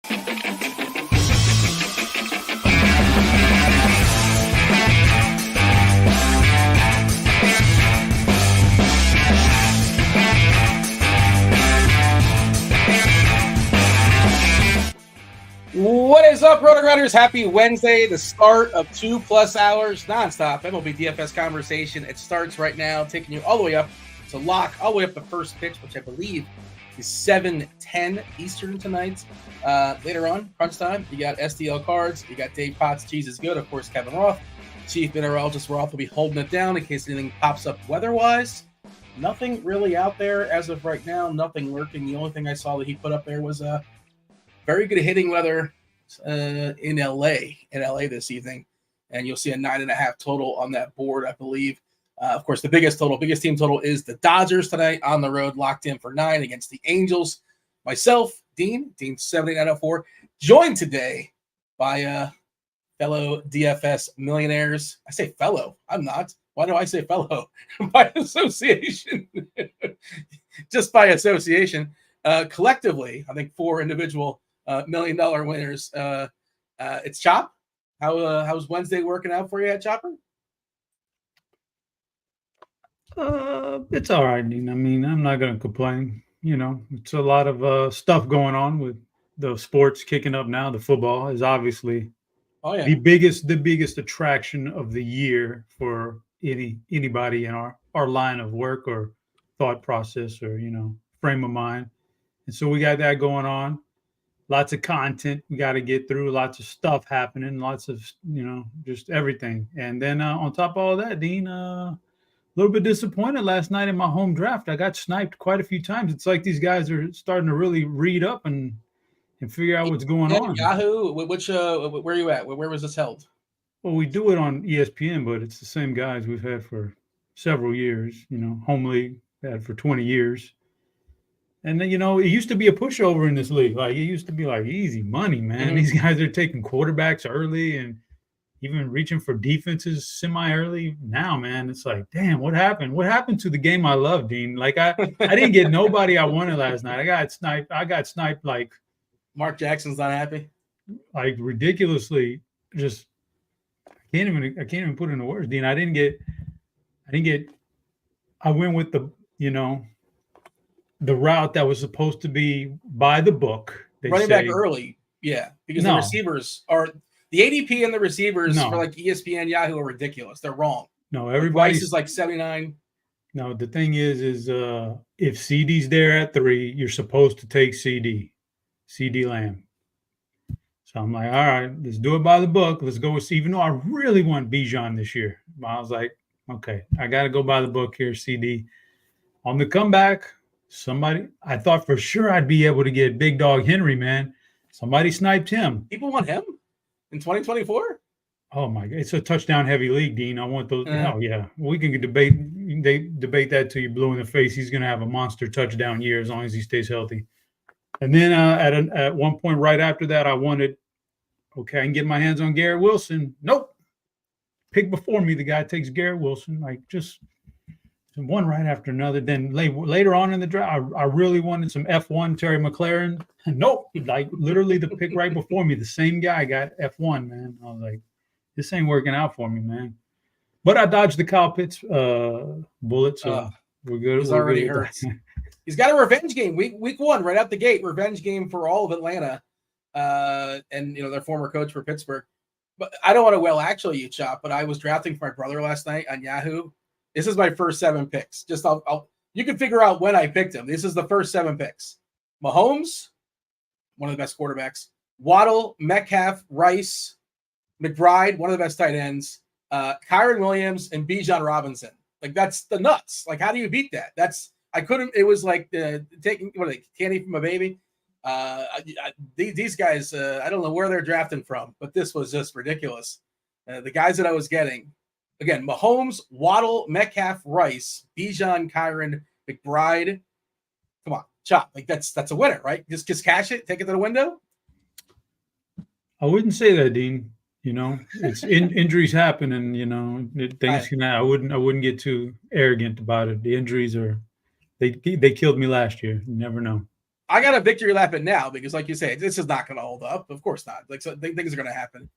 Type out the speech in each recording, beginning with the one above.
What is up, RotoGrinders? Happy Wednesday, the start of 2+ hours nonstop MLB DFS conversation. It starts right now, taking you all the way up to lock, all the way up the first pitch, which I believe is 7:10 Eastern tonight. Later on, crunch time, you got SDL Cards, you got Dave Potts, CheeseIsGood, of course, Kevin Roth, Chief Mineralogist Roth will be holding it down in case anything pops up weather-wise. Nothing really out there as of right now, nothing lurking. The only thing I saw that he put up there was very good hitting weather in LA this evening, and you'll see a 9.5 total on that board, I believe. Of course, the biggest team total is the Dodgers tonight on the road, locked in for 9 against the Angels. Myself, Dean 78904, joined today by fellow DFS millionaires. I say fellow, I'm not. Why do I say fellow? By association. Just by association. Collectively, I think 4 individual $1 million winners. It's Chop. How's Wednesday working out for you at Chopper? It's all right, Dean. I mean, I'm not going to complain. You know, it's a lot of stuff going on with the sports kicking up now. The football is obviously the biggest attraction of the year for anybody in our line of work or thought process or, frame of mind. And so we got that going on. Lots of content we got to get through, lots of stuff happening, lots of, just everything. And then on top of all that, Dean, a little bit disappointed last night in my home draft. I got sniped quite a few times. It's like these guys are starting to really read up and figure out what's going on. Yahoo, where are you at? Where was this held? Well, we do it on ESPN, but it's the same guys we've had for several years, home league, had for 20 years. And then, it used to be a pushover in this league. Like, it used to be like easy money, man. Mm-hmm. These guys are taking quarterbacks early and even reaching for defenses semi-early. Now, man, it's like, damn, what happened? What happened to the game I love, Dean? Like, I didn't get nobody I wanted last night. I got sniped like Mark Jackson's not happy. Like ridiculously. Just I can't even put it into words, Dean. I went with the route that was supposed to be by the book. Running back early, yeah, because the receivers are the ADP and the receivers for like ESPN, Yahoo are ridiculous. They're wrong. No, everybody is like 79. No, the thing is if CD's there at 3, you're supposed to take CD Lamb. So I'm like, all right, let's do it by the book. Let's go with, even though I really want Bijan this year. I was like, okay, I got to go by the book here, CD. On the comeback, I thought for sure I'd be able to get Big Dog Henry, man. Somebody sniped him. People want him in 2024? Oh my God, it's a touchdown heavy league, Dean. I want those. Oh yeah, we can debate that till you're blue in the face. He's going to have a monster touchdown year as long as he stays healthy. And then at one point right after that, I wanted, okay, I can get my hands on Garrett Wilson. Nope. Pick before me, the guy takes Garrett Wilson, like just one right after another. Then later on in the draft, I really wanted some F1 Terry McLaurin. Nope. Like literally the pick right before me, the same guy got F1, man. I was like, this ain't working out for me, man. But I dodged the Kyle Pitts bullet, so we're good. He's already hurt. He's got a revenge game. Week 1, right out the gate, revenge game for all of Atlanta, and their former coach for Pittsburgh. But I don't want to actually you Chop, but I was drafting for my brother last night on Yahoo. This is my first 7 picks. Just you can figure out when I picked him. This is the first 7 picks. Mahomes, one of the best quarterbacks. Waddle, Metcalf, Rice, McBride, one of the best tight ends. Kyron Williams and Bijan Robinson. Like that's the nuts. Like how do you beat that? I couldn't. It was like taking candy from a baby. These guys, I don't know where they're drafting from, but this was just ridiculous. The guys that I was getting, again, Mahomes, Waddle, Metcalf, Rice, Bijan, Kyron, McBride. Come on, Chop. Like that's a winner, right? Just cash it, take it to the window. I wouldn't say that, Dean. It's injuries happen, and things can. I wouldn't get too arrogant about it. The injuries they killed me last year. You never know. I got a victory lap in now because, like you say, this is not going to hold up. Of course not. Like, so things are going to happen.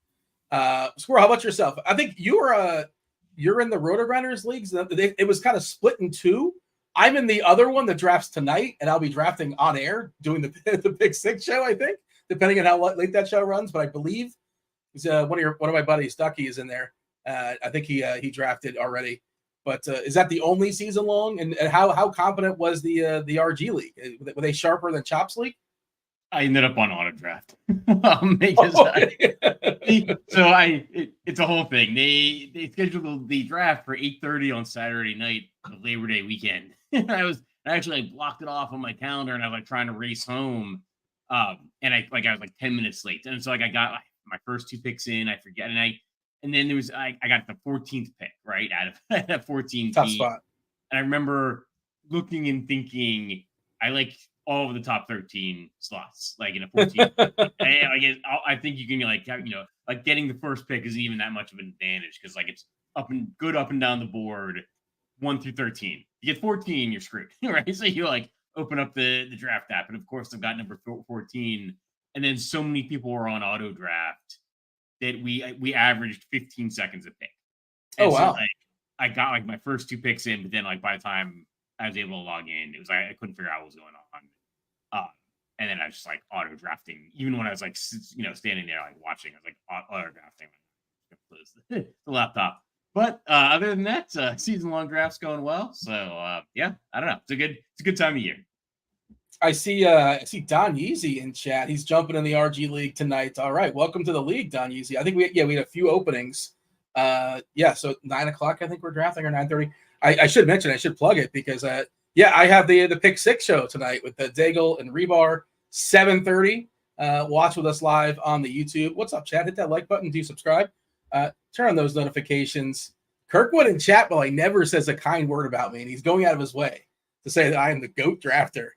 Squirrel, how about yourself? I think you're in the RotoGrinders leagues. It was kind of split in two. I'm in the other one that drafts tonight, and I'll be drafting on air, doing the Pick Six show, I think, depending on how late that show runs. But I believe one of my buddies, Ducky, is in there. I think he drafted already. But is that the only season long? And how competent was the RG league? Were they sharper than Chops league? I ended up on auto draft. It's a whole thing. They scheduled the draft for 8:30 on Saturday night, the Labor Day weekend. I actually blocked it off on my calendar, and I was like trying to race home. And I was like 10 minutes late, and so I got my first 2 picks in. I forget, and then there was I got the 14th pick right out of that 14 tough spot. And I remember looking and thinking, I like all of the top 13 slots, like in a 14. I think you can getting the first pick isn't even that much of an advantage because it's up and down the board, 1 through 13. You get 14, you're screwed, right? So you open up the draft app, and of course I've got number 14, and then so many people were on auto draft that we averaged 15 seconds a pick. And wow! I got my first 2 picks in, but then by the time I was able to log in, it was I couldn't figure out what was going on. And then I was just auto drafting, even when I was standing there watching. I was auto drafting. Close the laptop. But other than that, season long drafts going well. So I don't know. It's a good time of year. I see Don Yeezy in chat. He's jumping in the RG league tonight. All right, welcome to the league, Don Yeezy. I think we had a few openings. So 9:00 I think we're drafting, or 9:30. I should mention, I should plug it because I have the Pick Six show tonight with the Daigle and Rebar, 7:30. Watch with us live on the YouTube. What's up, chat? Hit that like button. Do subscribe. Turn on those notifications. Kirkwood in chat, never says a kind word about me, and he's going out of his way to say that I am the GOAT drafter.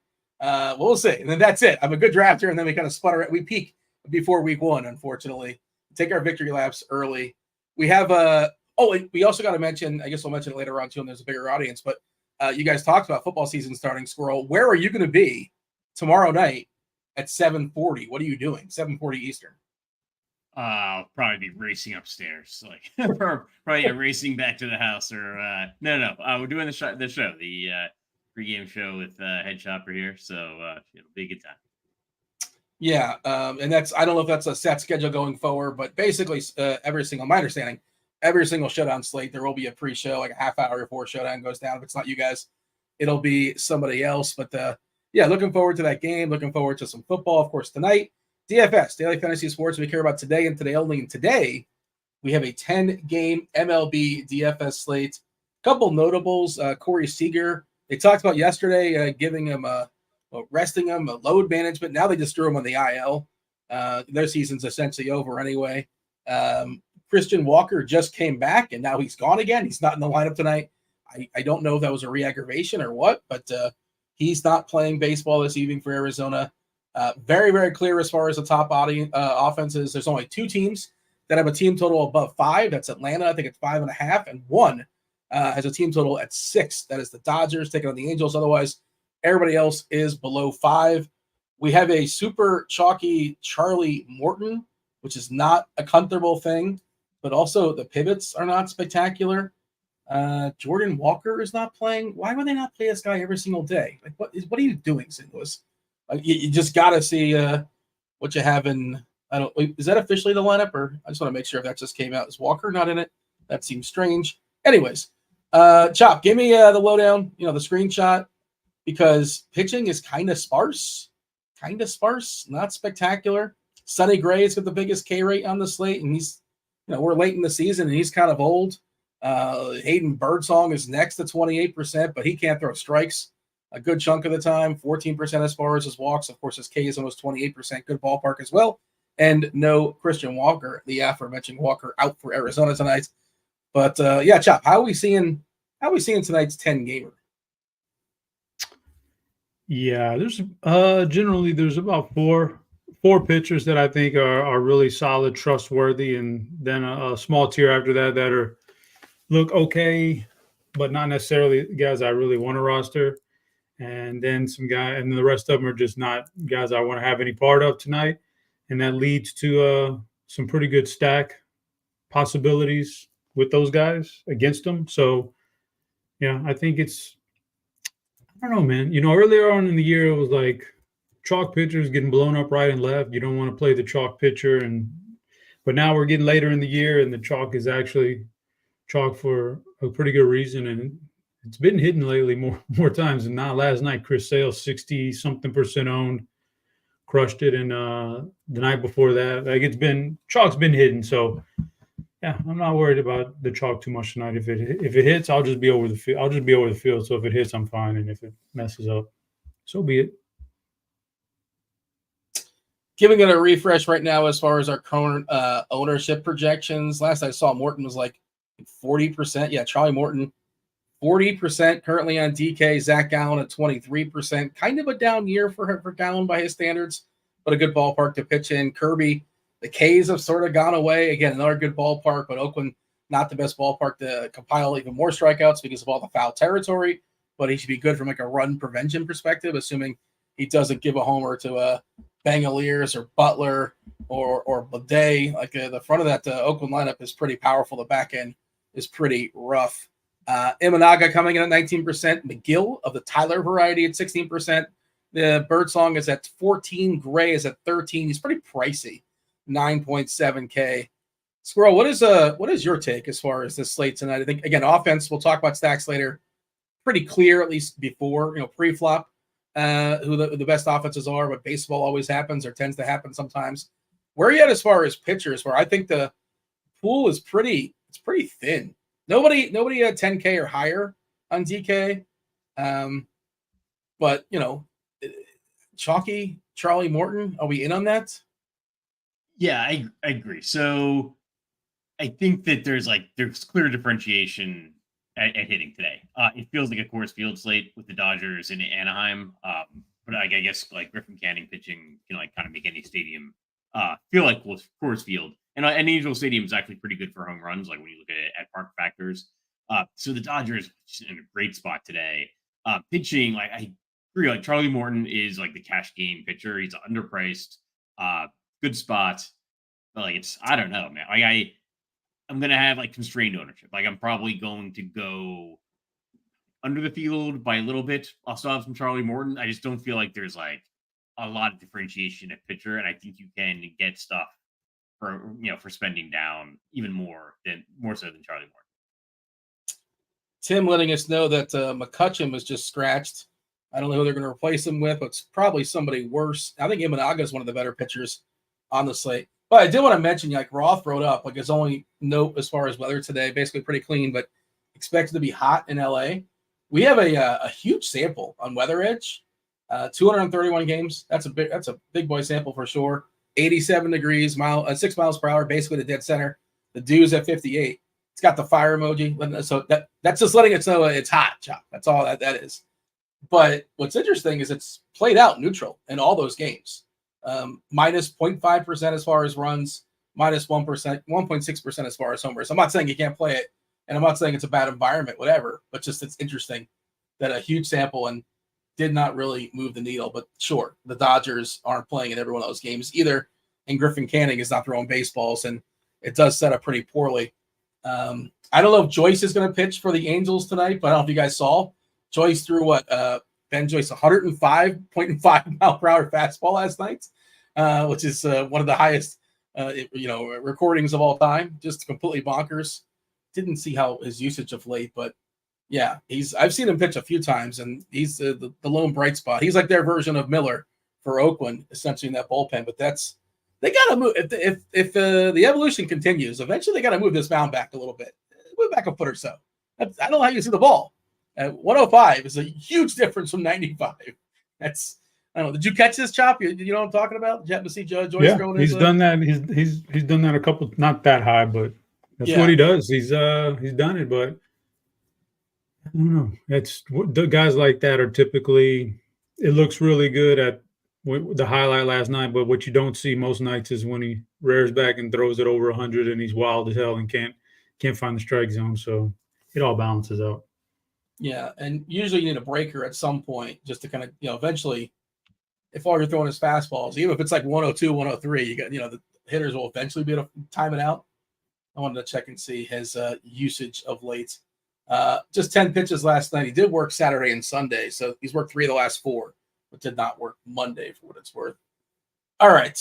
We'll see. And then that's it. I'm a good drafter, and then we kind of sputter. We peak before week 1, unfortunately. Take our victory laps early. We have we also got to mention, I guess we'll mention it later on too, and there's a bigger audience, but you guys talked about football season starting, Squirrel. Where are you going to be tomorrow night at 7:40? What are you doing? 7:40 Eastern. I'll probably be racing upstairs, probably racing back to the house, or no. We're doing the show, the pregame show with Head Chopper here, so it'll be a good time. Yeah, and I don't know if that's a set schedule going forward, but basically my understanding, every single showdown slate, there will be a pre-show, a half hour before showdown goes down. If it's not you guys, it'll be somebody else. But looking forward to that game. Looking forward to some football, of course, tonight. DFS, Daily Fantasy Sports, we care about today and today only. And today, we have a 10-game MLB DFS slate. Couple notables, Corey Seager. They talked about yesterday giving him resting him, load management. Now they just threw him on the IL. Their season's essentially over anyway. Christian Walker just came back, and now he's gone again. He's not in the lineup tonight. I don't know if that was a re-aggravation or what, but he's not playing baseball this evening for Arizona. Very, very clear as far as the top offenses. There's only 2 teams that have a team total above 5. That's Atlanta. I think it's 5.5. And 1 has a team total at 6. That is the Dodgers taking on the Angels. Otherwise, everybody else is below 5. We have a super chalky Charlie Morton, which is not a comfortable thing, but also the pivots are not spectacular. Jordan Walker is not playing. Why would they not play this guy every single day? What are you doing, St. Louis? You just got to see what you have in. Is that officially the lineup, or I just want to make sure if that just came out. Is Walker not in it? That seems strange. Anyways, Chop, give me the lowdown. The screenshot, because pitching is kind of sparse, not spectacular. Sonny Gray has got the biggest K rate on the slate, and he's, we're late in the season, and he's kind of old. Hayden Birdsong is next to 28%, but he can't throw strikes a good chunk of the time, 14% as far as his walks. Of course, his K is almost 28%, good ballpark as well. And no Christian Walker, the aforementioned Walker, out for Arizona tonight. But Chop, how are we seeing tonight's 10-gamer? Yeah, there's generally about four pitchers that I think are really solid, trustworthy, and then a small tier after that look okay, but not necessarily guys I really want to roster. and then some guy, and the rest of them are just not guys I want to have any part of tonight, and that leads to some pretty good stack possibilities with those guys against them. So, yeah, I think I don't know, man. Earlier on in the year, it was like chalk pitchers getting blown up right and left. You don't want to play the chalk pitcher, but now we're getting later in the year, and the chalk is actually chalk for a pretty good reason, and it's been hitting lately more times than not. Last night, Chris Sale, 60-something% owned, crushed it, and the night before that, chalk's been hitting. So yeah, I'm not worried about the chalk too much tonight. If it hits, I'll just be over the field. So if it hits, I'm fine, and if it messes up, so be it. Giving it a refresh right now as far as our current ownership projections. Last I saw, Morton was like 40%. Yeah, Charlie Morton, 40% currently on DK. Zach Gallen at 23%. Kind of a down year for Gallen by his standards, but a good ballpark to pitch in. Kirby, the K's have sort of gone away. Again, another good ballpark, but Oakland, not the best ballpark to compile even more strikeouts because of all the foul territory, but he should be good from like a run prevention perspective, assuming he doesn't give a homer to Bangaliers or Butler or Bidet. Like the front of that Oakland lineup is pretty powerful. The back end is pretty rough. Imanaga coming in at 19%. McGill of the Tyler variety at 16%. The Birdsong is at 14. Gray is at 13. He's pretty pricey, 9.7K. Squirrel, what is your take as far as this slate tonight? I think, again, offense, we'll talk about stacks later. Pretty clear, at least before, pre-flop, who the best offenses are, but baseball always happens or tends to happen sometimes. Where are you at as far as pitchers? Where I think the pool is pretty thin. Nobody at 10K or higher on DK. But chalky Charlie Morton, are we in on that? Yeah, I agree. So I think that there's clear differentiation at hitting today. It feels like a Coors Field slate with the Dodgers in Anaheim. But I guess like Griffin Canning pitching can kind of make any stadium feel like Coors Field. And Angel Stadium is actually pretty good for home runs, like when you look at park factors. So the Dodgers in a great spot today. Pitching, I agree, like Charlie Morton is like the cash game pitcher. He's underpriced, good spot. But I don't know, man. I'm gonna have constrained ownership. I'm probably going to go under the field by a little bit. I'll still have some Charlie Morton. I just don't feel like there's a lot of differentiation at pitcher, and I think you can get stuff for spending down even more so than Charlie Morton. Tim letting us know that McCutcheon was just scratched. I don't know who they're going to replace him with, but it's probably somebody worse. I think Imanaga is one of the better pitchers on the slate. But I did want to mention, Roth wrote up, his only note as far as weather today, basically pretty clean, but expected to be hot in LA. We have a huge sample on Weather Edge, 231 games. That's a big boy sample for sure. 87 degrees, 6 miles per hour, basically the dead center. The dew's at 58. It's got the fire emoji. So that's just letting it know it's hot, Chop. That's all that is. But what's interesting is it's played out neutral in all those games. Minus 0.5% as far as runs, minus 1%, 1.6% as far as homers. I'm not saying you can't play it, and I'm not saying it's a bad environment, whatever, but just it's interesting that a huge sample and did not really move the needle. But sure, the Dodgers aren't playing in every one of those games either, and Griffin Canning is not throwing baseballs, and it does set up pretty poorly. I don't know if Joyce is going to pitch for the Angels tonight, but I don't know if you guys saw. Joyce threw Ben Joyce 105.5 mile per hour fastball last night, which is one of the highest recordings of all time. Just completely bonkers. Didn't see how his usage of late, but yeah, I've seen him pitch a few times, and he's the lone bright spot. He's like their version of Miller for Oakland, essentially in that bullpen. But they got to move. If the evolution continues, eventually they got to move this mound back a little bit, move back a foot or so. I don't know how you see the ball. 105 is a huge difference from 95. I don't know. Did you catch this, Chop? You know what I'm talking about? Did you happen to see Joyce going? He's done that. He's done that a couple, not that high, but that's what he does. He's done it, but I don't know. It's the guys like that are typically. It looks really good at the highlight last night, but what you don't see most nights is when he rears back and throws it over 100 and he's wild as hell and can't find the strike zone. So it all balances out. Yeah, and usually you need a breaker at some point just to kind of, eventually, if all you're throwing is fastballs, even if it's like 102, 103, you got, the hitters will eventually be able to time it out. I wanted to check and see his usage of late. Just 10 pitches last night. He did work Saturday and Sunday, so he's worked 3 of the last 4, but did not work Monday for what it's worth. All right.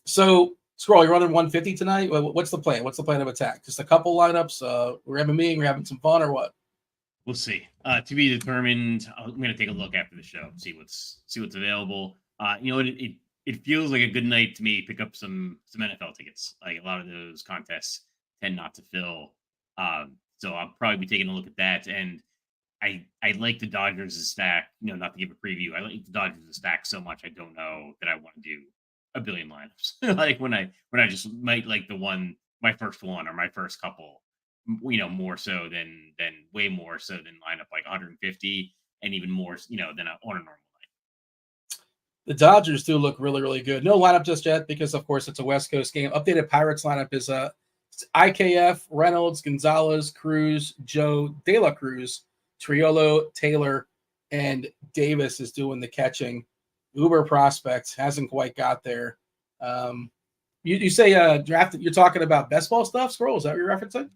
So, Scroll, you're running 150 tonight? What's the plan? What's the plan of attack? Just a couple lineups? We're having a meeting? We're having some fun or what? We'll see. To be determined. I'm going to take a look after the show, see what's available. It feels like a good night to me. Pick up some NFL tickets. Like a lot of those contests tend not to fill. So I'll probably be taking a look at that. And I like the Dodgers' stack. Not to give a preview. I like the Dodgers' stack so much. I don't know that I want to do a billion lineups. Like when I just might like my first one or my first couple. More so than way more so than line up like 150 and even more, than on a normal night. The Dodgers do look really, really good. No lineup just yet because, of course, it's a West Coast game. Updated Pirates lineup is IKF, Reynolds, Gonzalez, Cruz, Joe, De La Cruz, Triolo, Taylor, and Davis is doing the catching. Uber prospect hasn't quite got there. You say drafted? You're talking about best ball stuff, Scroll? Is that what you're referencing?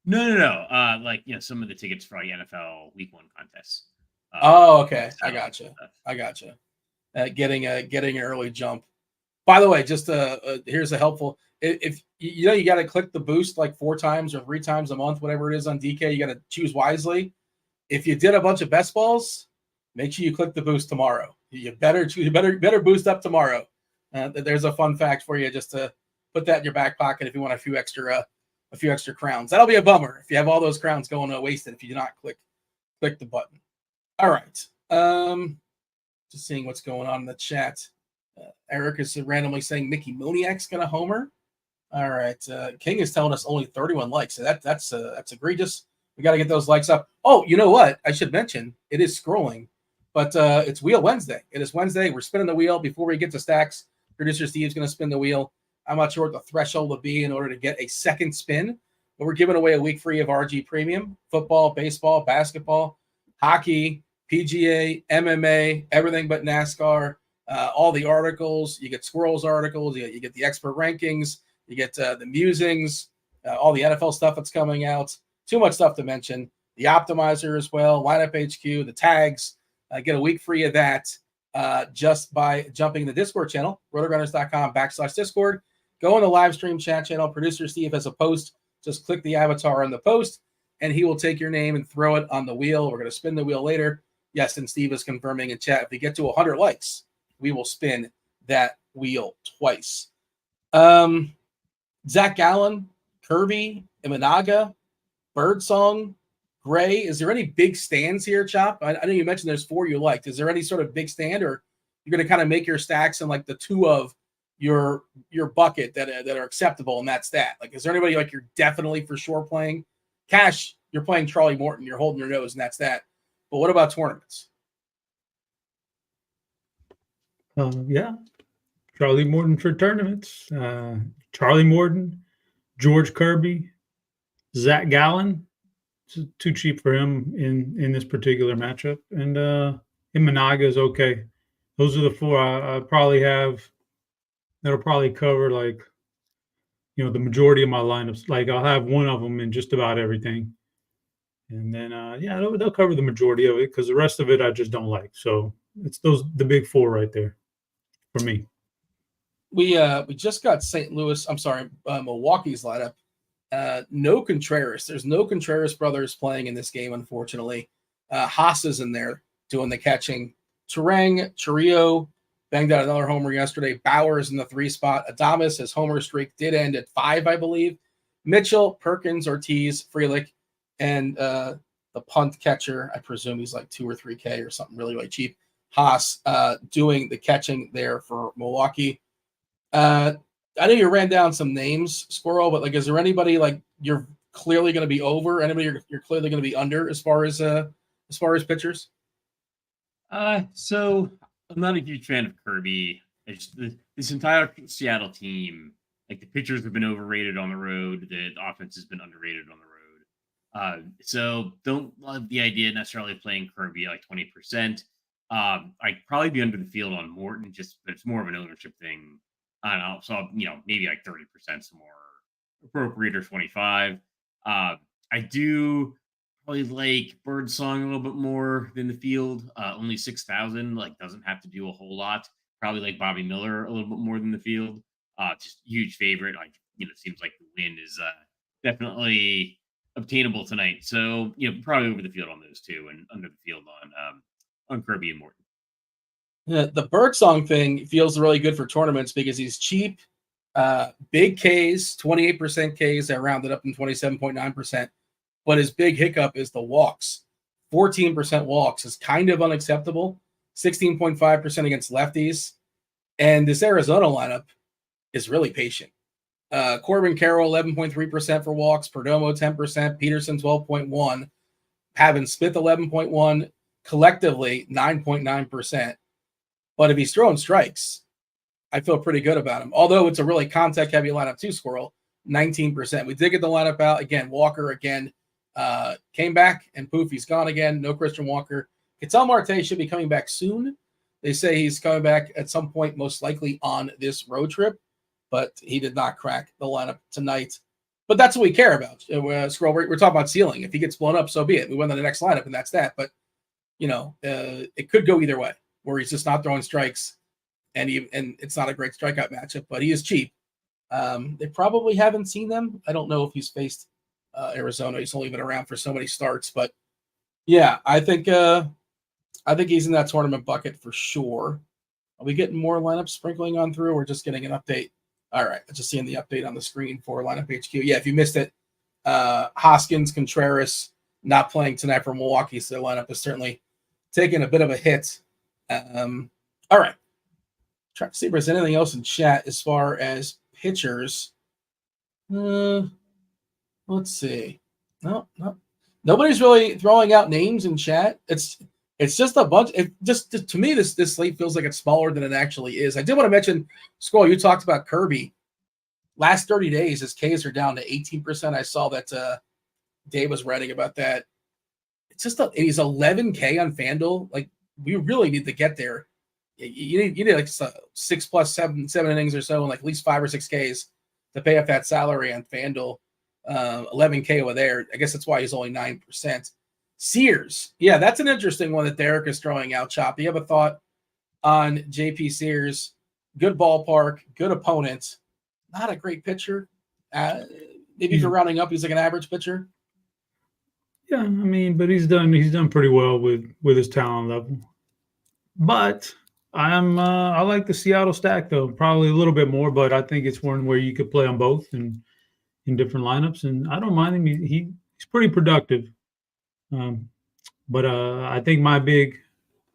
No. Like some of the tickets for NFL Week 1 contests. Okay. I gotcha. Getting an early jump. By the way, just here's a helpful. If you got to click the boost like 4 times or 3 times a month, whatever it is on DK, you got to choose wisely. If you did a bunch of best balls, make sure you click the boost tomorrow. You better boost up tomorrow. There's a fun fact for you just to put that in your back pocket if you want a few extra crowns. That'll be a bummer if you have all those crowns going wasted if you do not click the button. All right. Just seeing what's going on in the chat. Eric is randomly saying Mickey Moniak's going to homer. All right. King is telling us only 31 likes. So that's egregious. We got to get those likes up. Oh, you know what? I should mention it is scrolling, but it's Wheel Wednesday. It is Wednesday. We're spinning the wheel before we get to stacks. Producer Steve's going to spin the wheel. I'm not sure what the threshold will be in order to get a second spin, but we're giving away a week free of RG Premium, football, baseball, basketball, hockey, PGA, MMA, everything but NASCAR, all the articles. You get Squirrels articles. You get the expert rankings. You get the musings, all the NFL stuff that's coming out. Too much stuff to mention. The optimizer as well, lineup HQ, the tags. Get a week free of that just by jumping the Discord channel, RotoGrinders.com/Discord. Go in the live stream chat channel. Producer Steve has a post. Just click the avatar on the post, and he will take your name and throw it on the wheel. We're going to spin the wheel later. Yes, and Steve is confirming in chat. If we get to 100 likes, we will spin that wheel twice. Zach Gallen, Kirby, Imanaga, Birdsong, Gray. Is there any big stands here, Chop? I know you mentioned there's 4 you liked. Is there any sort of big stand, or you're going to kind of make your stacks in like the 2 of your bucket that are acceptable in that stat? Like, is there anybody like you're definitely for sure playing? Cash, you're playing Charlie Morton. You're holding your nose, and that's that. But what about tournaments? Yeah. Charlie Morton for tournaments. Charlie Morton, George Kirby, Zach Gallen. It's too cheap for him in this particular matchup. And Imanaga is okay. Those are the 4 I probably have. That'll probably cover the majority of my lineups. Like I'll have one of them in just about everything. And then, they'll cover the majority of it because the rest of it I just don't like. So it's the big 4 right there for me. We just got Milwaukee's lineup. No Contreras. There's no Contreras brothers playing in this game, unfortunately. Haas is in there doing the catching. Turang, Chiriot banged out another homer yesterday. Bauer's in the 3 spot. Adames, his homer streak did end at 5, I believe. Mitchell, Perkins, Ortiz, Frelick, and the punt catcher, I presume he's like 2 or 3K or something really, really cheap. Haas doing the catching there for Milwaukee. I know you ran down some names, Squirrel, but is there anybody you're clearly going to be over? Anybody you're clearly going to be under as far as pitchers? So I'm not a huge fan of Kirby. This entire Seattle team, the pitchers have been overrated on the road. The offense has been underrated on the road. So don't love the idea necessarily of playing Kirby at like 20%. I'd probably be under the field on Morton, but it's more of an ownership thing. I don't know. So, maybe like 30% some more appropriate, or 25. I do probably like Birdsong a little bit more than the field. Only 6,000, like doesn't have to do a whole lot. Probably like Bobby Miller a little bit more than the field. Just huge favorite. Like, seems like the win is definitely obtainable tonight. So, probably over the field on those two, and under the field on Kirby and Morton. Yeah, the Birdsong thing feels really good for tournaments because he's cheap. Big Ks, 28% Ks. I rounded up in 27.9%. But his big hiccup is the walks. 14% walks is kind of unacceptable. 16.5% against lefties. And this Arizona lineup is really patient. Corbin Carroll, 11.3% for walks. Perdomo, 10%. Peterson, 12.1%. Pavin Smith, 11.1%. Collectively, 9.9%. But if he's throwing strikes, I feel pretty good about him. Although it's a really contact-heavy lineup too, Squirrel, 19%. We did get the lineup out. Again, Walker again came back, and poof, he's gone again. No Christian Walker. Ketel Marte should be coming back soon. They say he's coming back at some point, most likely on this road trip, but he did not crack the lineup tonight. But that's what we care about. Squirrel, we're talking about ceiling. If he gets blown up, so be it. We win on the next lineup, and that's that. But, it could go either way, where he's just not throwing strikes, and it's not a great strikeout matchup, but he is cheap. They probably haven't seen them. I don't know if he's faced Arizona. He's only been around for so many starts, but yeah, I think he's in that tournament bucket for sure. Are we getting more lineups sprinkling on through, or just getting an update? All right, just seeing the update on the screen for lineup HQ. Yeah, if you missed it, Hoskins, Contreras not playing tonight for Milwaukee, so the lineup is certainly taking a bit of a hit. All right. Try to see if there's anything else in chat as far as pitchers. Let's see. No. Nobody's really throwing out names in chat. It's just a bunch. It just to me, this slate feels like it's smaller than it actually is. I did want to mention, Squirrel, you talked about Kirby. Last 30 days, his Ks are down to 18%. I saw that Dave was writing about that. It's just he's 11K on FanDuel. Like, we really need to get there. You need like 6 plus 7 innings or so, and like at least 5 or 6 Ks to pay off that salary on FanDuel. 11K over there. I guess that's why he's only 9%. Sears, yeah, that's an interesting one that Derek is throwing out. Chop, do you have a thought on JP Sears? Good ballpark, good opponent, not a great pitcher. Maybe if you're rounding up, he's like an average pitcher. Yeah, I mean, but he's done pretty well with his talent level. But I like the Seattle stack though, probably a little bit more, but I think it's one where you could play on both and in different lineups, and I don't mind him. He's pretty productive. But I think my big,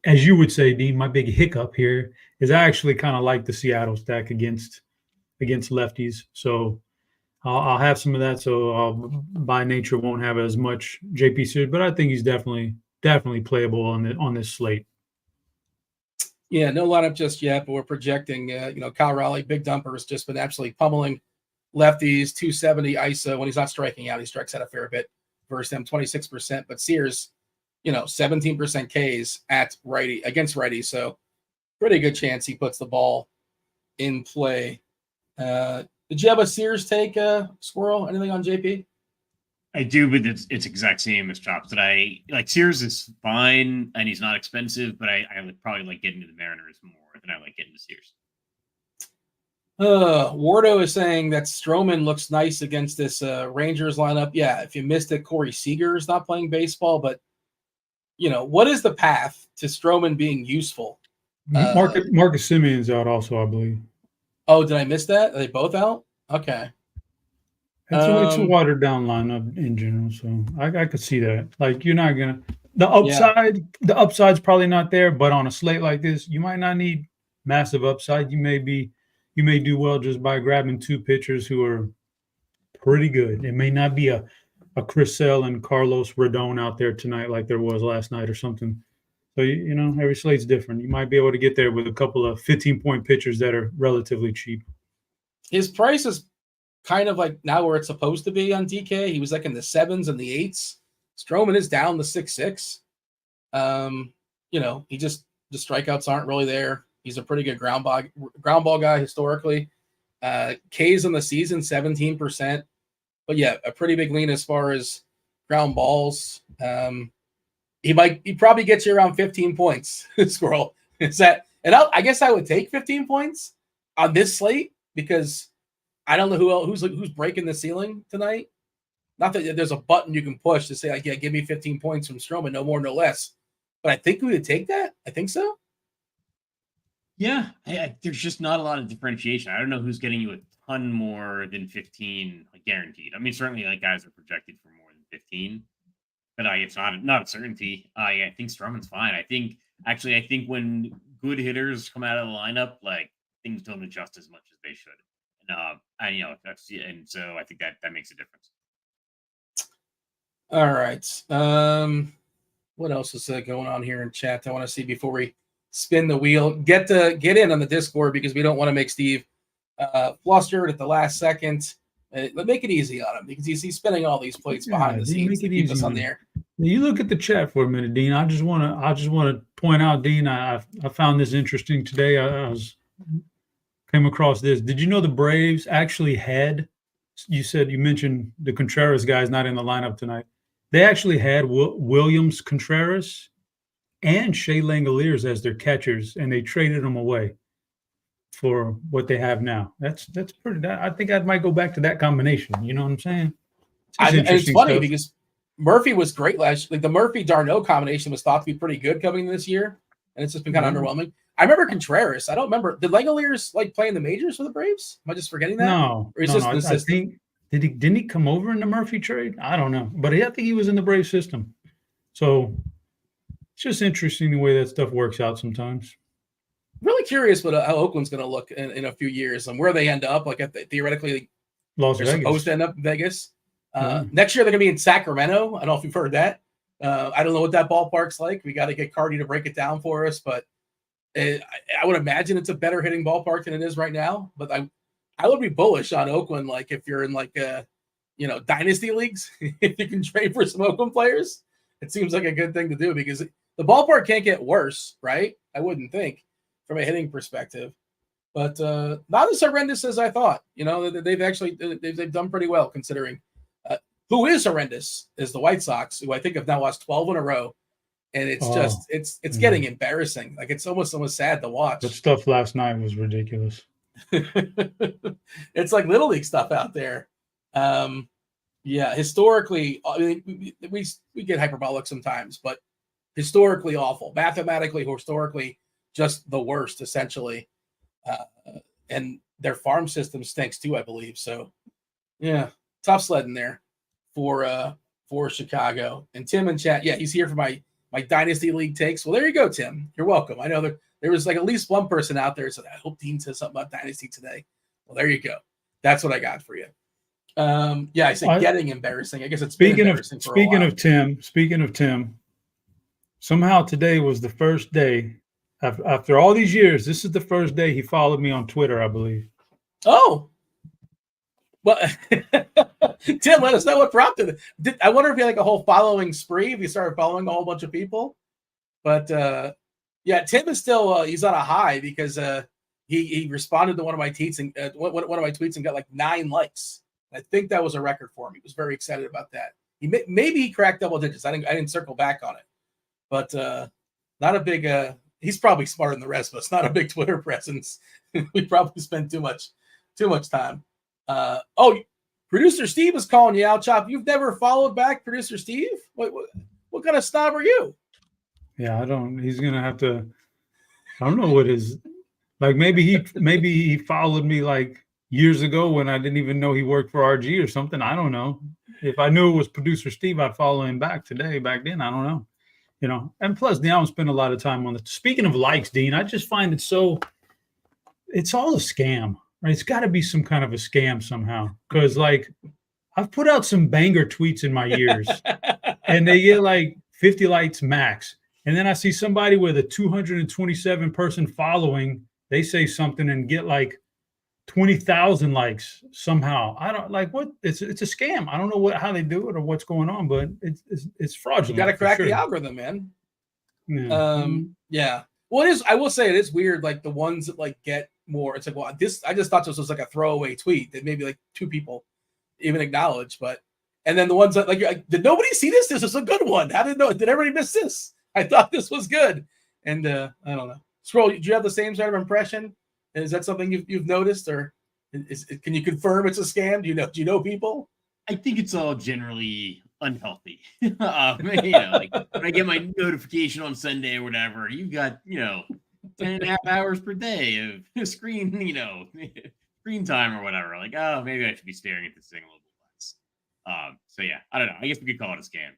as you would say, Dean, my big hiccup here is I actually kind of like the Seattle stack against lefties. So I'll have some of that. So I'll, by nature, won't have as much JP Sears, but I think he's definitely playable on this slate. Yeah, no lineup just yet, but we're projecting. Kyle Raleigh, big dumper, has just been absolutely pummeling lefties. 270 ISO when he's not striking out. He strikes out a fair bit versus them, 26%. But Sears, 17% Ks against righty. So pretty good chance he puts the ball in play. Did you have a Sears take, Squirrel? Anything on JP? I do, but it's exact same as Chops. That I like. Sears is fine and he's not expensive, but I would probably like getting to the Mariners more than I like getting to Sears. Wardo is saying that Stroman looks nice against this Rangers lineup. Yeah, if you missed it, Corey Seager is not playing baseball, but what is the path to Stroman being useful? Marcus Semion's out also, I believe. Oh, did I miss that? Are they both out? Okay. It's a watered down lineup in general, so I could see that. Like, you're not gonna the upside's probably not there, but on a slate like this, you might not need massive upside. You may do well just by grabbing 2 pitchers who are pretty good. It may not be a Chris Sale and Carlos Rodon out there tonight like there was last night or something. So every slate's different. You might be able to get there with a couple of 15-point pitchers that are relatively cheap. His price is kind of like now where it's supposed to be on DK. He was like in the 7s and the 8s. Stroman is down to 6.6. He just the strikeouts aren't really there. He's a pretty good ground ball guy historically. Ks on the season 17%, but yeah, a pretty big lean as far as ground balls. He probably gets you around 15 points. Squirrel is that, and I guess I would take 15 points on this slate because I don't know who's breaking the ceiling tonight. Not that there's a button you can push to say like, yeah, give me 15 points from Stroman, no more, no less. But I think we would take that. I think so. Yeah, there's just not a lot of differentiation. I don't know who's getting you a ton more than 15 guaranteed. I mean, certainly guys are projected for more than 15, but it's not a certainty. I think Stroman's fine. I think when good hitters come out of the lineup, things don't adjust as much as they should. And so I think that makes a difference. All right. What else is going on here in chat? I want to see before we spin the wheel. Get in on the Discord because we don't want to make Steve flustered at the last second. Make it easy on him because he's spinning all these plates behind the scenes to keep us on the air. You look at the chat for a minute, Dean. I just want to point out, Dean. I found this interesting today. I came across this. Did you know the Braves actually had? You mentioned the Contreras guy's not in the lineup tonight. They actually had Williams Contreras and Shea Langoliers as their catchers, and they traded them away for what they have now. That's pretty. I think I might go back to that combination. You know what I'm saying? It's funny because Murphy was great last. The Murphy Darno combination was thought to be pretty good coming in this year, and it's just been kind of underwhelming. I remember Contreras. I don't remember. Did Langoliers play in the majors for the Braves? Am I just forgetting that? No. Or is no. I think didn't he come over in the Murphy trade? I don't know, but I think he was in the Braves system. So it's just interesting the way that stuff works out sometimes. Really curious how Oakland's going to look in a few years and where they end up. Theoretically, Las they're Vegas. Supposed to end up in Vegas. Next year they're going to be in Sacramento. I don't know if you've heard that. I don't know what that ballpark's like. We got to get Cardi to break it down for us, but I would imagine it's a better hitting ballpark than it is right now. But I would be bullish on Oakland, if you're in dynasty leagues, if you can trade for some Oakland players, it seems like a good thing to do because the ballpark can't get worse, right? I wouldn't think from a hitting perspective, but not as horrendous as I thought. They've done pretty well considering. Who is horrendous is the White Sox, who I think have now lost 12 in a row. And it's getting embarrassing. It's almost sad to watch. The stuff last night was ridiculous. It's like Little League stuff out there. Historically, I mean, we get hyperbolic sometimes, but historically awful. Mathematically, historically, just the worst, essentially. And their farm system stinks too, I believe. So, yeah, tough sledding there for Chicago. And Tim in chat, he's here for my Dynasty League takes. Well, there you go, Tim. You're welcome. I know there was at least one person out there said, I hope Dean says something about Dynasty today. Well, there you go. That's what I got for you. I said getting embarrassing. I guess it's speaking of Tim, somehow today was the first day after all these years. This is the first day he followed me on Twitter, I believe. Oh, well, Tim, let us know what prompted it. I wonder if he had a whole following spree, if he started following a whole bunch of people. But Tim is still he's on a high because he responded to one of my tweets and got 9 likes. I think that was a record for him. He was very excited about that. Maybe he cracked double digits. I didn't circle back on it, but not a big. He's probably smarter than the rest of us. Not a big Twitter presence. We probably spend too much time. Producer Steve is calling you out, Chop. You've never followed back Producer Steve? What kind of snob are you? Yeah, I don't. He's gonna have to. I don't know what his. Maybe he followed me years ago when I didn't even know he worked for RG or something. I don't know. If I knew it was Producer Steve, I'd follow him back today. Back then, I don't know. And plus, Dean, I don't spend a lot of time on it. Speaking of likes, Dean, I just find it so. It's all a scam. Right? It's got to be some kind of a scam somehow. Because, I've put out some banger tweets in my years, and they get 50 likes max. And then I see somebody with a 227-person following. They say something and get 20,000 likes somehow. I don't like what it's a scam. I don't know how they do it or what's going on, but it's fraudulent. You got to crack the algorithm, man. Yeah. Yeah. Well, it is. I will say it is weird. Like the ones that like get more. It's like, well, I just thought this was like a throwaway tweet that maybe like 2 people even acknowledge, but and then the ones that like did nobody see this? This is a good one. How did everybody miss this? I thought this was good, and I don't know. Scroll. Do you have the same sort of impression? Is that something you've noticed, or can you confirm it's a scam? Do you know people? I think it's all generally unhealthy. Like when I get my notification on Sunday or whatever, you've got 10.5 hours per day of screen time or whatever. Like, oh, maybe I should be staring at this thing a little bit less. So yeah, I don't know. I guess we could call it a scam.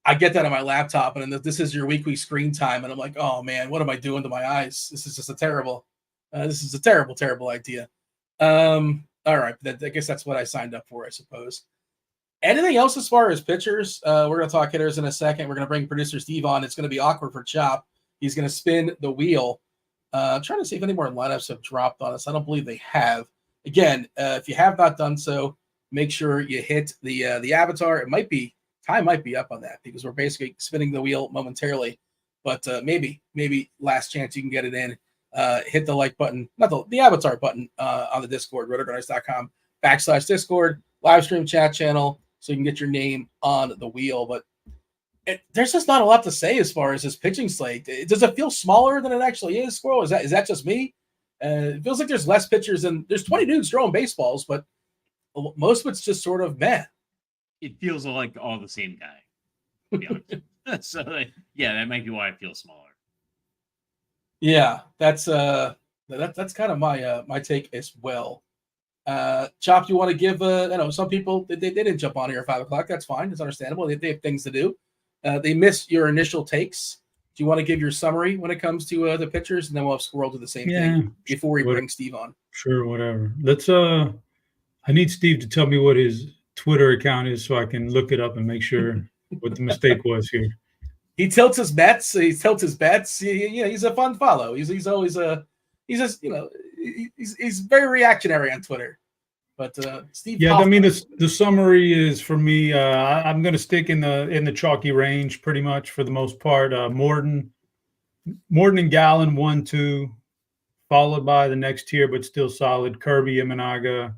I get that on my laptop, and then this is your weekly screen time, and I'm like, oh man, what am I doing to my eyes? This is just a terrible. This is a terrible, terrible idea. All right, I guess that's what I signed up for, I suppose. Anything else as far as pitchers? We're going to talk hitters in a second. We're going to bring producer Steve on. It's going to be awkward for Chop. He's going to spin the wheel. I'm trying to see if any more lineups have dropped on us. I don't believe they have. Again, if you have not done so, make sure you hit the avatar. Time might be up on that because we're basically spinning the wheel momentarily. But maybe last chance you can get it in. Hit the like button, not the avatar button on the Discord, RotoGrinders.com/Discord, live stream chat channel, so you can get your name on the wheel. But there's just not a lot to say as far as this pitching slate. Does it feel smaller than it actually is, Squirrel? Is that just me? It feels like there's less pitchers and there's 20 dudes throwing baseballs, but most of it's just sort of meh. It feels like all the same guy, to be honest. So that might be why it feels smaller. Yeah, that's kind of my take as well. Chop, you want to give? I know some people they didn't jump on here at 5:00. That's fine. It's understandable. They have things to do. They missed your initial takes. Do you want to give your summary when it comes to the pitchers, and then we'll have Squirrel do the same thing before we bring Steve on? Sure, whatever. Let's. I need Steve to tell me what his Twitter account is so I can look it up and make sure what the mistake was here. He tilts his bets. He tilts his bets. He's a fun follow. He's always he's very reactionary on Twitter. But Steve. Yeah, Hoffman, I mean the summary is for me. I'm going to stick in the chalky range pretty much for the most part. Morton and Gallen 1-2, followed by the next tier, but still solid. Kirby, Imanaga,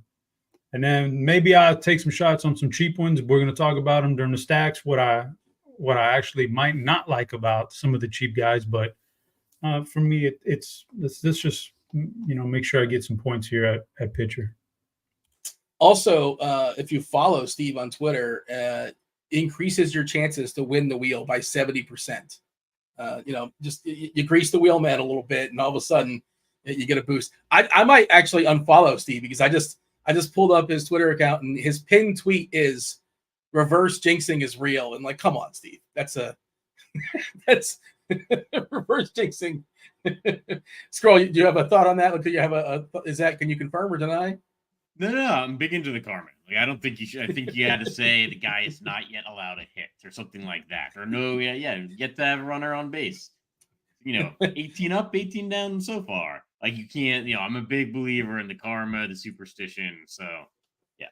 and then maybe I'll take some shots on some cheap ones. We're going to talk about them during the stacks. What I actually might not like about some of the cheap guys, but for me, let's just make sure I get some points here at pitcher. Also, if you follow Steve on Twitter, increases your chances to win the wheel by 70%. Just you grease the wheel, man, a little bit, and all of a sudden you get a boost. I might actually unfollow Steve because I just pulled up his Twitter account and his pinned tweet is reverse jinxing is real. And like, come on, Steve, that's reverse jinxing. Scroll, do you have a thought on that? Do you have can you confirm or deny? No, I'm big into the karma. Like, I don't think you should. I think you had to say the guy is not yet allowed a hit or something like that. Or no, get to have a runner on base. 18 up, 18 down so far. Like you can't, I'm a big believer in the karma, the superstition. So, yeah.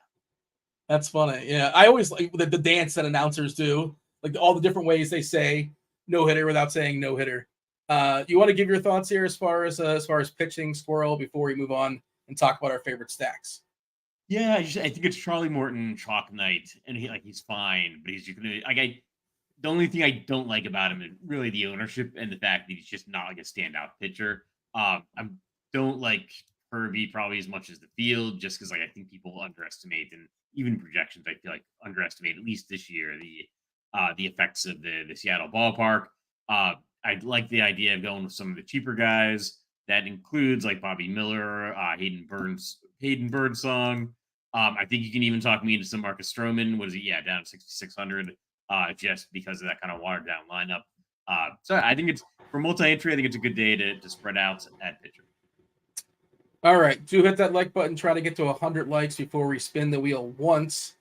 That's funny. Yeah, I always like the dance that announcers do, like all the different ways they say no hitter without saying no hitter. You want to give your thoughts here as far as pitching, Squirrel, before we move on and talk about our favorite stacks? Yeah, I think it's Charlie Morton chalk night, and he's fine, but he's just gonna the only thing I don't like about him is really the ownership and the fact that he's just not like a standout pitcher. I don't like Kirby probably as much as the field, just because I think people underestimate, and even projections I feel like underestimate at least this year the effects of the Seattle ballpark. I like the idea of going with some of the cheaper guys. That includes like Bobby Miller, Hayden Birdsong. I think you can even talk me into some Marcus Stroman. What is he? Yeah, down 6,600, just because of that kind of watered down lineup. So I think it's for multi-entry. I think it's a good day to spread out at pitcher. All right, do hit that like button. Try to get to 100 likes before we spin the wheel once.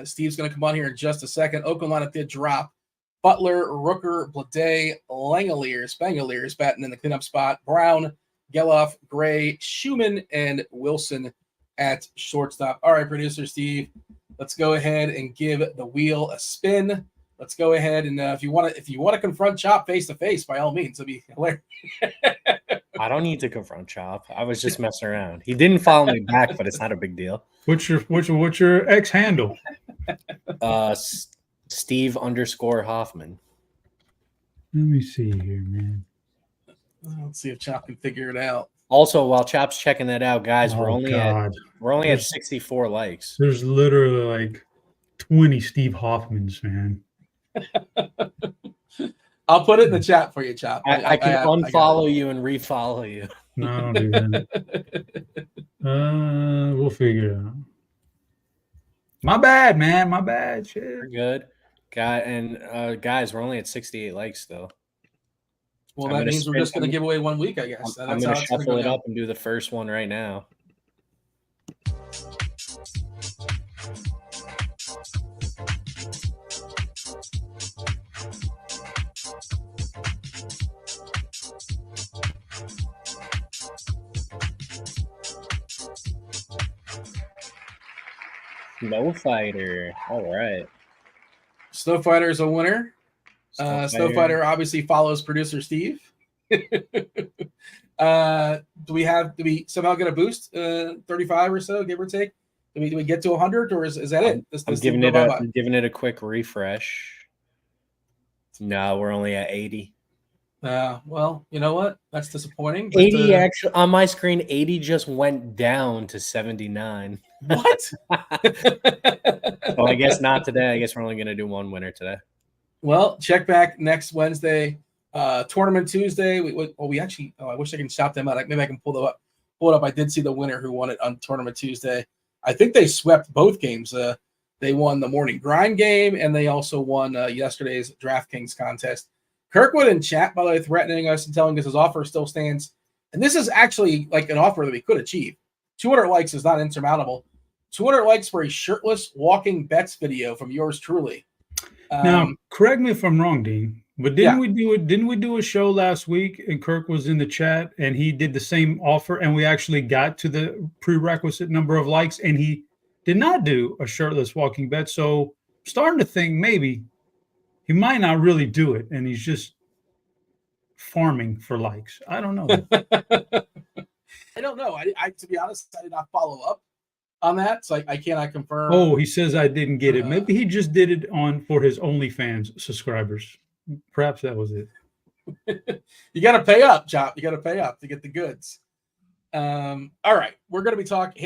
Steve's going to come on here in just a second. Oakland lineup did drop. Butler, Rooker, Blade, Langeliers batting in the cleanup spot. Brown, Geloff, Gray, Schumann, and Wilson at shortstop. All right, producer Steve, let's go ahead and give the wheel a spin. Let's go ahead and if you want to confront Chop face to face, by all means, it'll be hilarious. I don't need to confront Chop. I was just messing around. He didn't follow me back, but it's not a big deal. What's your X handle? Steve_Hoffman. Let me see here, man. Let's see if Chop can figure it out. Also, while Chop's checking that out, guys, we're only at 64 likes. There's literally like 20 Steve Hoffmans, man. I'll put it in the chat for you, Chop. I can unfollow you and refollow you. No, don't do that. We'll figure it out. My bad, man. My bad. Shit. We're good. Guys, we're only at 68 likes, though. Well, that means we're just going to give away 1 week, I guess. I'm going to shuffle it up and do the first one right now. Snow Fighter. All right. Snow Fighter is a winner. Snow Fighter obviously follows producer Steve. Do we somehow get a boost? 35 or so, give or take. Do we get to 100, or is that it? I'm giving it a quick refresh. No, we're only at 80. Well, you know what? That's disappointing. 80 actually on my screen. 80 just went down to 79. What? Well, I guess not today. I guess we're only going to do one winner today. Well, check back next Wednesday. Tournament Tuesday. We actually. I wish I can shout them out. Maybe I can pull it up. I did see the winner who won it on Tournament Tuesday. I think they swept both games. They won the morning grind game, and they also won yesterday's DraftKings contest. Kirkwood in chat, by the way, threatening us and telling us his offer still stands. And this is actually like an offer that we could achieve. 200 likes is not insurmountable. 200 likes for a shirtless walking bets video from yours truly. Now, correct me if I'm wrong, Dean, but didn't we do a show last week and Kirk was in the chat and he did the same offer and we actually got to the prerequisite number of likes and he did not do a shirtless walking bet. So I'm starting to think maybe he might not really do it and he's just farming for likes. I don't know. I don't know. I to be honest, I did not follow up on that, so I cannot confirm. Oh, he says I didn't get it. Maybe he just did it for his OnlyFans subscribers. Perhaps that was it. You got to pay up, Chop. You got to pay up to get the goods. All right, we're going to be talking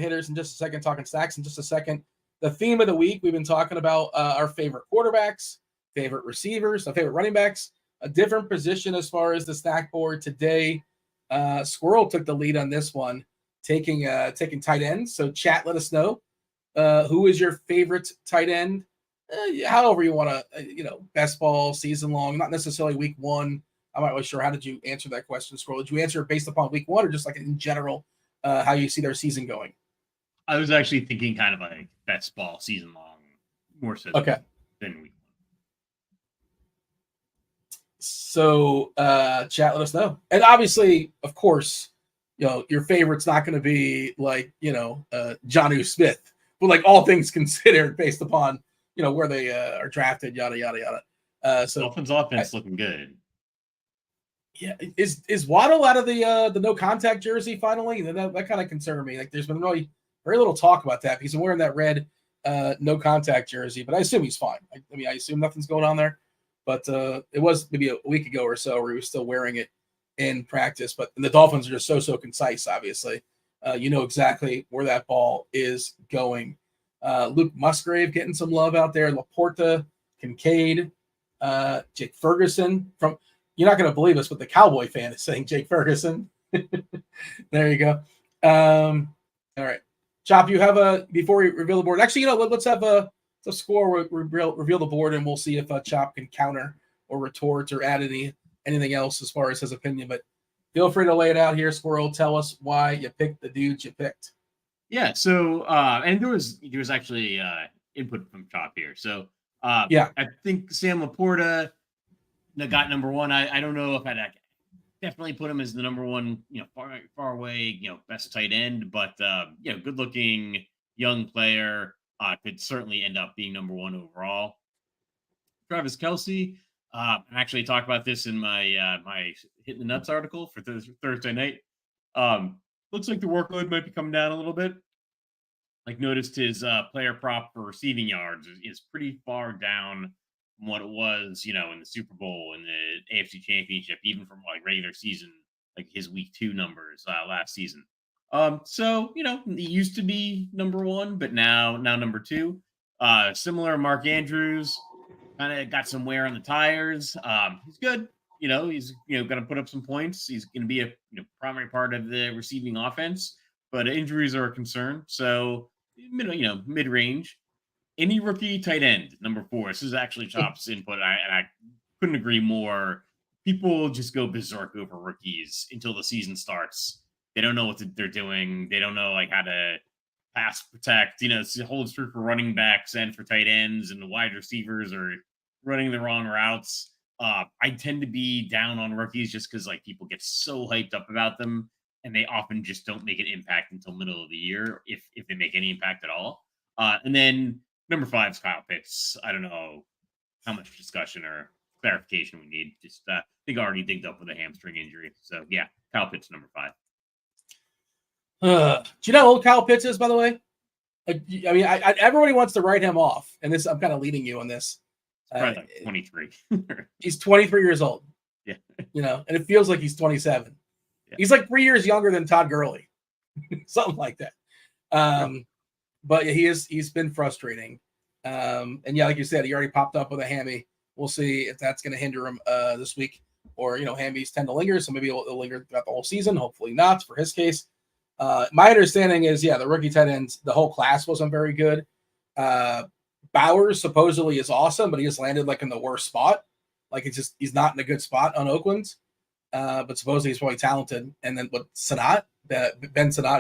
hitters in just a second, talking stacks in just a second. The theme of the week, we've been talking about our favorite quarterbacks, favorite receivers, favorite running backs, a different position as far as the stack board today. Squirrel took the lead on this one, taking tight ends. So chat, let us know who is your favorite tight end. However you want to, best ball, season long, not necessarily week one. I'm not really sure. How did you answer that question, Squirrel? Did you answer it based upon week one or just like in general, how you see their season going? I was actually thinking kind of like best ball, season long, more so than week one. So chat, let us know. And obviously, of course, your favorite's not going to be like, Jonnu Smith, but like all things considered based upon, where they are drafted, yada, yada, yada. So Dolphins offense looking good. Yeah. Is Waddle out of the no contact jersey finally? That kind of concerned me. Like there's been really very little talk about that because he's wearing that red no contact jersey, but I assume he's fine. I assume nothing's going on there, but it was maybe a week ago or so where he was still wearing it in practice. But the Dolphins are just so concise, obviously. You know exactly where that ball is going. Luke Musgrave getting some love out there. Laporta, Kincaid, Jake Ferguson. You're not going to believe us, but the Cowboy fan is saying Jake Ferguson. There you go. All right. Chop, you have before we reveal the board. Actually, let's have a score, reveal the board, and we'll see if Chop can counter or retort or add anything else as far as his opinion. But feel free to lay it out here, Squirrel. Tell us why you picked the dudes you picked. Yeah. So, and there was actually input from Chop here. So, I think Sam Laporta got number one. I don't know if definitely put him as the number one, far away, best tight end, but good looking young player. Could certainly end up being number one overall. Travis Kelce. I actually talked about this in my my Hitting the Nuts article for Thursday night. Looks like the workload might be coming down a little bit. Like, noticed his player prop for receiving yards is pretty far down from what it was, in the Super Bowl and the AFC Championship, even from like regular season, like his week 2 numbers last season. So he used to be number one, but now number 2. Similar Mark Andrews, kind of got some wear on the tires. He's good. He's going to put up some points. He's going to be a primary part of the receiving offense, but injuries are a concern. So mid range. Any rookie tight end, number 4. This is actually Chop's input, and I couldn't agree more. People just go berserk over rookies until the season starts. They don't know what they're doing. They don't know like how to pass protect. It holds true for running backs and for tight ends, and the wide receivers are running the wrong routes. I tend to be down on rookies just because like people get so hyped up about them, and they often just don't make an impact until middle of the year, if they make any impact at all. And then number 5 is Kyle Pitts. I don't know how much discussion or clarification we need. Just I think already dinged up with a hamstring injury. So yeah, Kyle Pitts number 5. Do you know how old Kyle Pitts is, by the way? I mean, everybody wants to write him off, and this I'm kind of leading you on this. Probably like 23. He's 23 years old. Yeah. And it feels like he's 27. Yeah. He's like 3 years younger than Todd Gurley. Something like that. But he's been frustrating. And yeah, like you said, he already popped up with a hammy. We'll see if that's going to hinder him this week. Or, hammies tend to linger, so maybe it'll linger throughout the whole season. Hopefully not for his case. My understanding is, the rookie tight ends, the whole class wasn't very good. Bowers supposedly is awesome, but he just landed like in the worst spot. Like he's not in a good spot on Oakland. But supposedly he's probably talented. And then Ben Sinnott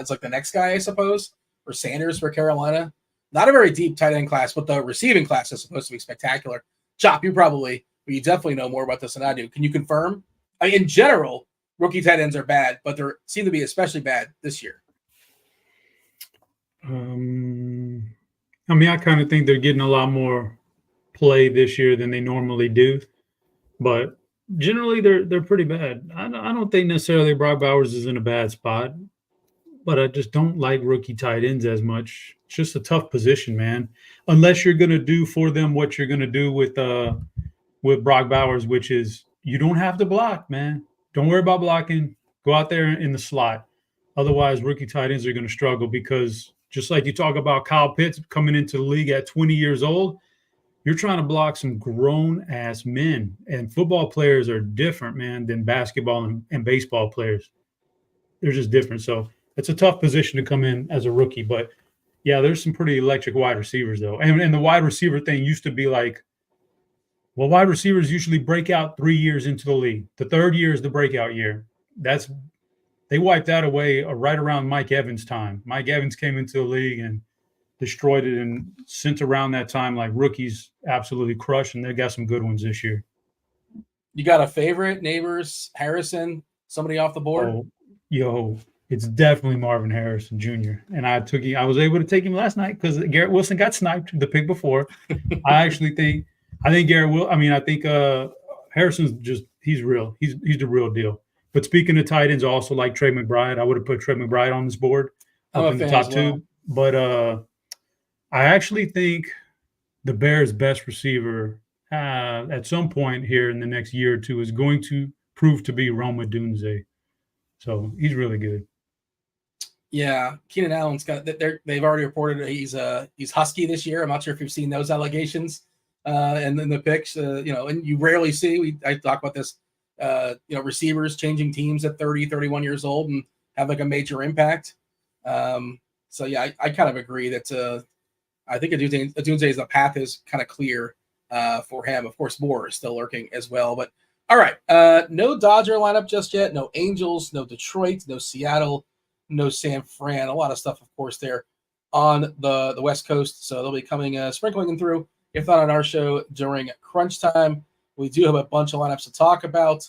is like the next guy, I suppose, or Sanders for Carolina. Not a very deep tight end class, but the receiving class is supposed to be spectacular. Chop, you definitely know more about this than I do. Can you confirm? I mean, in general, rookie tight ends are bad, but they seem to be especially bad this year. I kind of think they're getting a lot more play this year than they normally do, but generally they're pretty bad. I don't think necessarily Brock Bowers is in a bad spot, but I just don't like rookie tight ends as much. It's just a tough position, man. Unless you're going to do for them what you're going to do with Brock Bowers, which is you don't have to block, man. Don't worry about blocking. Go out there in the slot. Otherwise, rookie tight ends are going to struggle because just like you talk about Kyle Pitts coming into the league at 20 years old, you're trying to block some grown-ass men. And football players are different, man, than basketball and baseball players. They're just different. So it's a tough position to come in as a rookie. But, yeah, there's some pretty electric wide receivers, though. And the wide receiver thing used to be like, well, wide receivers usually break out 3 years into the league. The third year is the breakout year. They wiped that away right around Mike Evans' time. Mike Evans came into the league and destroyed it, and since around that time, like rookies absolutely crushed, and they got some good ones this year. You got a favorite? Neighbors, Harrison, somebody off the board? It's definitely Marvin Harrison Jr. And I was able to take him last night because Garrett Wilson got sniped the pick before. I think Garrett will. I think Harrison's he's real. He's the real deal. But speaking of tight ends, also like Trey McBride, I would have put Trey McBride on this board up in the top 2. But I actually think the Bears' best receiver at some point here in the next year or two is going to prove to be Rome Odunze. So he's really good. Yeah, Keenan Allen's they've already reported he's husky this year. I'm not sure if you've seen those allegations and then the picks. And you rarely see. I talk about this. Receivers changing teams at 30, 31 years old and have like a major impact. So yeah, I kind of agree that I think Odunze's the path is kind of clear for him. Of course, Moore is still lurking as well. But all right, no Dodger lineup just yet. No Angels, no Detroit, no Seattle, no San Fran. A lot of stuff, of course, there on the West Coast. So they'll be coming sprinkling them through, if not on our show during crunch time. We do have a bunch of lineups to talk about.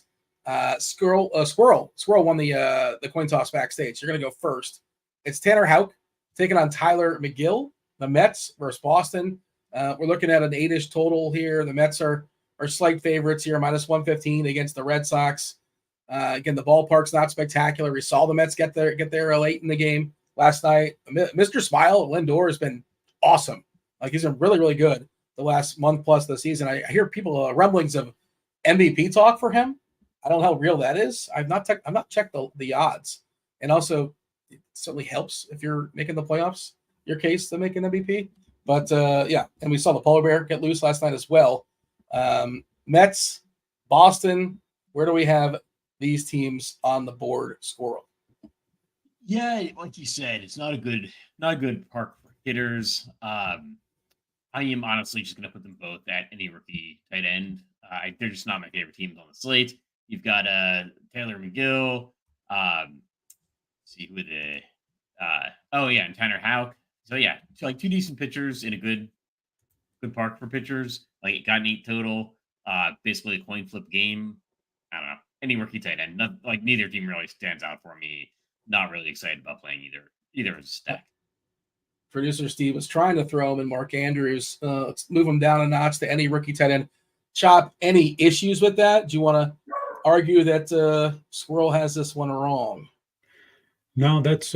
Squirrel won the coin toss backstage. You're going to go first. It's Tanner Houck taking on Tyler McGill. The Mets versus Boston. We're looking at an 8-ish total here. The Mets are slight favorites here, minus 115 against the Red Sox. Again, the ballpark's not spectacular. We saw the Mets get there late in the game last night. Mr. Smile, Lindor, has been awesome. Like, he's been really, really good the last month plus of the season. I hear people rumblings of MVP talk for him. I don't know how real that is. I've not checked the odds. And also, it certainly helps if you're making the playoffs, your case to make an MVP. But, and we saw the polar bear get loose last night as well. Mets, Boston, where do we have these teams on the board, Squirrel? Yeah, like you said, it's not a good park for hitters. I am honestly just going to put them both at any rookie tight end. They're just not my favorite teams on the slate. You've got Taylor McGill. See who and Tanner Houck. So yeah, like two decent pitchers in a good park for pitchers. Like, it got an 8 total. Basically a coin flip game. I don't know. Any rookie tight end. Neither team really stands out for me. Not really excited about playing either as a stack. Producer Steve was trying to throw him in Mark Andrews. Let's move him down a notch to any rookie tight end. Chop, any issues with that? Do you want to argue that Squirrel has this one wrong? No, that's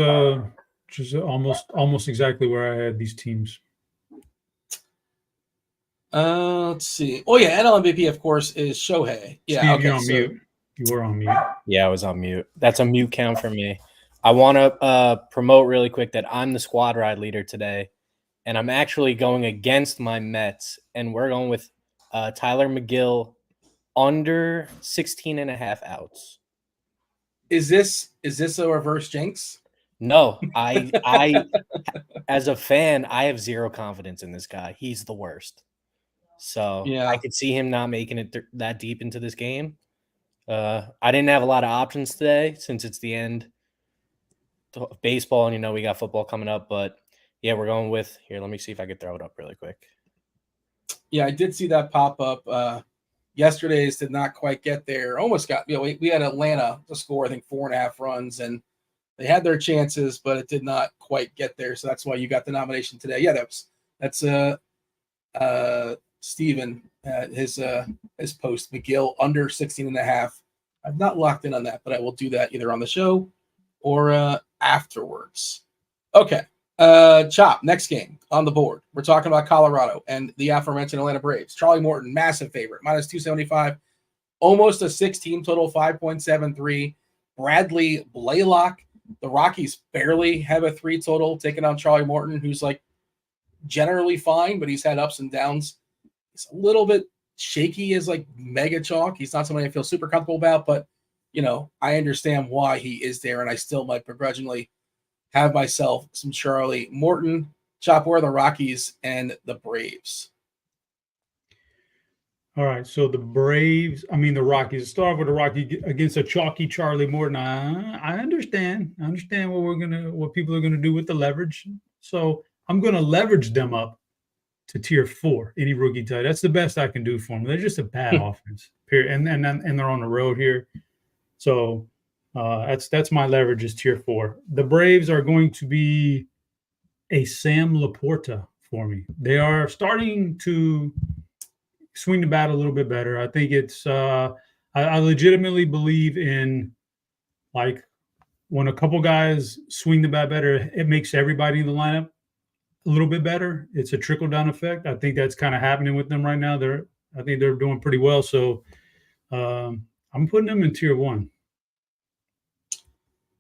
just almost exactly where I had these teams. Let's see. Oh yeah, NL MVP, of course, is Shohei. Yeah, Steve, okay, you're on mute. You were on mute. Yeah, I was on mute. That's a mute count for me. I want to promote really quick that I'm the squad ride leader today, and I'm actually going against my Mets, and we're going with Tyler McGill under 16.5 outs. Is this a reverse jinx? No, I as a fan, I have zero confidence in this guy. He's the worst. So yeah. I could see him not making it that deep into this game. I didn't have a lot of options today since it's the end of baseball, and we got football coming up. But yeah, we're going with here. Let me see if I could throw it up really quick. Yeah, I did see that pop up. Yesterday's did not quite get there. Almost got. We had Atlanta to score, I think, 4.5 runs, and they had their chances, but it did not quite get there. So that's why you got the nomination today. Yeah, that's Steven, his post, McGill under 16.5. I've not locked in on that, but I will do that either on the show or afterwards. Okay. Chop, next game on the board. We're talking about Colorado and the aforementioned Atlanta Braves. Charlie Morton, massive favorite, minus 275. Almost a 6-team total, 5.73. Bradley Blaylock. The Rockies barely have a 3 total, taking on Charlie Morton, who's like generally fine, but he's had ups and downs. He's a little bit shaky as like mega chalk. He's not somebody I feel super comfortable about, but I understand why he is there, and I still might begrudgingly have myself some Charlie Morton. Chop, where are the Rockies and the Braves? All right, so the Rockies. Start with the Rockies against a chalky Charlie Morton. I understand. I understand what people are gonna do with the leverage. So I'm gonna leverage them up to tier 4, any rookie tight. That's the best I can do for them. They're just a bad offense, period. And they're on the road here. So that's my leverage is tier 4. The Braves are going to be a Sam Laporta for me. They are starting to swing the bat a little bit better. I think it's I legitimately believe in, like, when a couple guys swing the bat better, it makes everybody in the lineup a little bit better. It's a trickle-down effect. I think that's kind of happening with them right now. I think they're doing pretty well. So I'm putting them in tier 1.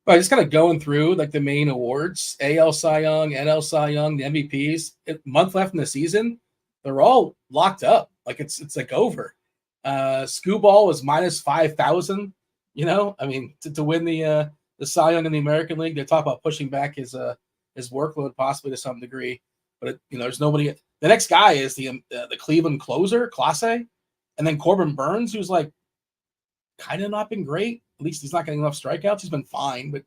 I just kind of going through like the main awards: AL Cy Young, NL Cy Young, the MVPs. Month left in the season, they're all locked up. Like it's like over. Scooball was minus 5,000. To win the Cy Young in the American League, they talk about pushing back his workload possibly to some degree. But there's nobody. The next guy is the Cleveland closer, Clase, and then Corbin Burns, who's like kind of not been great. At least he's not getting enough strikeouts. He's been fine, but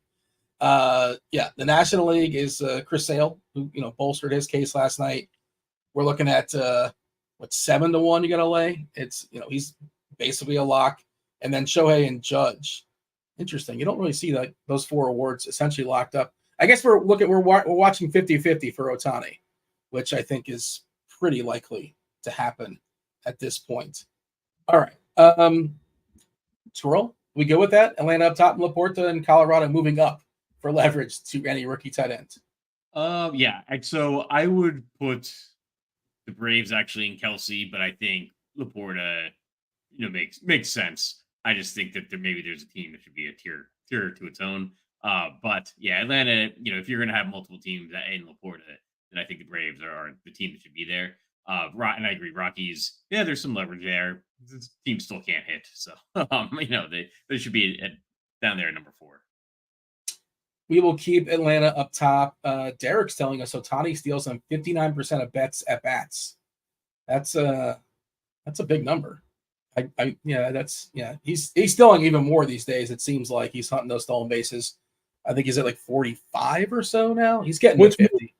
the National League is Chris Sale, who bolstered his case last night. We're looking at 7-1 you got to lay. It's he's basically a lock. and then Shohei and Judge. Interesting. You don't really see those 4 awards essentially locked up. I guess we're watching 50-50 for Ohtani, which I think is pretty likely to happen at this point. All right. Squirrel, we go with that? Atlanta up top, Laporta and Colorado moving up for leverage to any rookie tight end. Yeah. So I would put the Braves actually in Kelsey, but I think Laporta, makes sense. I just think that there's a team that should be a tier to its own. But yeah, Atlanta, if you're going to have multiple teams in Laporta, then I think the Braves are the team that should be there. And I agree, Rockies, there's some leverage there. This team still can't hit. So, they should be down there at number 4. We will keep Atlanta up top. Derek's telling us Ohtani steals on 59% of bets at bats. That's a big number. He's stealing even more these days. It seems like he's hunting those stolen bases. I think he's at like 45 or so now. He's getting to 50.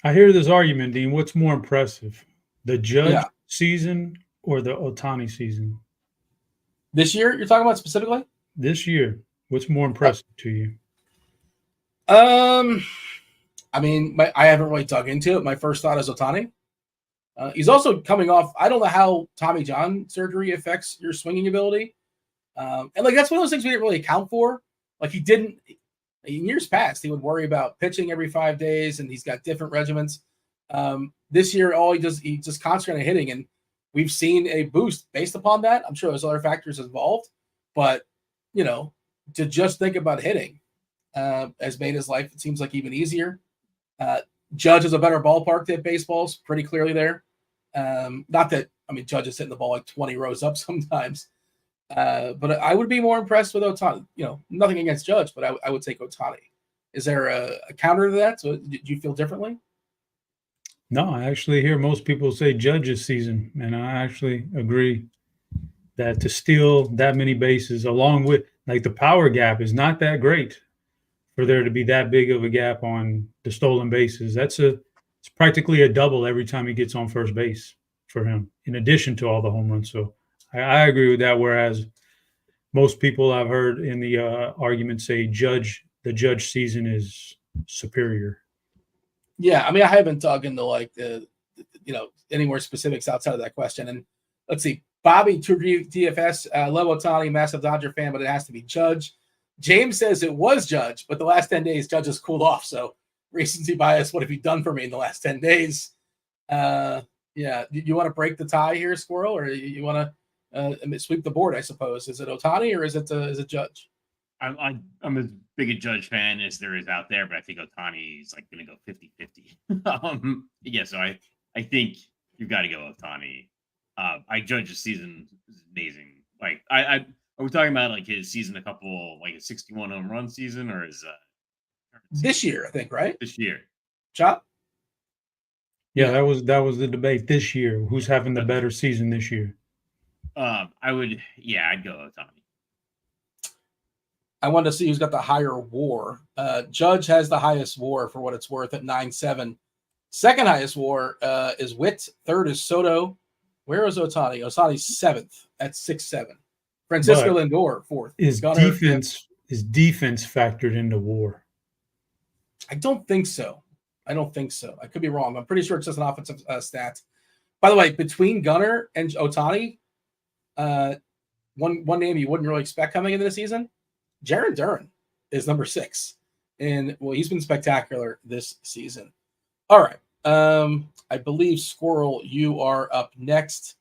I hear this argument, Dean. What's more impressive, the Judge season or the Ohtani season? This year, you're talking about specifically? This year, what's more impressive to you? I haven't really dug into it. My first thought is Ohtani. He's also coming off. I don't know how Tommy John surgery affects your swinging ability, and that's one of those things we didn't really account for. Like he didn't in years past. He would worry about pitching every 5 days, and he's got different regimens. This year, all he does, he just concentrates on hitting, and we've seen a boost based upon that. I'm sure there's other factors involved, but to just think about hitting has made his life, it seems like, even easier. Judge is a better ballpark to hit baseballs, pretty clearly there. Not that, Judge is hitting the ball like 20 rows up sometimes. But I would be more impressed with Ohtani. Nothing against Judge, but I would take Ohtani. Is there a counter to that? So do you feel differently? No, I actually hear most people say Judge's season, and I actually agree that to steal that many bases, along with the power gap, is not that great for there to be that big of a gap on the stolen bases. It's practically a double every time he gets on first base for him, in addition to all the home runs. So I agree with that. Whereas most people I've heard in the argument say the Judge season is superior. Yeah, I haven't dug into any more specifics outside of that question. And let's see, Bobby, True DFS, love Ohtani, massive Dodger fan, but it has to be Judge. James says it was Judge, but the last 10 days, Judge has cooled off. So recency bias, what have you done for me in the last 10 days? You want to break the tie here, Squirrel, or you want to sweep the board, I suppose? Is it Ohtani or is it Judge? I'm as big a Judge fan as there is out there, but I think Ohtani is going to go 50-50. So I think you've got to go Ohtani. Judge's season is amazing. Are we talking about his season, a 61 home run season, or is this year? I think right. This year, Chop. Yeah, that was the debate this year. Who's having the better season this year? I'd go Ohtani. I wanted to see who's got the higher WAR. Judge has the highest WAR for what it's worth at 9.7. Second highest WAR is Witt. Third is Soto. Where is Ohtani? Ohtani's 7th at 6.7. Francisco Lindor, 4th. Is defense factored into WAR? I don't think so. I could be wrong. I'm pretty sure it's just an offensive stat. By the way, between Gunnar and Ohtani, one name you wouldn't really expect coming into the season, Jarren Duran is number 6. And, he's been spectacular this season. All right. I believe, Squirrel, you are up next.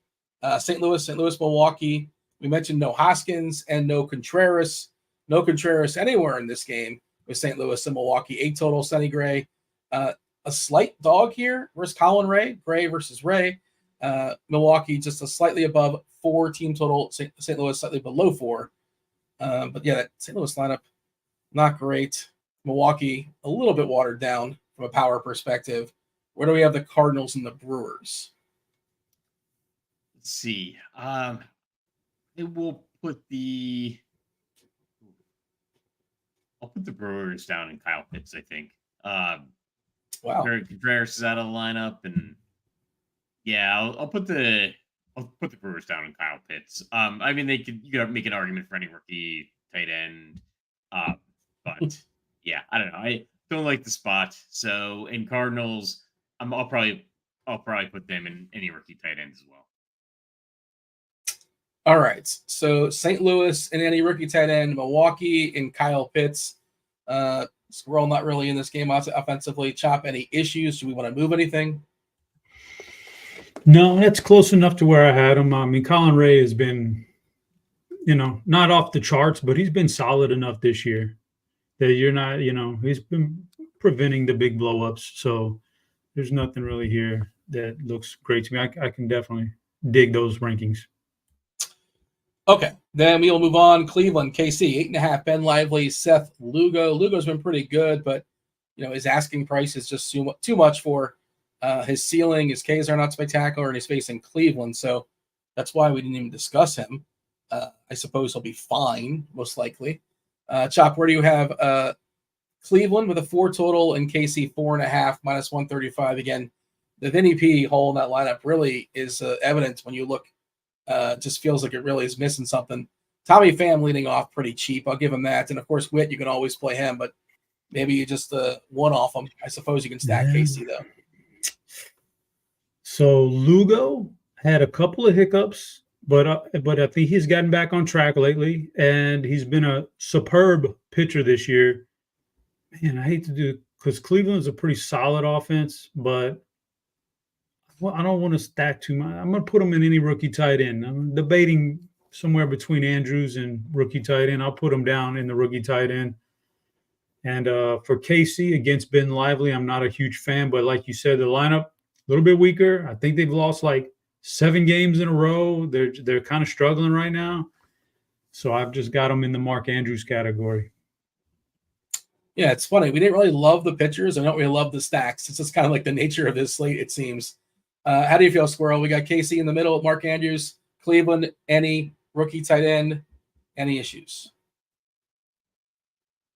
St. Louis, Milwaukee. We mentioned no Hoskins and no Contreras. No Contreras anywhere in this game with St. Louis and Milwaukee. 8 total, Sonny Gray. A slight dog here versus Colin Ray. Gray versus Ray. Milwaukee just a slightly above 4 team total. St. Louis slightly below 4. But that St. Louis lineup, not great. Milwaukee, a little bit watered down from a power perspective. Where do we have the Cardinals and the Brewers? Let's see. I'll put the Brewers down in Kyle Pitts, I think. Wow. Contreras is out of the lineup, and I'll put the I'll put the Brewers down on Kyle Pitts. I mean, you could make an argument for any rookie tight end, but yeah, I don't know. I don't like the spot. So in Cardinals, I'll probably put them in any rookie tight end as well. All right. So St. Louis and any rookie tight end, Milwaukee and Kyle Pitts. Squirrel not really in this game offensively. Chop, any issues? Do we want to move anything? No, that's close enough to where I had him. I mean, Colin Ray has been, not off the charts, but he's been solid enough this year that you're not, he's been preventing the big blow-ups. So there's nothing really here that looks great to me. I can definitely dig those rankings. Okay, then we'll move on. Cleveland, KC, 8.5. Ben Lively, Seth Lugo. Lugo's been pretty good, but his asking price is just too much for his ceiling. His Ks are not spectacular, and he's facing Cleveland, so that's why we didn't even discuss him. I suppose he'll be fine, most likely. Chop, where do you have Cleveland with a 4 total and KC 4.5 minus 135? Again, the Vinny P hole in that lineup really is evident when you look. Just feels like it really is missing something. Tommy Pham leading off pretty cheap. I'll give him that. And, of course, Witt, you can always play him, but maybe you just one-off him. I suppose you can stack KC, though. So Lugo had a couple of hiccups, but I think he's gotten back on track lately, and he's been a superb pitcher this year. Man, I hate to do it because Cleveland's a pretty solid offense, but I don't want to stack too much. I'm going to put him in any rookie tight end. I'm debating somewhere between Andrews and rookie tight end. I'll put him down in the rookie tight end. And for KC against Ben Lively, I'm not a huge fan, but like you said, the lineup a little bit weaker. I think they've lost like 7 games in a row. They're kind of struggling right now. So I've just got them in the Mark Andrews category. Yeah, it's funny. We didn't really love the pitchers. I don't really love the stacks. It's just kind of like the nature of this slate, it seems. How do you feel, Squirrel? We got KC in the middle with Mark Andrews. Cleveland, any rookie tight end, any issues?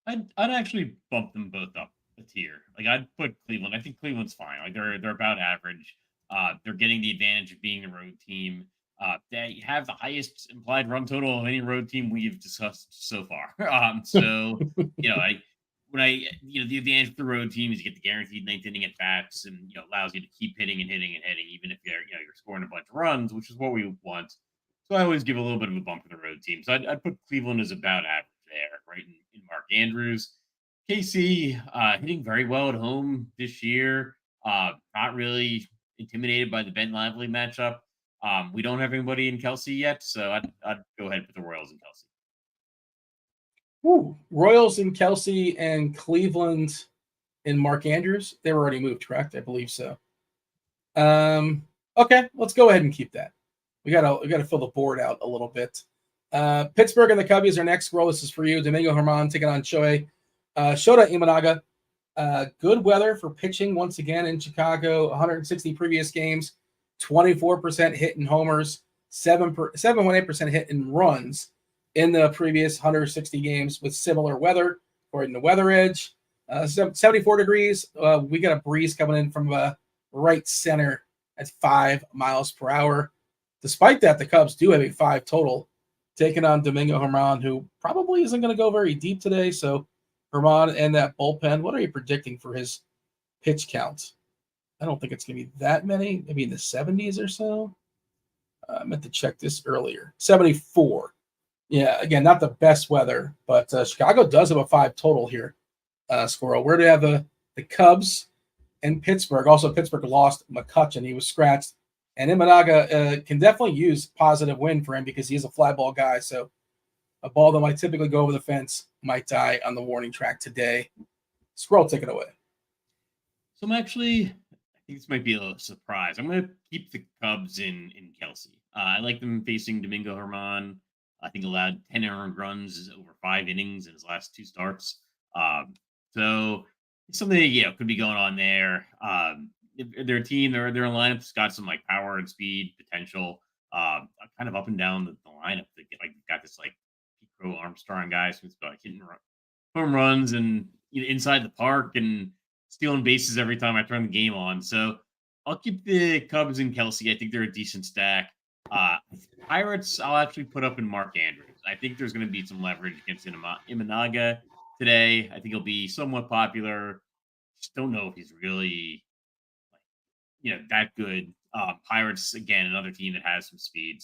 I'd actually bump them both up a tier. Like I'd put Cleveland. I think Cleveland's fine. Like they're about average. They're getting the advantage of being a road team. They have the highest implied run total of any road team we've discussed so far. So the advantage of the road team is you get the guaranteed 9th inning at bats, and allows you to keep hitting and hitting and hitting, even if you're scoring a bunch of runs, which is what we want. So I always give a little bit of a bump to the road team. So I'd put Cleveland as about average there, right in Mark Andrews. KC hitting very well at home this year. Not really intimidated by the Ben Lively matchup. We don't have anybody in Kelsey yet, so I'd go ahead and put the Royals in Kelsey. Ooh, Royals in Kelsey and Cleveland in Mark Andrews. They were already moved, correct? I believe so. Okay, let's go ahead and keep that. We gotta fill the board out a little bit. Pittsburgh and the Cubbies are next. Roll, this is for you. Domingo Germán taking on Shota Imanaga. Good weather for pitching once again in Chicago. 160 previous games, 24% hit in homers, 7.8% hit in runs in the previous 160 games with similar weather, according to Weather Edge. 74 degrees. We got a breeze coming in from right center at 5 miles per hour. Despite that, the Cubs do have a 5 total, taking on Domingo Germán, who probably isn't going to go very deep today. So Germán and that bullpen, what are you predicting for his pitch count? I don't think it's going to be that many, maybe in the 70s or so. I meant to check this earlier. 74. Yeah, again, not the best weather, but Chicago does have a 5 total here, Squirrel. Where do you have the Cubs and Pittsburgh? Also, Pittsburgh lost McCutchen. He was scratched. And Imanaga can definitely use positive win for him because he's a fly ball guy. So a ball that might typically go over the fence might die on the warning track today. Squirrel, take it away. So I think this might be a little surprise. I'm going to keep the Cubs in Kelsey. I like them facing Domingo Germán. I think allowed 10 earned runs over 5 innings in his last 2 starts. So something could be going on there. Their team, their lineup's got some like power and speed potential. Kind of up and down the lineup. They got this like Pro Armstrong guys who's like hitting home runs and inside the park and stealing bases every time I turn the game on. So I'll keep the Cubs and Kelsey. I think they're a decent stack. Pirates, I'll actually put up in Mark Andrews. I think there's going to be some leverage against Imanaga today. I think he'll be somewhat popular. Just don't know if he's really, that good. Pirates, again, another team that has some speed,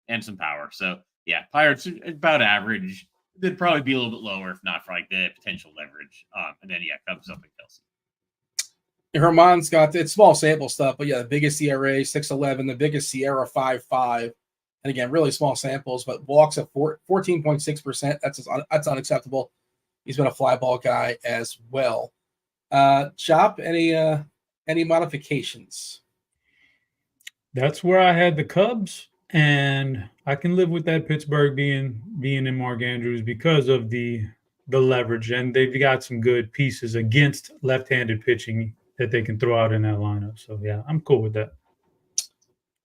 and some power. So yeah, Pirates about average. They'd probably be a little bit lower if not for like the potential leverage. And then Cubs up and Kelsey. Herman's got it's small sample stuff, but yeah, the biggest ERA 6.11, the biggest Sierra 5.5, and again, really small samples, but walks at 14.6%. That's unacceptable. He's been a fly ball guy as well. Chop, any modifications? That's where I had the Cubs, and I can live with that Pittsburgh being in Mark Andrews because of the leverage, and they've got some good pieces against left-handed pitching that they can throw out in that lineup. So yeah, I'm cool with that.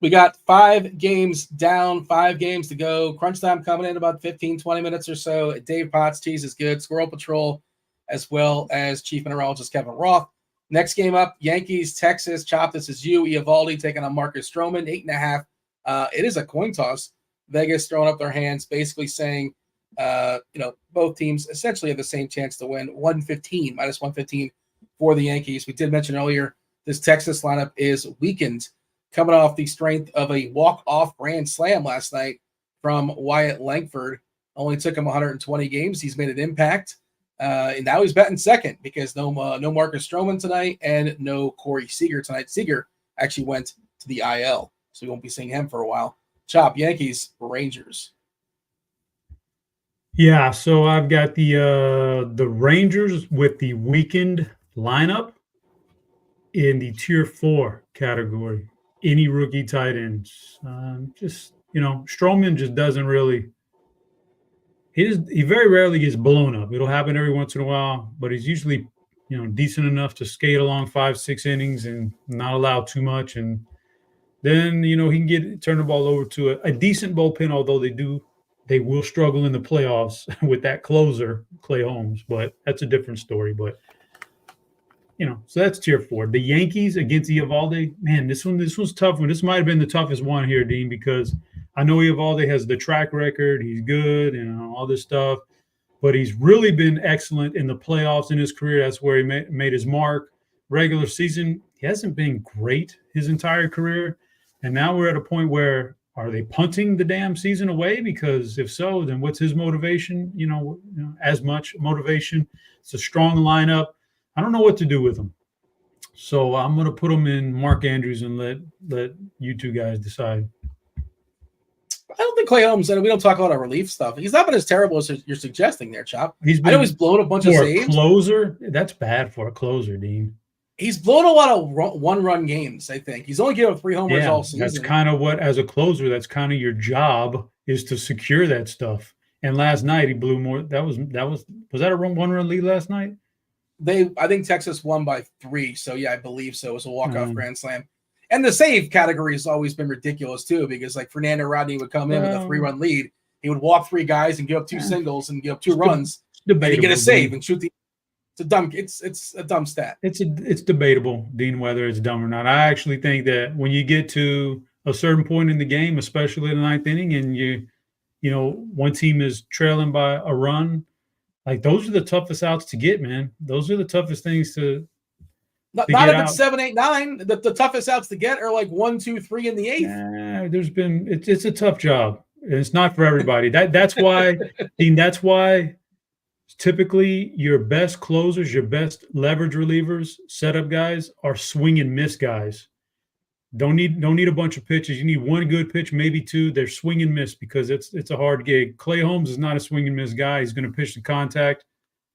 We got 5 games down, 5 games to go. Crunch time coming in about 15, 20 minutes or so. Dave Potts, Cheese is Good, Squirrel Patrol, as well as Chief Mineralogist Kevin Roth. Next game up, Yankees, Texas. Chop, this is you. Eovaldi taking on Marcus Stroman, 8.5. It is a coin toss. Vegas throwing up their hands, basically saying, both teams essentially have the same chance to win. minus 115 for the Yankees. We did mention earlier, this Texas lineup is weakened, coming off the strength of a walk-off grand slam last night from Wyatt Langford. Only took him 120 games. He's made an impact. And now he's batting second because no Marcus Stroman tonight and no Corey Seager tonight. Seager actually went to the IL, so we won't be seeing him for a while. Chop, Yankees, Rangers. Yeah, so I've got the Rangers with the weakened lineup in the tier 4 category. Any rookie tight ends. Stroman just doesn't really. He very rarely gets blown up. It'll happen every once in a while, but he's usually, decent enough to skate along 5-6 innings and not allow too much. And then, he can turn the ball over to a decent bullpen, although they will struggle in the playoffs with that closer, Clay Holmes, but that's a different story. But, so that's tier 4. The Yankees against Eovaldi, man, this was tough one. This might have been the toughest one here, Dean, because I know Eovaldi has the track record. He's good and all this stuff, but he's really been excellent in the playoffs in his career. That's where he made his mark. Regular season, he hasn't been great his entire career. And now we're at a point where, are they punting the damn season away? Because if so, then what's his motivation? As much motivation. It's a strong lineup. I don't know what to do with him. So I'm going to put him in Mark Andrews and let you two guys decide. I don't think Clay Holmes, and we don't talk a lot of relief stuff. He's not been as terrible as you're suggesting there, Chop. I know he's blown a bunch of saves. For a closer, that's bad for a closer, Dean. He's blown a lot of one-run games, I think. He's only given up 3 homers all season. That's kind of what, as a closer, that's kind of your job, is to secure that stuff. And last night he blew more. Was that a 1-run lead last night? I think Texas won by 3. So yeah, I believe so. It was a walk-off grand slam. And the save category has always been ridiculous too, because like Fernando Rodney would come in with a 3-run lead. He would walk 3 guys and give up 2 singles and give up 2 runs. And he'd get a save and shoot the. It's a dumb stat. It's debatable, Dean, whether it's dumb or not. I actually think that when you get to a certain point in the game, especially in the 9th inning, and one team is trailing by a run, like those are the toughest outs to get, man. Those are the toughest things to. Not if it's 7, 8, 9. The toughest outs to get are like 1, 2, 3 in the 8th. It's a tough job. It's not for everybody. That's why, Dean. That's why typically your best closers, your best leverage relievers, setup guys are swing and miss guys. Don't need a bunch of pitches. You need 1 good pitch, maybe 2. They're swing and miss because it's a hard gig. Clay Holmes is not a swing and miss guy. He's going to pitch to contact.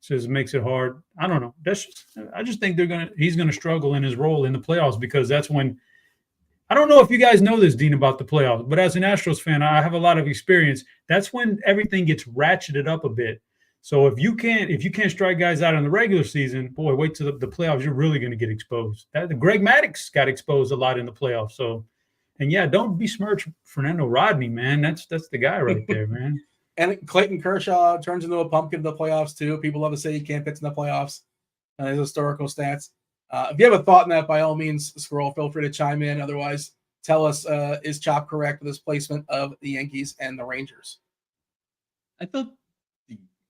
So it makes it hard. I don't know. I just think he's gonna struggle in his role in the playoffs, because that's when, I don't know if you guys know this, Dean, about the playoffs, but as an Astros fan, I have a lot of experience. That's when everything gets ratcheted up a bit. So if you can't strike guys out in the regular season, boy, wait till the playoffs. You're really going to get exposed. Greg Maddux got exposed a lot in the playoffs. So, and yeah, don't besmirch Fernando Rodney, man. That's the guy right there, man. And Clayton Kershaw turns into a pumpkin in the playoffs, too. People love to say he can't pitch in the playoffs. His historical stats. If you have a thought on that, by all means, Squirrel, feel free to chime in. Otherwise, tell us, is Chop correct with his placement of the Yankees and the Rangers? I thought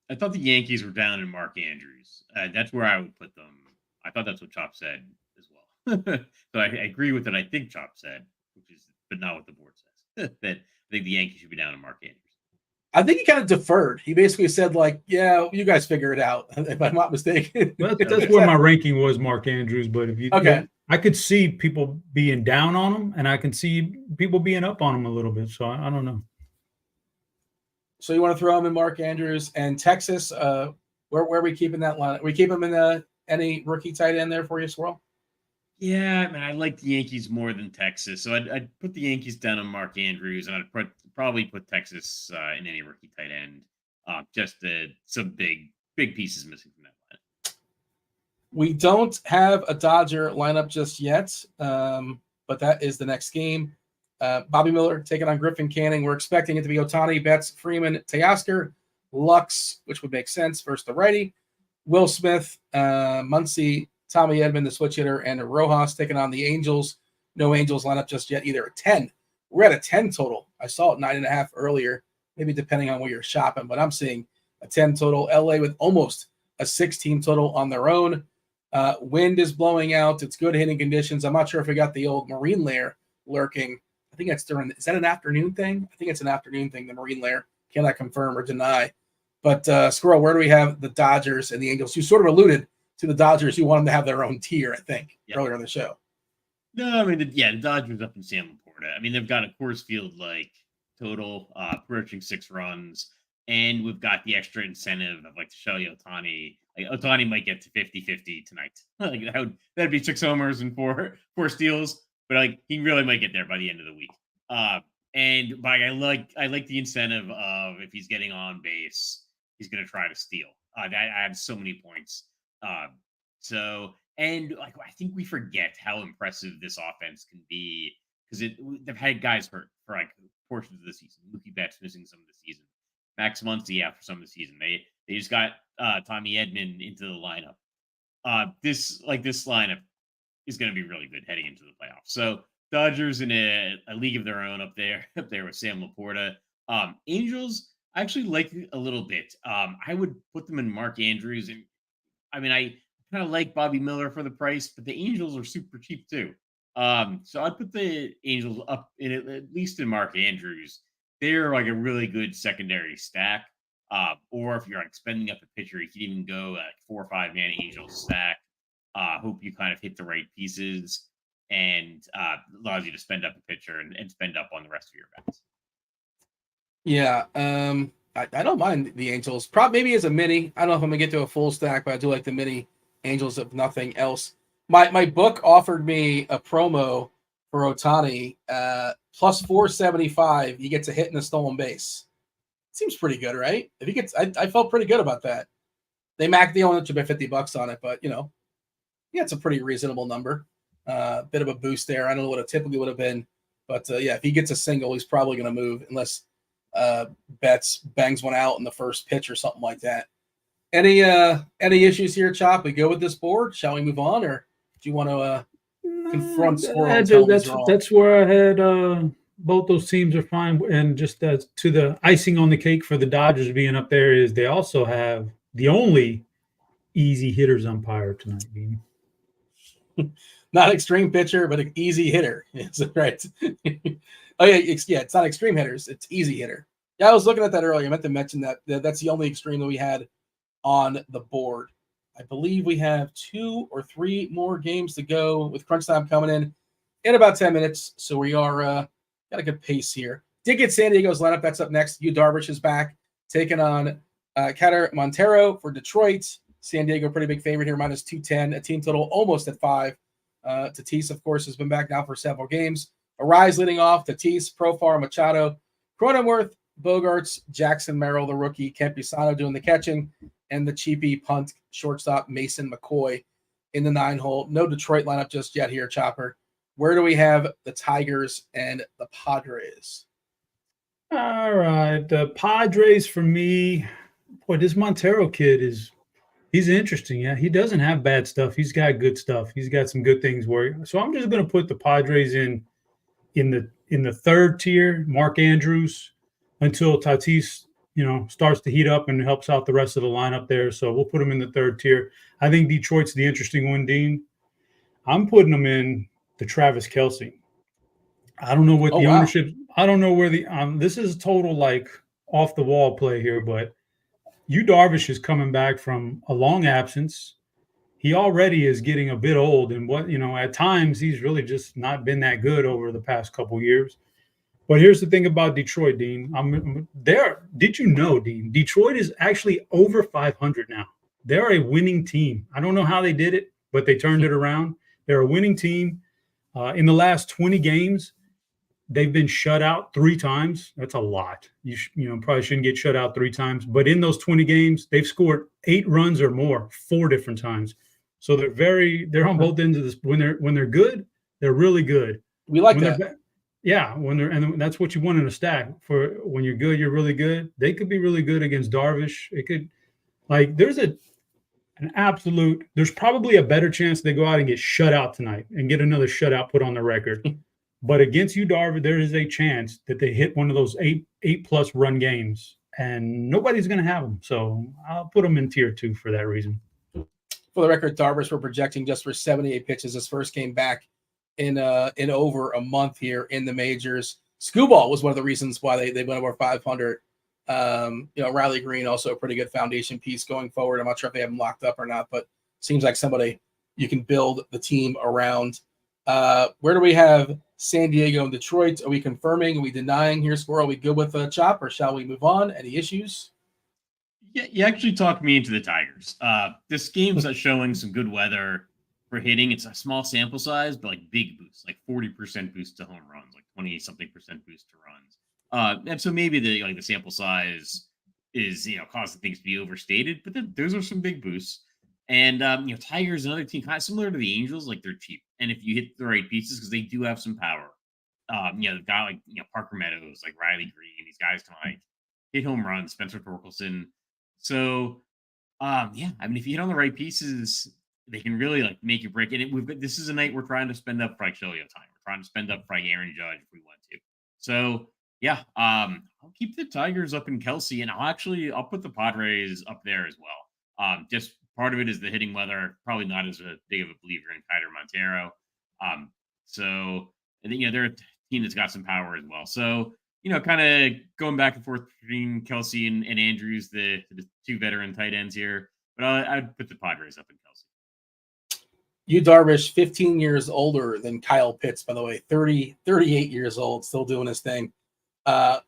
the Yankees were down in Mark Andrews. That's where I would put them. I thought that's what Chop said as well. So I agree with what I think Chop said, but not what the board says. That I think the Yankees should be down in Mark Andrews. I think he kind of deferred. He basically said, like, yeah, you guys figure it out, if I'm not mistaken. That's where my ranking was, Mark Andrews. But if you I could see people being down on him, and I can see people being up on him a little bit. So I don't know. So you want to throw him in Mark Andrews and Texas? Where are we keeping that line? We keep him in any rookie tight end there for you, Swirl? Yeah, I like the Yankees more than Texas, so I'd put the Yankees down on Mark Andrews, and I'd probably put Texas in any rookie tight end. Just some big pieces missing from that line. We don't have a Dodger lineup just yet, but that is the next game. Bobby Miller taking on Griffin Canning. We're expecting it to be Ohtani, Betts, Freeman, Teoscar, Lux, which would make sense, versus the righty, Will Smith, Muncy, Tommy Edman, the switch hitter, and Rojas taking on the Angels. No Angels lineup just yet either. 10. We're at a 10 total. I saw it 9.5 earlier, maybe depending on where you're shopping, but I'm seeing a 10 total. LA with almost a 16 total on their own. Wind is blowing out. It's good hitting conditions. I'm not sure if we got the old Marine Lair lurking. I think that's is that an afternoon thing? I think it's an afternoon thing, the Marine Lair. Cannot confirm or deny. But Squirrel, where do we have the Dodgers and the Angels? You sort of alluded to the Dodgers. You want them to have their own tier, I think, earlier in the show. No, the Dodgers up in San Laporta. They've got a Coors Field-like total, approaching 6 runs, and we've got the extra incentive of to show you Ohtani. Ohtani might get to 50-50 tonight. That'd be 6 homers and 4 steals, but he really might get there by the end of the week. And I like the incentive of, if he's getting on base, he's going to try to steal. That adds so many points. I think we forget how impressive this offense can be, because they've had guys hurt for portions of the season. Mookie Betts missing some of the season. Max Muncy out for some of the season. They just got Tommy Edman into the lineup. This lineup is going to be really good heading into the playoffs. So Dodgers in a league of their own up there with Sam Laporta. Angels, I actually like a little bit. I would put them in Mark Andrews, and I kind of like Bobby Miller for the price, but the Angels are super cheap too. So I'd put the Angels up in at least in Mark Andrews. They're a really good secondary stack. Or if you're spending up a pitcher, you can even go 4 or 5 man Angels stack. Hope you kind of hit the right pieces, and allows you to spend up a pitcher and spend up on the rest of your bets. Yeah, I don't mind the Angels. Maybe as a mini. I don't know if I'm gonna get to a full stack, but I do like the mini Angels if nothing else. My book offered me a promo for Ohtani, plus 475. He gets a hit and a stolen base. Seems pretty good, right? If he gets, I felt pretty good about that. They only took about $50 on it, but it's a pretty reasonable number. Bit of a boost there. I don't know what it typically would have been, but if he gets a single, he's probably going to move unless Betts bangs one out in the first pitch or something like that. Any issues here, Chop? We go with this board. Shall we move on, or do you want to confront Squirrel? That's where I had both those teams are fine, and just as to the icing on the cake for the Dodgers being up there is they also have the only easy hitters umpire tonight. Not extreme pitcher, but an easy hitter. Is it right? Oh yeah, it's not extreme hitters. It's easy hitter. Yeah, I was looking at that earlier. I meant to mention that that's the only extreme that we had on the board. I believe we have 2 or 3 more games to go with crunch time coming in about 10 minutes. So we are got a good pace here. Did get San Diego's lineup. That's up next. Yu Darvish is back, taking on Kader Montero for Detroit. San Diego, pretty big favorite here, minus 210. A team total almost at 5. Tatis, of course, has been back now for several games. Arise leading off. Tatis, Profar, Machado, Cronenworth, Bogarts, Jackson Merrill, the rookie, Campusano doing the catching, and the cheapy punt shortstop Mason McCoy in the 9-hole. No Detroit lineup just yet here, Chopper. Where do we have the Tigers and the Padres? All right. The Padres for me, boy, this Montero kid he's interesting. Yeah, he doesn't have bad stuff. He's got good stuff. He's got some good things working. So I'm just going to put the Padres in in the third tier, Mark Andrews, until Tatis, starts to heat up and helps out the rest of the lineup there. So we'll put him in the third tier. I think Detroit's the interesting one, Dean. I'm putting him in the Travis Kelce. I don't know what ownership. I don't know where this is total like off the wall play here, but Darvish is coming back from a long absence. He already is getting a bit old, and at times he's really just not been that good over the past couple years. But here's the thing about Detroit, Dean. Did you know, Dean? Detroit is actually over 500 now. They're a winning team. I don't know how they did it, but they turned it around. They're a winning team. In the last 20 games, they've been shut out 3 times. That's a lot. You probably shouldn't get shut out 3 times. But in those 20 games, they've scored 8 runs or more 4 different times. So they're on both ends of this. When they're good, they're really good. We like that. And that's what you want in a stack. For when you're good, you're really good. They could be really good against Darvish. It could, there's probably a better chance they go out and get shut out tonight and get another shutout put on the record. But against Darvish, there is a chance that they hit one of those 8+ run games, and nobody's going to have them. So I'll put them in tier 2 for that reason. For the record, Darvish, we're projecting just for 78 pitches. His first game back in over a month here in the majors. Skubal was one of the reasons why they went over 500. Riley Green, also a pretty good foundation piece going forward. I'm not sure if they have him locked up or not, but seems like somebody you can build the team around. Where do we have San Diego and Detroit? Are we confirming? Are we denying here, Squirrel? Are we good with Chop, or shall we move on? Any issues? Yeah, you actually talked me into the Tigers. This game's showing some good weather for hitting. It's a small sample size, but big boosts, 40% boost to home runs, 20-something% boost to runs. And so maybe the sample size is causing things to be overstated, but those are some big boosts. And Tigers, another team kind of similar to the Angels, they're cheap. And if you hit the right pieces, because they do have some power, they've got Parker Meadows, Riley Green, these guys can hit home runs, Spencer Torkelson. So if you hit on the right pieces, they can really make you break it. This is a night we're trying to spend up for Shohei Ohtani. We're trying to spend up for Aaron Judge if we want to. So I'll keep the Tigers up in Kelce, and I'll put the Padres up there as well. Just part of it is the hitting weather. Probably not as big of a believer in Kiter Montero. So they're a team that's got some power as well. So kind of going back and forth between Kelce and Andrews, the 2 veteran tight ends here. But I'd put the Padres up in Kelce. Darvish, 15 years older than Kyle Pitts, by the way, 38 years old, still doing his thing.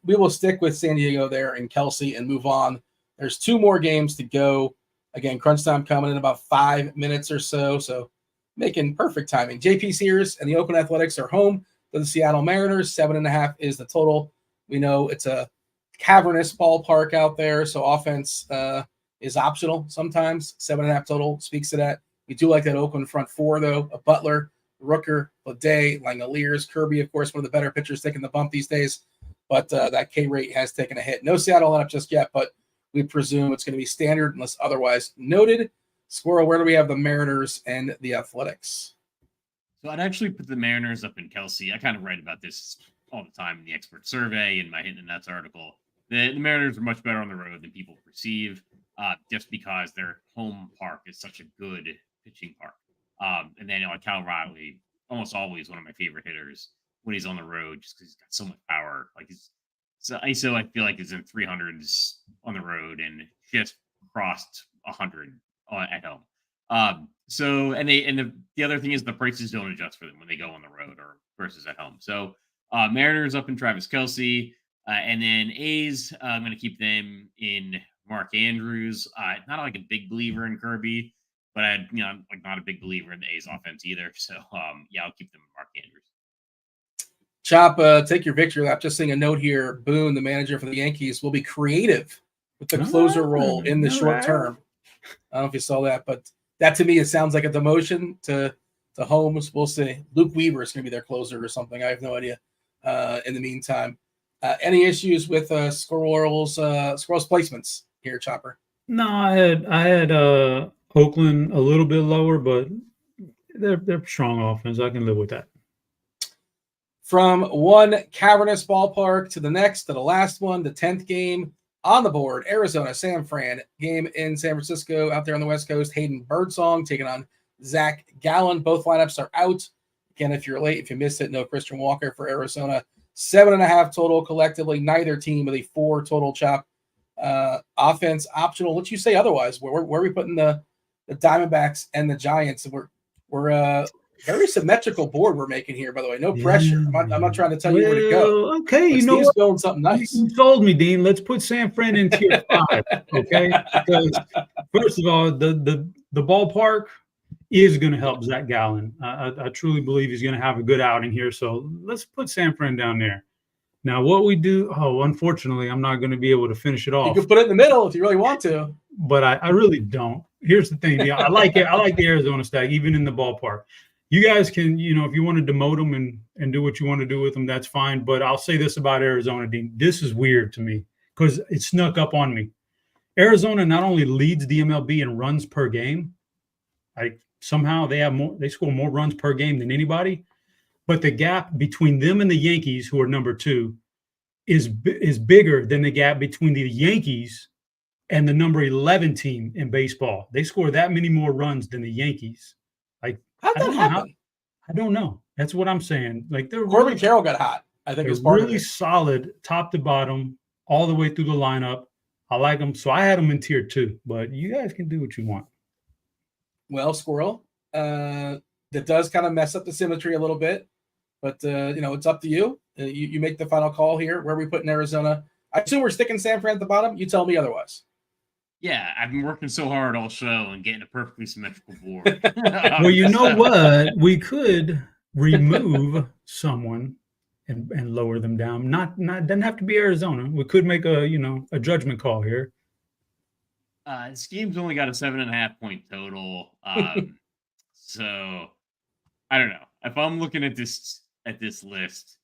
We will stick with San Diego there and Kelce and move on. There's 2 more games to go. Again, crunch time coming in about 5 minutes or so. So making perfect timing. JP Sears and the Oakland Athletics are home to the Seattle Mariners. 7.5 is the total. We know it's a cavernous ballpark out there, so offense is optional sometimes. 7.5 total speaks to that. We do like that Oakland front 4, though. A Butler, Rooker, Lede, Langoliers, Kirby, of course, one of the better pitchers taking the bump these days. But that K rate has taken a hit. No Seattle lineup just yet, but we presume it's going to be standard unless otherwise noted. Squirrel, where do we have the Mariners and the Athletics? So I'd actually put the Mariners up in Kelce. I kind of write about this all the time in the expert survey and my Hitting the Nuts article. The Mariners are much better on the road than people perceive, just because their home park is such a good pitching park. And then Cal Riley, almost always one of my favorite hitters when he's on the road, just because he's got so much power. ISO, I feel is in 300s on the road and just crossed 100 at home. The other thing is the prices don't adjust for them when they go on the road or versus at home. So Mariners up in Travis Kelce, and then A's, I'm going to keep them in Mark Andrews. Not a big believer in Kirby, but I'm not a big believer in the A's offense either. So I'll keep them in Mark Andrews. Chop, take your victory lap. Just seeing a note here. Boone, the manager for the Yankees, will be creative with the closer role in the short term. I don't know if you saw that, but that to me, it sounds like a demotion to Holmes. We'll see. Luke Weaver is going to be their closer or something. I have no idea. In the meantime, any issues with Squirrel's placements here, Chopper? No, I had Oakland a little bit lower, but they're strong offense. I can live with that. From one cavernous ballpark to the next, to the last one, the 10th game on the board, Arizona, San Fran, game in San Francisco out there on the West Coast. Hayden Birdsong taking on Zach Gallen. Both lineups are out. Again, if you're late, if you missed it, no Christian Walker for Arizona. 7.5 total collectively. Neither team with a 4 total chop. Offense optional. What you say otherwise? Where are we putting the Diamondbacks and the Giants? We're very symmetrical board we're making here, by the way. No pressure. I'm not trying to tell you where to go. Okay, you know what? Building something nice. You told me, Dean. Let's put San Fran in tier 5, okay? Because first of all, the ballpark is going to help Zach Gallen. I truly believe he's going to have a good outing here. So let's put San Fran down there. Now, what we do, unfortunately, I'm not going to be able to finish it off. You can put it in the middle if you really want to. But I really don't. Here's the thing. Yeah, I like it. I like the Arizona stack, even in the ballpark. You guys can, if you want to demote them and do what you want to do with them, that's fine. But I'll say this about Arizona, Dean. This is weird to me because it snuck up on me. Arizona not only leads the MLB in runs per game, like somehow they score more runs per game than anybody, but the gap between them and the Yankees, who are number 2, is bigger than the gap between the Yankees and the number 11 team in baseball. They score that many more runs than the Yankees. Like, how'd that happen? I don't know. That's what I'm saying. Like, they're Corbin Carroll got hot. I think it was part really of it. Solid, top to bottom, all the way through the lineup. I like them, so I had them in tier 2. But you guys can do what you want. Well, Squirrel, that does kind of mess up the symmetry a little bit, but it's up to you. You make the final call here. Where are we putting Arizona? I assume we're sticking San Fran at the bottom. You tell me otherwise. Yeah, I've been working so hard all show and getting a perfectly symmetrical board. Well, you know what? We could remove someone and lower them down. Not doesn't have to be Arizona. We could make a judgment call here. This game's only got a 7.5 point total. So I don't know. If I'm looking at this list,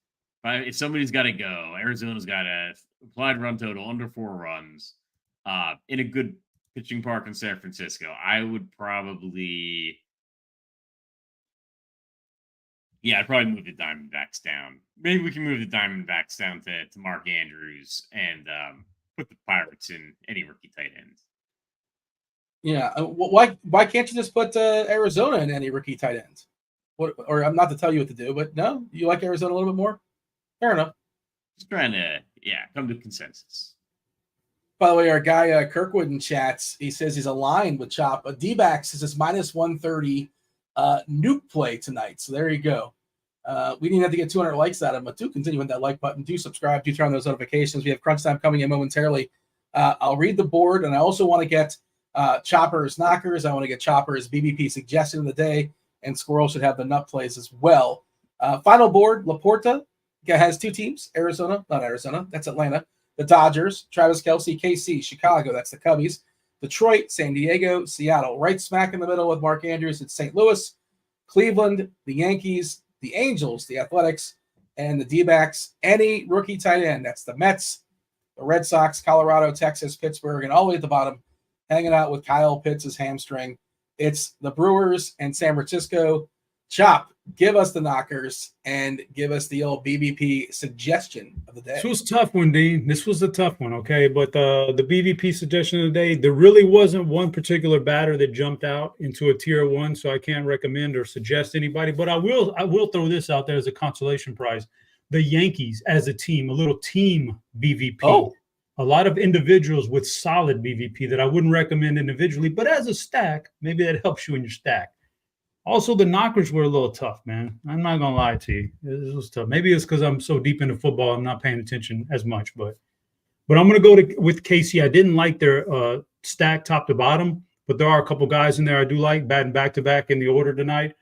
if somebody's got to go, Arizona's got a applied run total under 4 runs. In a good pitching park in San Francisco, I would probably, I'd probably move the Diamondbacks down. Maybe we can move the Diamondbacks down to Mark Andrews and put the Pirates in any rookie tight end. Yeah, why can't you just put Arizona in any rookie tight ends? Or I'm not to tell you what to do, but no, you like Arizona a little bit more? Fair enough. Just trying to, come to consensus. By the way, our guy Kirkwood in chats, he says he's aligned with Chop. D-backs is his minus 130 nuke play tonight. So there you go. We didn't have to get 200 likes out of him, but do continue with that like button. Do subscribe. Do turn on those notifications. We have crunch time coming in momentarily. I'll read the board, and I also want to get Chopper's knockers. I want to get Chopper's BBP suggestion of the day, and Squirrel should have the nut plays as well. Final board, Laporta has 2 teams. Not Arizona. That's Atlanta. The Dodgers, Travis Kelce, KC, Chicago, that's the Cubbies, Detroit, San Diego, Seattle. Right smack in the middle with Mark Andrews, it's St. Louis, Cleveland, the Yankees, the Angels, the Athletics, and the D-backs. Any rookie tight end, that's the Mets, the Red Sox, Colorado, Texas, Pittsburgh, and all the way at the bottom, hanging out with Kyle Pitts' hamstring. It's the Brewers and San Francisco. Chop, give us the knockers and give us the old BBP suggestion of the day. This was a tough one, Dean. This was a tough one, okay? But the BBP suggestion of the day, there really wasn't one particular batter that jumped out into a tier 1, so I can't recommend or suggest anybody. But I will throw this out there as a consolation prize. The Yankees as a team, a little team BVP. Oh. A lot of individuals with solid BVP that I wouldn't recommend individually, but as a stack, maybe that helps you in your stack. Also, the knockers were a little tough, man. I'm not going to lie to you. This was tough. Maybe it's because I'm so deep into football, I'm not paying attention as much. But I'm going to go with KC. I didn't like their stack top to bottom, but there are a couple guys in there I do like, batting back-to-back in the order tonight.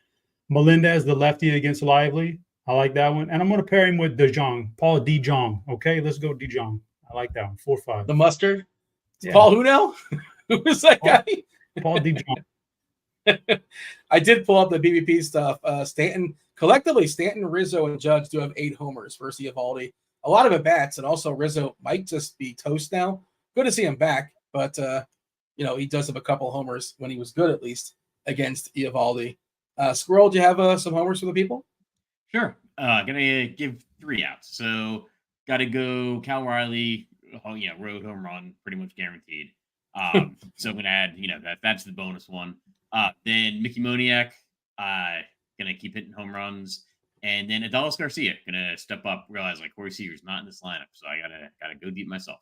Melendez, the lefty against Lively. I like that one. And I'm going to pair him with DeJong, Paul DeJong. Okay, let's go DeJong. I like that one, 4-5. The mustard? Yeah. Paul who now? Who is that guy? Paul DeJong. I did pull up the BBP stuff. Stanton, Rizzo, and Judge do have 8 homers versus Eovaldi. A lot of at-bats, and also Rizzo might just be toast now. Good to see him back, but he does have a couple homers when he was good, at least, against Eovaldi. Squirrel, do you have some homers for the people? Sure. Gonna give 3 outs. So got to go Cal Riley, road home run, pretty much guaranteed. So I'm gonna add, that's the bonus one. Then Mickey Moniak, gonna keep hitting home runs, and then Adolis Garcia gonna step up. Realize like Corey Seager's not in this lineup, so I gotta go deep myself.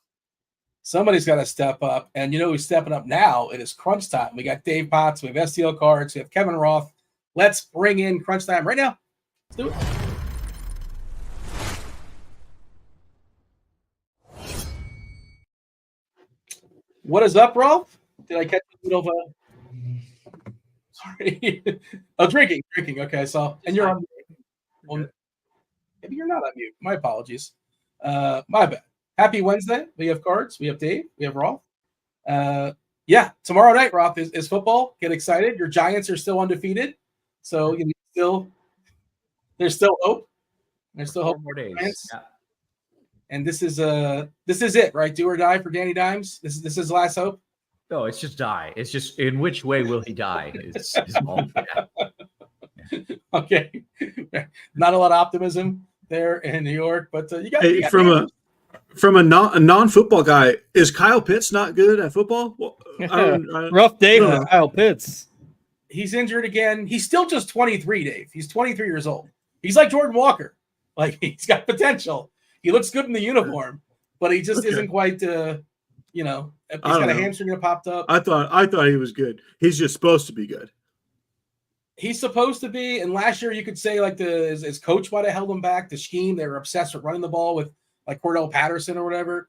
Somebody's got to step up, and who's stepping up now? It is crunch time. We got Dave Potts, we have STL Cards, we have Kevin Roth. Let's bring in crunch time right now. Let's do it. What is up, Rolf? Did I catch a little sorry. Oh, drinking. Okay, so and you're on. Well, maybe you're not on mute. My apologies. My bad. Happy Wednesday. We have Cards. We have Dave. We have Rolf. Yeah, tomorrow night, Rolf, is football. Get excited. Your Giants are still undefeated, so there's still hope. There's still hope. 4 more days. Yeah. And this is it, right? Do or die for Danny Dimes. This is his last hope. No, it's just die. It's just in which way will he die? Okay. Not a lot of optimism there in New York, but you got from a non-football guy. Is Kyle Pitts not good at football? Well, rough day for Kyle Pitts. He's injured again. He's still just 23, Dave. He's 23 years old. He's like Jordan Walker. Like, he's got potential. He looks good in the uniform, but he just isn't quite, he's got a hamstring that popped up. I thought he was good. He's just supposed to be good. He's supposed to be. And last year you could say like his coach might have held him back. The scheme, they were obsessed with running the ball with like Cordell Patterson or whatever.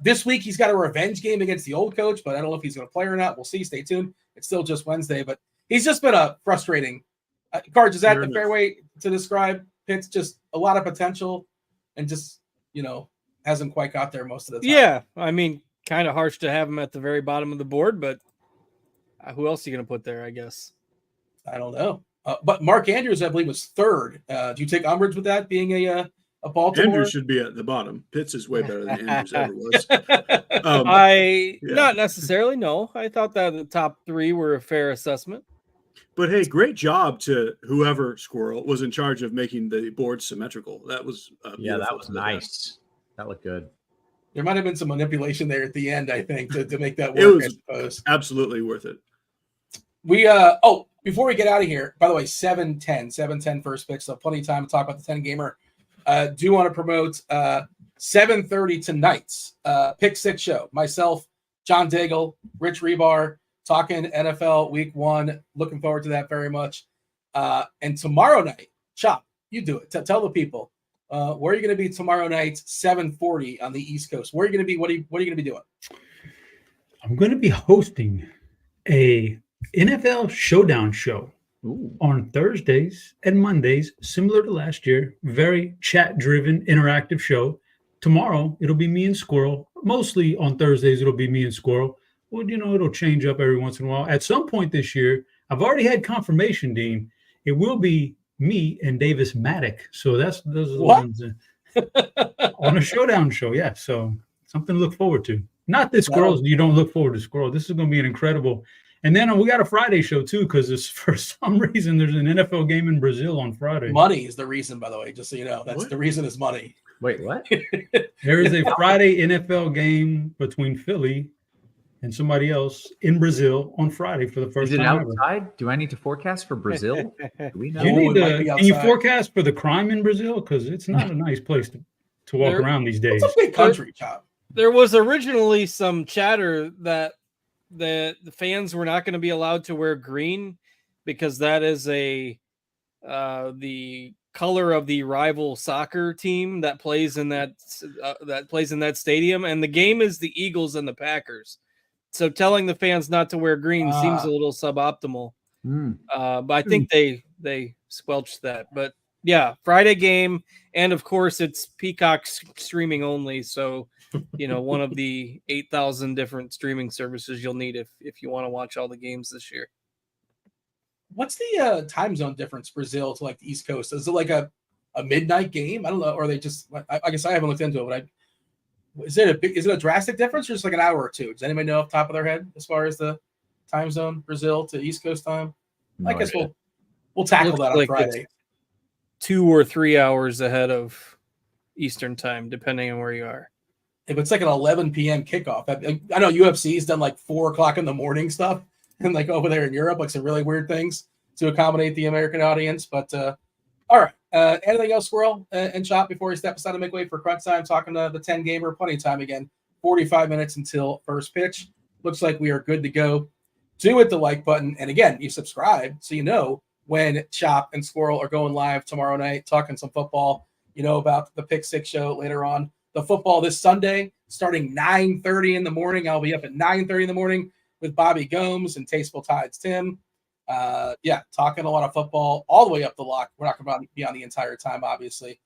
This week he's got a revenge game against the old coach, but I don't know if he's going to play or not. We'll see. Stay tuned. It's still just Wednesday, but he's just been a frustrating. Cards, is that the fair way to describe Pitts? Just a lot of potential and just, hasn't quite got there most of the time. Yeah. I mean, kind of harsh to have him at the very bottom of the board, but who else are you going to put there, I guess? I don't know. But Mark Andrews, I believe, was third. Do you take umbrage with that being a Baltimore? Andrews should be at the bottom. Pitts is way better than Andrews ever was. Not necessarily, no. I thought that the top 3 were a fair assessment. But hey, great job to whoever Squirrel was in charge of making the board symmetrical. That was that was nice. That looked good. There might have been some manipulation there at the end, I think, to make that work. It was I suppose. Absolutely worth it. We before we get out of here, by the way, 7:10 first pick, so plenty of time to talk about the 10 gamer. Do want to promote 7:30 tonight's Pick 6 show. Myself, John Daigle, Rich Rebar, talking NFL Week 1. Looking forward to that very much. And tomorrow night, Chop, you do it. Tell the people where are you going to be tomorrow night, 7:40 on the East Coast. Where are you going to be? What are you going to be doing? I'm going to be hosting a NFL Showdown show on Thursdays and Mondays, similar to last year. Very chat-driven, interactive show. Tomorrow, it'll be me and Squirrel. Mostly on Thursdays, it'll be me and Squirrel. Well, it'll change up every once in a while. At some point this year, I've already had confirmation, Dean. It will be me and Davis Maddock. So those are the ones on a Showdown show. Yeah, so something to look forward to. Not that Squirrels, you don't look forward to Squirrel. This is going to be an incredible. And then we got a Friday show too, because for some reason there's an NFL game in Brazil on Friday. Money is the reason, by the way, just so you know. That's the reason is money. Wait, what? There is a Friday NFL game between Philly and somebody else in Brazil on Friday for the first time. Is it outside? Ever. Do I need to forecast for Brazil? Do we know? Can you forecast for the crime in Brazil? Because it's not a nice place to walk around these days. It's a big country, Chop. There was originally some chatter that the fans were not going to be allowed to wear green because that is the color of the rival soccer team that plays in that stadium, and the game is the Eagles and the Packers. So telling the fans not to wear green seems a little suboptimal. But I think they squelched that. But yeah, Friday game, and of course it's Peacock streaming only. So one of the 8,000 different streaming services you'll need if you want to watch all the games this year. What's the time zone difference, Brazil to like the East Coast? Is it like a midnight game? I don't know. Or are they just? I guess I haven't looked into it, but is it a drastic difference or just like an hour or two? Does anybody know off the top of their head as far as the time zone, Brazil to East Coast time? I guess we'll tackle that on Friday. 2 or 3 hours ahead of Eastern time, depending on where you are. If it's like an 11 p.m. kickoff, I know UFC's done like 4 o'clock in the morning stuff, and like over there in Europe, like some really weird things to accommodate the American audience. But all right, anything else, Squirrel and Chop, before we step aside to make way for crunch time? Talking to the 10 gamer, plenty of time again. 45 minutes until first pitch. Looks like we are good to go. Do hit the like button, and again, you subscribe so you know when Chop and Squirrel are going live tomorrow night, talking some football. You know about the Pick Six show later on. The football this Sunday, starting 9:30 in the morning. I'll be up at 9:30 in the morning with Bobby Gomes and Tasteful Tides Tim. Talking a lot of football all the way up the lock. We're not going to be on the entire time, obviously.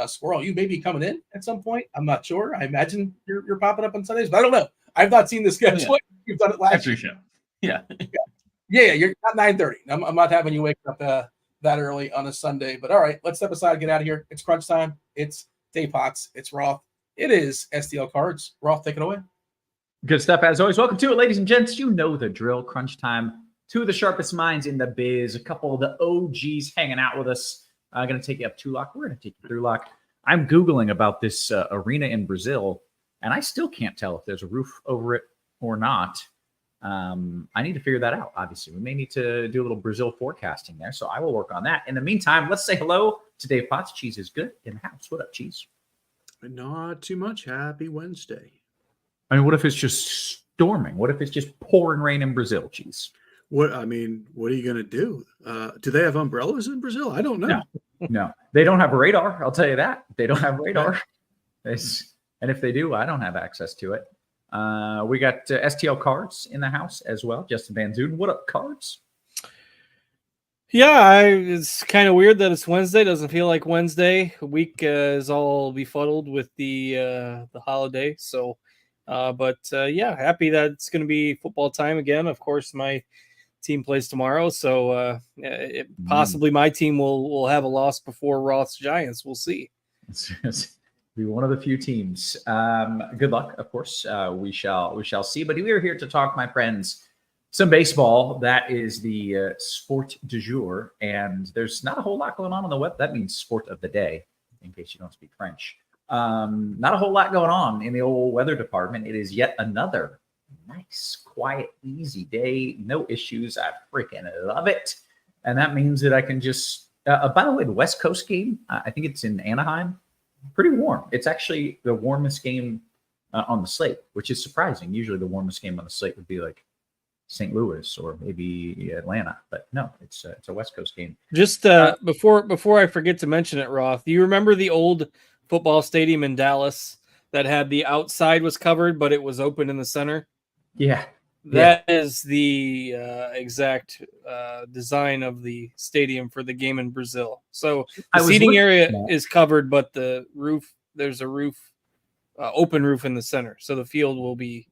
Squirrel, you may be coming in at some point. I'm not sure. I imagine you're popping up on Sundays, but I don't know. I've not seen the schedule. Oh, yeah. You've done it last year. Show. Yeah. Yeah, you're not 9:30. I'm not having you wake up that early on a Sunday. But all right, let's step aside and get out of here. It's crunch time. It's Dave Potts. It's Roth. It is STL Cards. Roth, take it away. Good stuff as always. Welcome to it, ladies and gents. You know the drill. Crunch time. 2 of the sharpest minds in the biz. A couple of the OGs hanging out with us. I'm going to take you up 2 lock. We're going to take you through lock. I'm Googling about this arena in Brazil, and I still can't tell if there's a roof over it or not. I need to figure that out, obviously. We may need to do a little Brazil forecasting there, so I will work on that. In the meantime, let's say hello to Dave Potts. Cheese is good in the house. What up, Cheese? Not too much. Happy Wednesday. I mean, what if it's just storming? What if it's just pouring rain in Brazil, Cheese? What are you going to do? Do they have umbrellas in Brazil? I don't know. No, they don't have radar. I'll tell you that. They don't have radar. And if they do, I don't have access to it. We got STL Cards in the house as well. Justin Van Zuiden. What up, Cards? Yeah, it's kind of weird that it's Wednesday. Doesn't feel like Wednesday. A week is all befuddled with the holiday. So, happy that it's going to be football time again. Of course, my team plays tomorrow, so possibly my team will have a loss before Roth's Giants. We'll see. Be one of the few teams. Good luck, of course. We shall see. But we are here to talk, my friends, some baseball. That is the sport du jour, and there's not a whole lot going on the web. That means sport of the day, in case you don't speak French. Not a whole lot going on in the old weather department. It is yet another nice, quiet, easy day. No issues. I freaking love it, and that means that I can just. By the way, the West Coast game. I think it's in Anaheim. Pretty warm. It's actually the warmest game on the slate, which is surprising. Usually the warmest game on the slate would be like St. Louis or maybe Atlanta, but no, it's a West Coast game. Just before I forget to mention it, Roth, do you remember the old football stadium in Dallas that had the outside was covered, but it was open in the center? Yeah. That is the exact design of the stadium for the game in Brazil. So the seating area is covered, but the roof, there's a roof, open roof in the center. So the field will be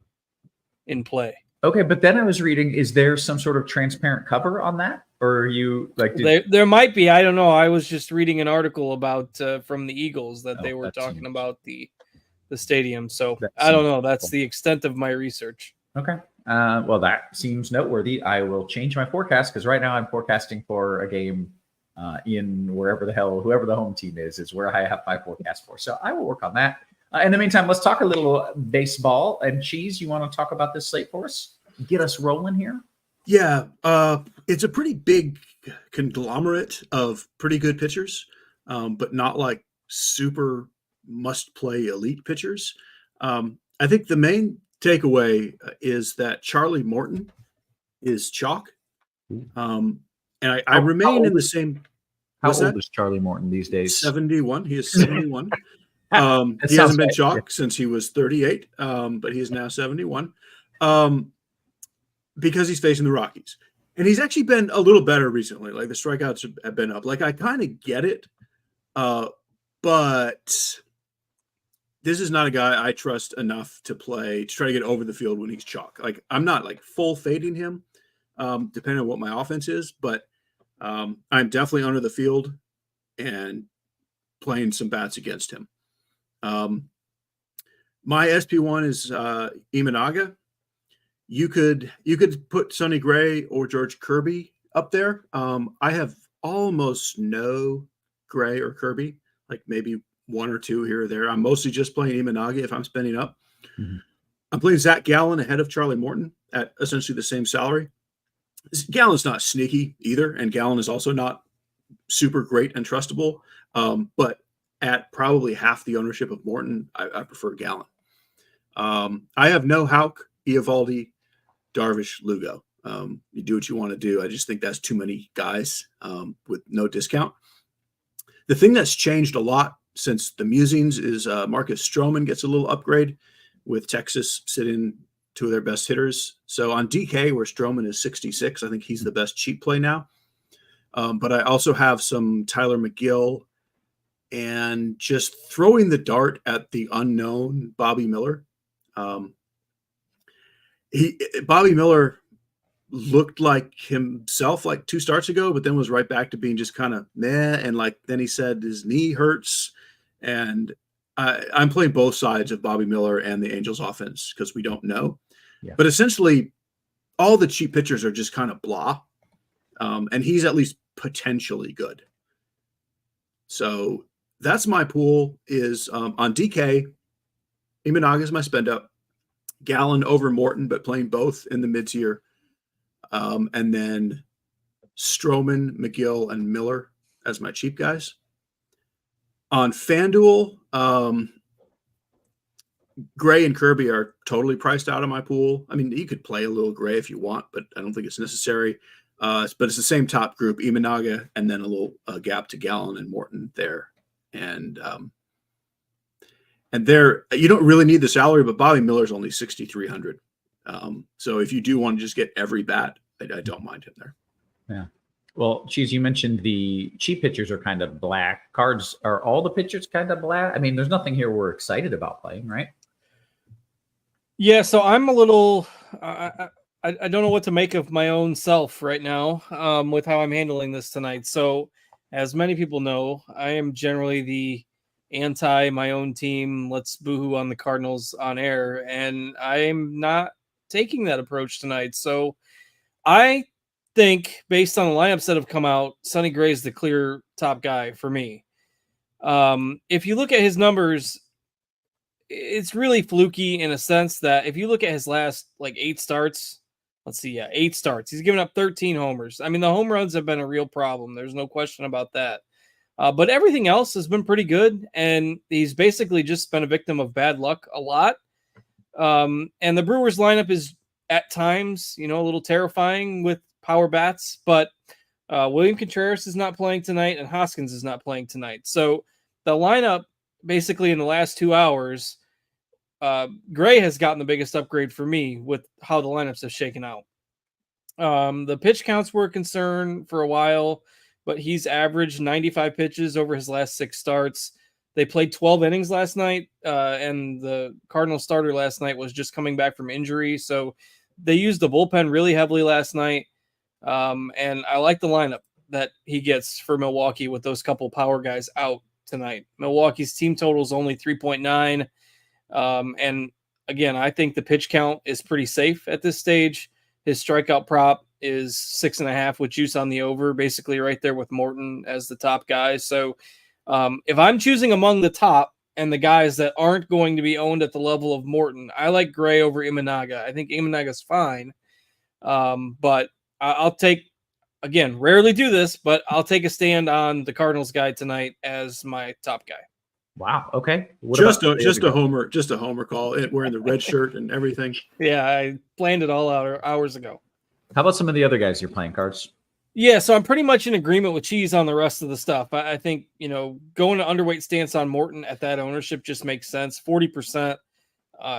in play. Okay, but then I was reading, is there some sort of transparent cover on that? Or are you like... There might be. I don't know. I was just reading an article about from the Eagles that they were talking about the stadium. So I don't know. That's the extent of my research. Okay. Well, that seems noteworthy. I will change my forecast because right now I'm forecasting for a game in whoever the home team is where I have my forecast for. So I will work on that. In the meantime, let's talk a little baseball. And Cheese, you want to talk about this slate for us? Get us rolling here? Yeah. It's a pretty big conglomerate of pretty good pitchers, but not like super must-play elite pitchers. I think the main takeaway is that Charlie Morton is chalk. And I remain in the same. How old is Charlie Morton these days? 71. He is 71. He hasn't been chalk since he was 38, but he is now 71 because he's facing the Rockies. And he's actually been a little better recently. Like the strikeouts have been up. Like I kind of get it, but this is not a guy I trust enough to try to get over the field when he's chalk. Like I'm not like full fading him, depending on what my offense is, but I'm definitely under the field and playing some bats against him. My SP1 is Imanaga. You could put Sonny Gray or George Kirby up there. I have almost no Gray or Kirby, like maybe one or two here or there. I'm mostly just playing Imanaga if I'm spending up. Mm-hmm. I'm playing Zach Gallen ahead of Charlie Morton at essentially the same salary. Gallen's not sneaky either, and Gallen is also not super great and trustable. But at probably half the ownership of Morton, I prefer Gallen. I have no Houck, Eovaldi, Darvish, Lugo. You do what you want to do. I just think that's too many guys with no discount. The thing that's changed a lot since the musings is Marcus Stroman gets a little upgrade with Texas sitting two of their best hitters. So on DK, where Stroman is 66, I think he's the best cheap play now. But I also have some Tyler McGill and just throwing the dart at the unknown Bobby Miller. Bobby Miller looked like himself like 2 starts ago, but then was right back to being just kind of meh. And like then he said his knee hurts, and I'm playing both sides of Bobby Miller and the Angels offense because we don't know. Yeah. But essentially, all the cheap pitchers are just kind of blah, and he's at least potentially good. So that's my pool. Is on DK, Imanaga is my spend up. Gallen over Morton, but playing both in the mid tier. And then Stroman, McGill, and Miller as my cheap guys. On FanDuel, Gray and Kirby are totally priced out of my pool. I mean, you could play a little Gray if you want, but I don't think it's necessary. But it's the same top group, Imanaga, and then a little gap to Gallen and Morton there. And there, you don't really need the salary, but Bobby Miller's only 6,300. So if you do want to just get every bat, I don't mind him there. Yeah. Well, Cheese, you mentioned the cheap pitchers are kind of black. Cards, are all the pitchers kind of black? I mean, there's nothing here we're excited about playing, right? Yeah, so I'm a little I don't know what to make of my own self right now with how I'm handling this tonight. So as many people know, I am generally the anti my own team, let's boohoo on the Cardinals on air, and I'm not taking that approach tonight. So I think based on the lineups that have come out, Sonny Gray is the clear top guy for me. If you look at his numbers, it's really fluky in a sense that if you look at his last like 8 starts, 8 starts, he's given up 13 homers. I mean, the home runs have been a real problem. There's no question about that. But everything else has been pretty good, and he's basically just been a victim of bad luck a lot. And the Brewers lineup is at times, a little terrifying with power bats, but William Contreras is not playing tonight and Hoskins is not playing tonight. So the lineup basically in the last 2 hours, Gray has gotten the biggest upgrade for me with how the lineups have shaken out. The pitch counts were a concern for a while, but he's averaged 95 pitches over his last 6 starts. They played 12 innings last night, and the Cardinal starter last night was just coming back from injury. So they used the bullpen really heavily last night. And I like the lineup that he gets for Milwaukee with those couple power guys out tonight. Milwaukee's team total is only 3.9. And again, I think the pitch count is pretty safe at this stage. His strikeout prop is 6.5 with juice on the over, basically right there with Morton as the top guy. So if I'm choosing among the top and the guys that aren't going to be owned at the level of Morton, I like Gray over Imanaga. I think Imanaga's fine. But I'll take, again, rarely do this, but I'll take a stand on the Cardinals guy tonight as my top guy. Wow. Okay. Just a homer call. Wearing the red shirt and everything. Yeah, I planned it all out hours ago. How about some of the other guys you're playing, Cards? Yeah, so I'm pretty much in agreement with Cheese on the rest of the stuff. I think, going to underweight stance on Morton at that ownership just makes sense. 40%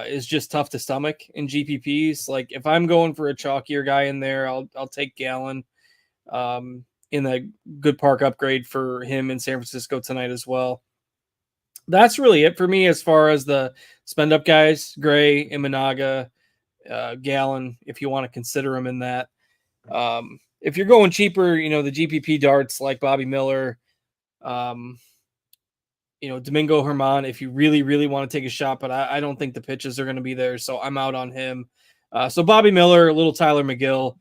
is just tough to stomach in GPPs. Like if I'm going for a chalkier guy in there, I'll take Gallen in the good park upgrade for him in San Francisco tonight as well. That's really it for me as far as the spend up guys. Gray, Imanaga, Gallen, if you want to consider him in that. If you're going cheaper, the GPP darts like Bobby Miller, Domingo Germán, if you really, really want to take a shot, but I don't think the pitches are going to be there, so I'm out on him. So Bobby Miller, a little Tyler McGill.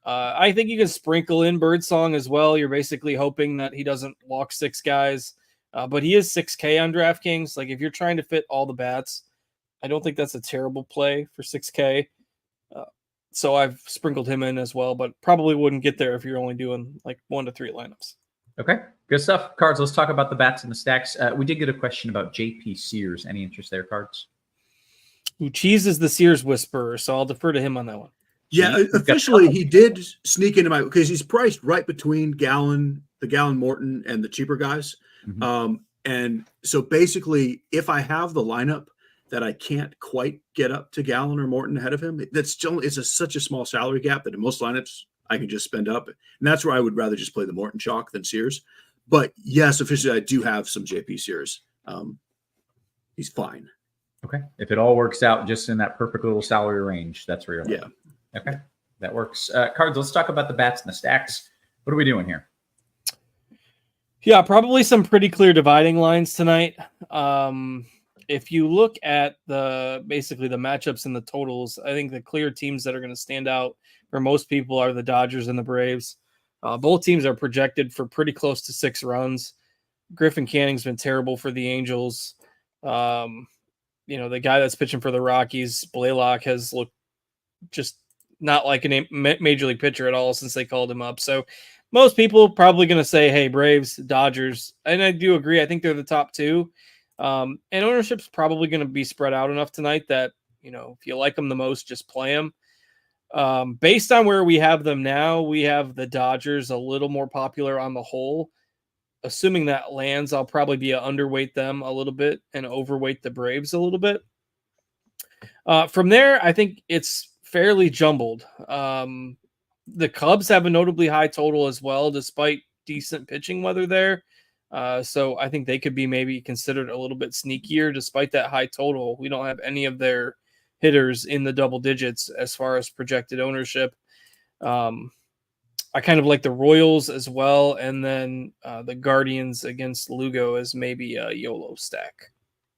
I think you can sprinkle in Birdsong as well. You're basically hoping that he doesn't walk 6 guys, but he is 6K on DraftKings. Like if you're trying to fit all the bats, I don't think that's a terrible play for 6K. So I've sprinkled him in as well, but probably wouldn't get there if you're only doing like 1 to 3 lineups. Okay, good stuff. Cards, let's talk about the bats and the stacks. We did get a question about JP Sears. Any interest there, Cards? Cheese is the Sears whisperer, so I'll defer to him on that one. Yeah, officially he did sneak into my, because he's priced right between the Gallon Morton and the cheaper guys. Mm-hmm. And so basically, if I have the lineup that I can't quite get up to Gallon or Morton ahead of him, such a small salary gap that in most lineups I can just spend up. And that's where I would rather just play the Morton chalk than Sears. But yes, officially I do have some JP Sears. He's fine. Okay. If it all works out just in that perfect little salary range, that's where you're yeah. Okay. That works. Cards, let's talk about the bats and the stacks. What are we doing here? Yeah, probably some pretty clear dividing lines tonight. If you look at basically the matchups and the totals, I think the clear teams that are going to stand out for most people are the Dodgers and the Braves. Both teams are projected for pretty close to 6 runs. Griffin Canning's been terrible for the Angels. The guy that's pitching for the Rockies, Blaylock, has looked just not like a major league pitcher at all since they called him up. So most people probably going to say, hey, Braves, Dodgers. And I do agree. I think they're the top 2. And ownership's probably going to be spread out enough tonight that, if you like them the most, just play them. Based on where we have them now, we have the Dodgers a little more popular on the whole. Assuming that lands, I'll probably be underweight them a little bit and overweight the Braves a little bit. From there, I think it's fairly jumbled. The Cubs have a notably high total as well, despite decent pitching weather there. So I think they could be maybe considered a little bit sneakier despite that high total. We don't have any of their hitters in the double digits as far as projected ownership. I kind of like the Royals as well, and then the Guardians against Lugo as maybe a YOLO stack.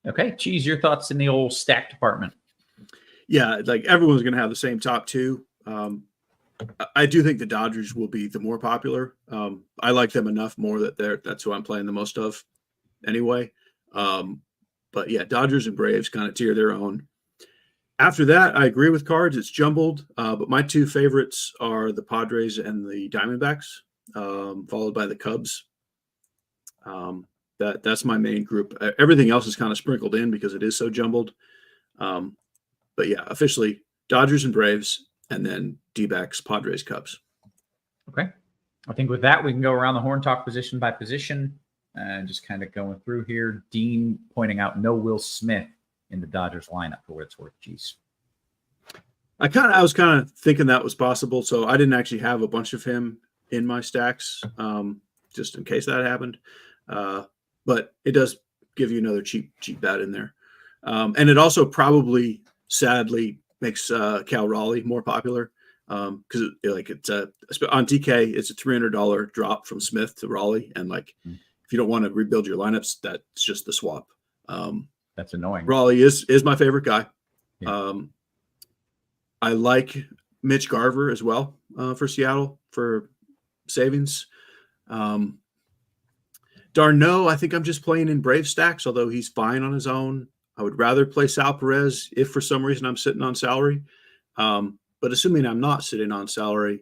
Okay, Cheese, your thoughts in the old stack department? Yeah, like everyone's going to have the same top 2. I do think the Dodgers will be the more popular. I like them enough more that's who I'm playing the most of anyway. But yeah, Dodgers and Braves kind of tier their own. After that, I agree with Cards. It's jumbled, but my 2 favorites are the Padres and the Diamondbacks, followed by the Cubs. That's my main group. Everything else is kind of sprinkled in because it is so jumbled. But yeah, officially Dodgers and Braves, and then D-backs, Padres, Cubs. Okay. I think with that, we can go around the horn, talk position by position, and just kind of going through here. Dean pointing out no Will Smith in the Dodgers lineup for what it's worth. Geez. I was kind of thinking that was possible, so I didn't actually have a bunch of him in my stacks, just in case that happened. But it does give you another cheap bet in there. And it also probably, sadly, makes Cal Raleigh more popular because it's on TK, it's a $300 drop from Smith to Raleigh, and if you don't want to rebuild your lineups, that's just the swap. That's annoying. Raleigh is my favorite guy. Yeah. I like Mitch Garver as well for Seattle for savings. Darno, I think I'm just playing in Brave stacks, although he's fine on his own. I would rather play Sal Perez if for some reason I'm sitting on salary. But assuming I'm not sitting on salary,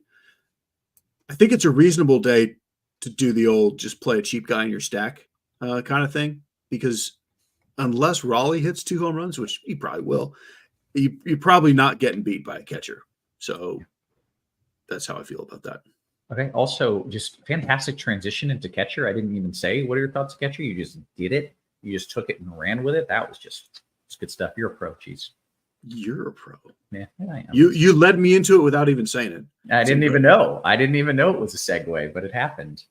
I think it's a reasonable day to do the old just play a cheap guy in your stack kind of thing. Because unless Raleigh hits 2 home runs, which he probably will, you're probably not getting beat by a catcher. So that's how I feel about that. Okay. Also, just fantastic transition into catcher. I didn't even say, what are your thoughts, catcher? You just did it. You just took it and ran with it. That was it's good stuff. You're a pro, Cheese. You're a pro. Yeah, I am. You led me into it without even saying it. I didn't even know. I didn't even know it was a segue, but it happened.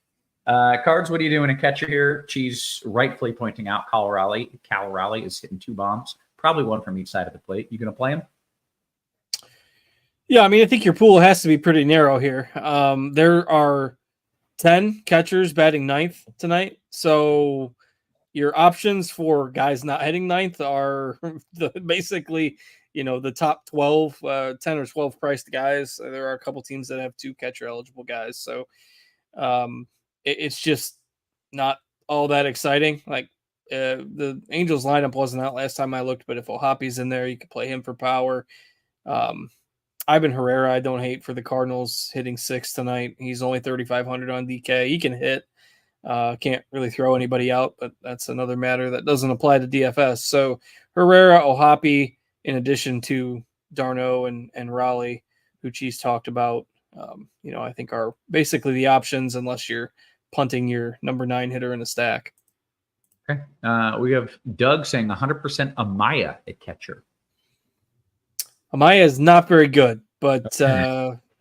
Cards, what are you doing in catcher here? Cheese rightfully pointing out Cal Raleigh is hitting 2 bombs, probably 1 from each side of the plate. You going to play him? Yeah, I mean, I think your pool has to be pretty narrow here. There are 10 catchers batting 9th tonight, so your options for guys not hitting 9th are basically the top 12, 10 or 12 priced guys. There are a couple teams that have 2 catcher eligible guys. So it's just not all that exciting. Like the Angels lineup wasn't out last time I looked, but if Ohapi's in there, you could play him for power. Ivan Herrera, I don't hate for the Cardinals hitting 6 tonight. He's only 3,500 on DK. He can hit. Can't really throw anybody out, but that's another matter that doesn't apply to DFS. So Herrera, Ohapi, in addition to Darno and Raleigh, who Cheese talked about, I think are basically the options unless you're punting your number 9 hitter in a stack. Okay. We have Doug saying 100% Amaya at catcher. Amaya is not very good, but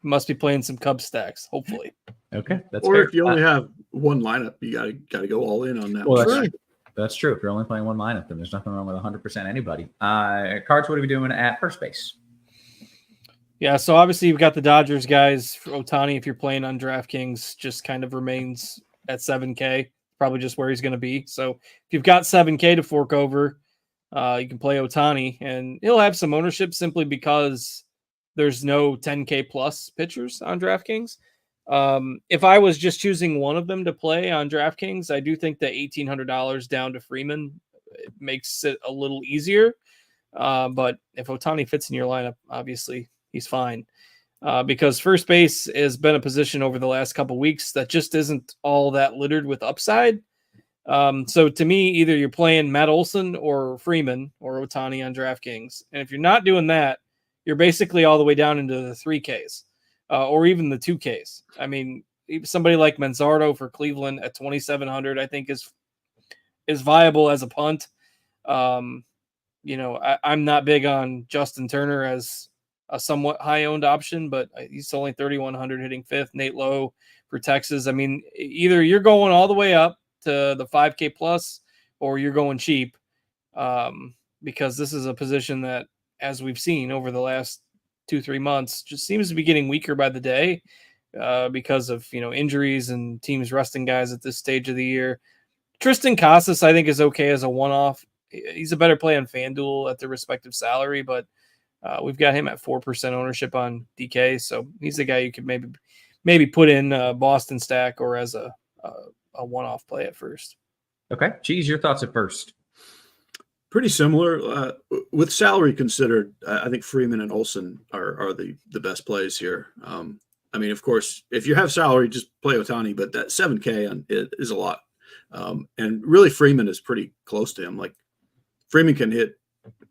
must be playing some Cub stacks, hopefully. Okay, that's or fair. If you only have one lineup, you gotta go all in on that. Well, that's true. If you're only playing one lineup, then there's nothing wrong with 100% anybody. Cards, what are we doing at first base? Yeah, so obviously you've got the Dodgers guys. Ohtani, if you're playing on DraftKings, just kind of remains at 7K, probably just where he's going to be. So if you've got 7K to fork over, you can play Ohtani, and he'll have some ownership simply because there's no 10K plus pitchers on DraftKings. If I was just choosing one of them to play on DraftKings, I do think that $1,800 down to Freeman makes it a little easier. But if Ohtani fits in your lineup, obviously he's fine. Because first base has been a position over the last couple weeks that just isn't all that littered with upside. So to me, either you're playing Matt Olson or Freeman or Ohtani on DraftKings. And if you're not doing that, you're basically all the way down into the 3Ks or even the 2Ks. I mean, somebody like Manzardo for Cleveland at 2,700, I think is viable as a punt. I'm not big on Justin Turner as a somewhat high-owned option, but he's only 3,100 hitting 5th. Nate Lowe for Texas. I mean, either you're going all the way up to the 5K plus or you're going cheap because this is a position that, as we've seen over the last 2-3 months, just seems to be getting weaker by the day because of, injuries and teams resting guys at this stage of the year. Tristan Casas, I think, is okay as a one-off. He's a better play on FanDuel at the respective salary, but we've got him at 4% ownership on DK, so he's the guy you could maybe put in Boston stack or as a one-off play at first. Okay, Cheese, your thoughts at first. Pretty similar. With salary considered, I think Freeman and Olsen are the best plays here. I mean, of course, if you have salary, just play Ohtani, but that 7K is a lot. And really, Freeman is pretty close to him. Like, Freeman can hit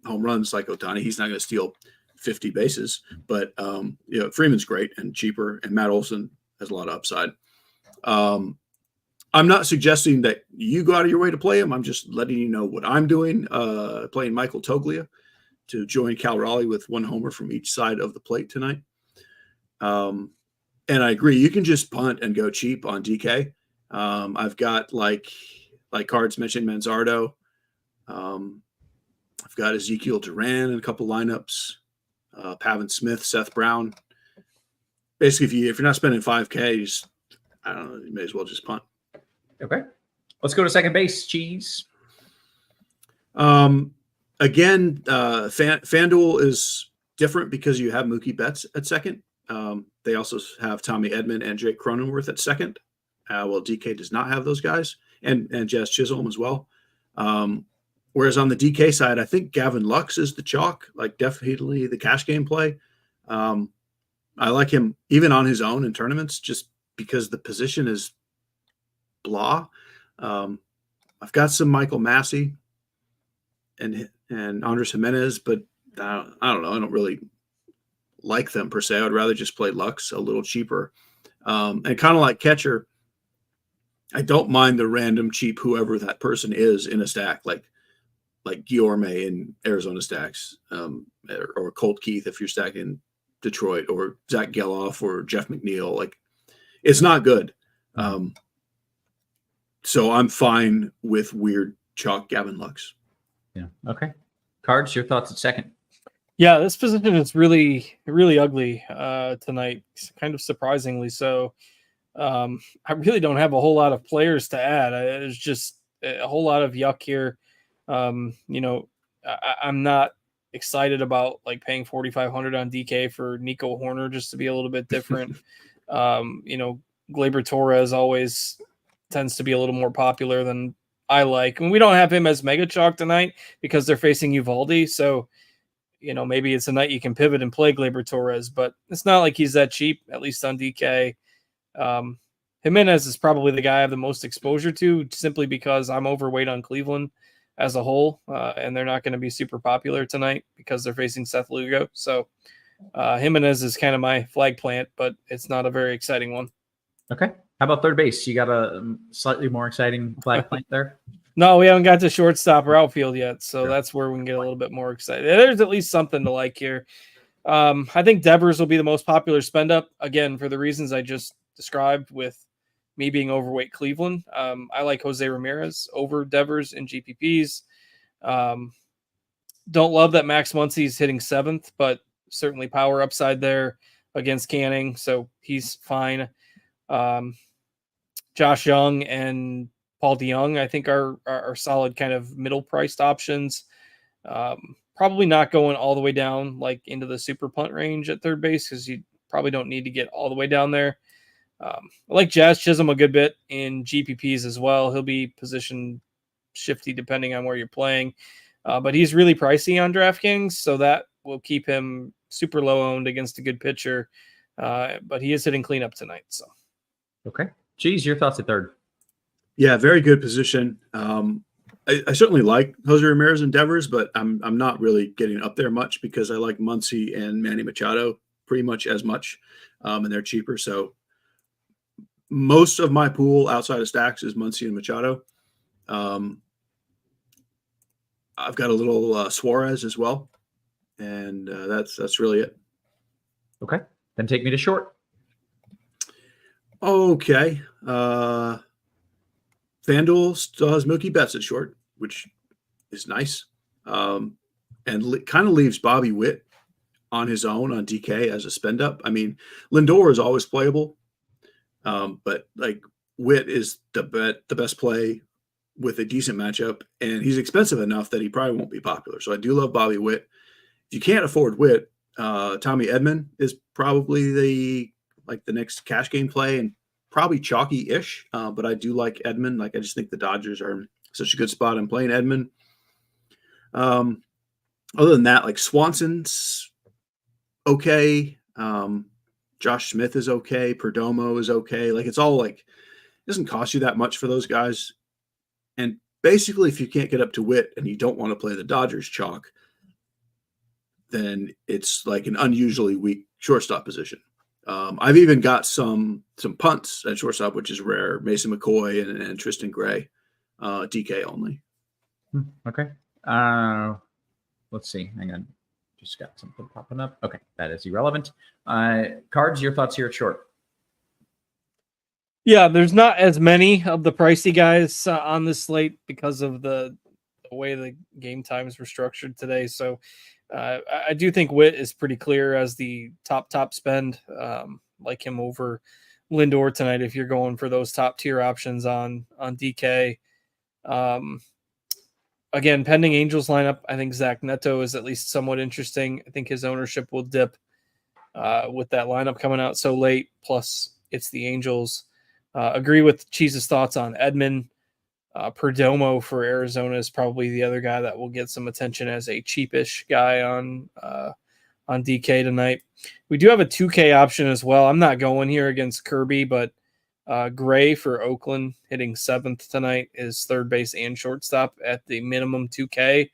home runs like Ohtani. He's not going to steal 50 bases, but Freeman's great and cheaper, and Matt Olson has a lot of upside. I'm not suggesting that you go out of your way to play him. I'm just letting you know what I'm doing, playing Michael Toglia to join Cal Raleigh with one homer from each side of the plate tonight. And I agree. You can just punt and go cheap on DK. I've got like Cards mentioned Manzardo. I've got Ezekiel Duran in a couple lineups, Pavin Smith, Seth Brown. Basically, if you're not spending 5K, I don't know, you may as well just punt. Okay. Let's go to second base, Cheese. Again, FanDuel is different because you have Mookie Betts at second. They also have Tommy Edman and Jake Cronenworth at second. Well, DK does not have those guys, and Jazz Chisholm as well. Whereas on the DK side, I think Gavin Lux is the chalk, like definitely the cash game play. I like him even on his own in tournaments just because the position is blah. I've got some Michael Massey and Andres Jimenez, but I don't know. I don't really like them per se. I'd rather just play Lux a little cheaper. And kind of like catcher, I don't mind the random cheap whoever that person is in a stack, like Guillorme in Arizona stacks, or Colt Keith if you're stacking Detroit, or Zach Geloff or Jeff McNeil. Like, it's not good. So I'm fine with weird chalk Gavin Lux. Yeah. Okay. Cards, your thoughts at second. Yeah, this position is really, really ugly tonight, kind of surprisingly so. I really don't have a whole lot of players to add. There's just a whole lot of yuck here. I'm not excited about like paying 4,500 on DK for Nico Horner just to be a little bit different. Gleyber Torres always tends to be a little more popular than I like. And we don't have him as mega chalk tonight because they're facing Uvalde. So, maybe it's a night you can pivot and play Gleyber Torres, but it's not like he's that cheap, at least on DK. Jimenez is probably the guy I have the most exposure to simply because I'm overweight on Cleveland as a whole, and they're not going to be super popular tonight because they're facing Seth Lugo. So Jimenez is kind of my flag plant, but it's not a very exciting one. Okay. How about third base? You got a slightly more exciting flag plant there? No, we haven't got to shortstop or outfield yet, so that's where we can get a little bit more excited. There's at least something to like here. I think Devers will be the most popular spend up, again, for the reasons I just described with me being overweight Cleveland. I like Jose Ramirez over Devers in GPPs. Don't love that Max Muncy's hitting 7th, but certainly power upside there against Canning, so he's fine. Josh Young and Paul DeYoung, I think, are solid kind of middle-priced options. Probably not going all the way down like into the super punt range at third base because you probably don't need to get all the way down there. I like Jazz Chisholm a good bit in GPPs as well. He'll be position shifty depending on where you're playing, but he's really pricey on DraftKings, so that will keep him super low owned against a good pitcher. But he is hitting cleanup tonight. So, okay, Cheese, your thoughts at third? Yeah, very good position. I certainly like Jose Ramirez and Devers, but I'm not really getting up there much because I like Muncy and Manny Machado pretty much as much, and they're cheaper. So most of my pool outside of stacks is Muncy and Machado. I've got a little Suarez as well, and that's really it. Okay, then take me to short. Okay. FanDuel still has Mookie Betts at short, which is nice, and kind of leaves Bobby Witt on his own on DK as a spend up. I mean, Lindor is always playable, but like Witt is the best play with a decent matchup, and he's expensive enough that he probably won't be popular. So I do love Bobby Witt. If you can't afford Witt, Tommy Edman is probably the next cash game play and probably chalky-ish, but I do like Edman. Like, I just think the Dodgers are such a good spot. I'm playing Edman. Other than that, like Swanson's okay. Josh Smith is okay. Perdomo is okay. Like, it's all like, it doesn't cost you that much for those guys. And basically, if you can't get up to Witt and you don't want to play the Dodgers chalk, then it's like an unusually weak shortstop position. I've even got some punts at shortstop, which is rare. Mason McCoy and Tristan Gray, DK only. Okay. Let's see. Hang on. Just got something popping up. Okay, that is irrelevant. Cards, your thoughts here at short? Yeah, there's not as many of the pricey guys on this slate because of the way the game times were structured today. So I do think Witt is pretty clear as the top spend. Like him over Lindor tonight if you're going for those top tier options on DK. Again, pending Angels lineup, I think Zach Neto is at least somewhat interesting. I think his ownership will dip with that lineup coming out so late. Plus, it's the Angels. Agree with Cheese's thoughts on Edman. Perdomo for Arizona is probably the other guy that will get some attention as a cheapish guy on DK tonight. We do have a 2K option as well. I'm not going here against Kirby, but Gray for Oakland hitting 7th tonight is third base and shortstop at the minimum 2K.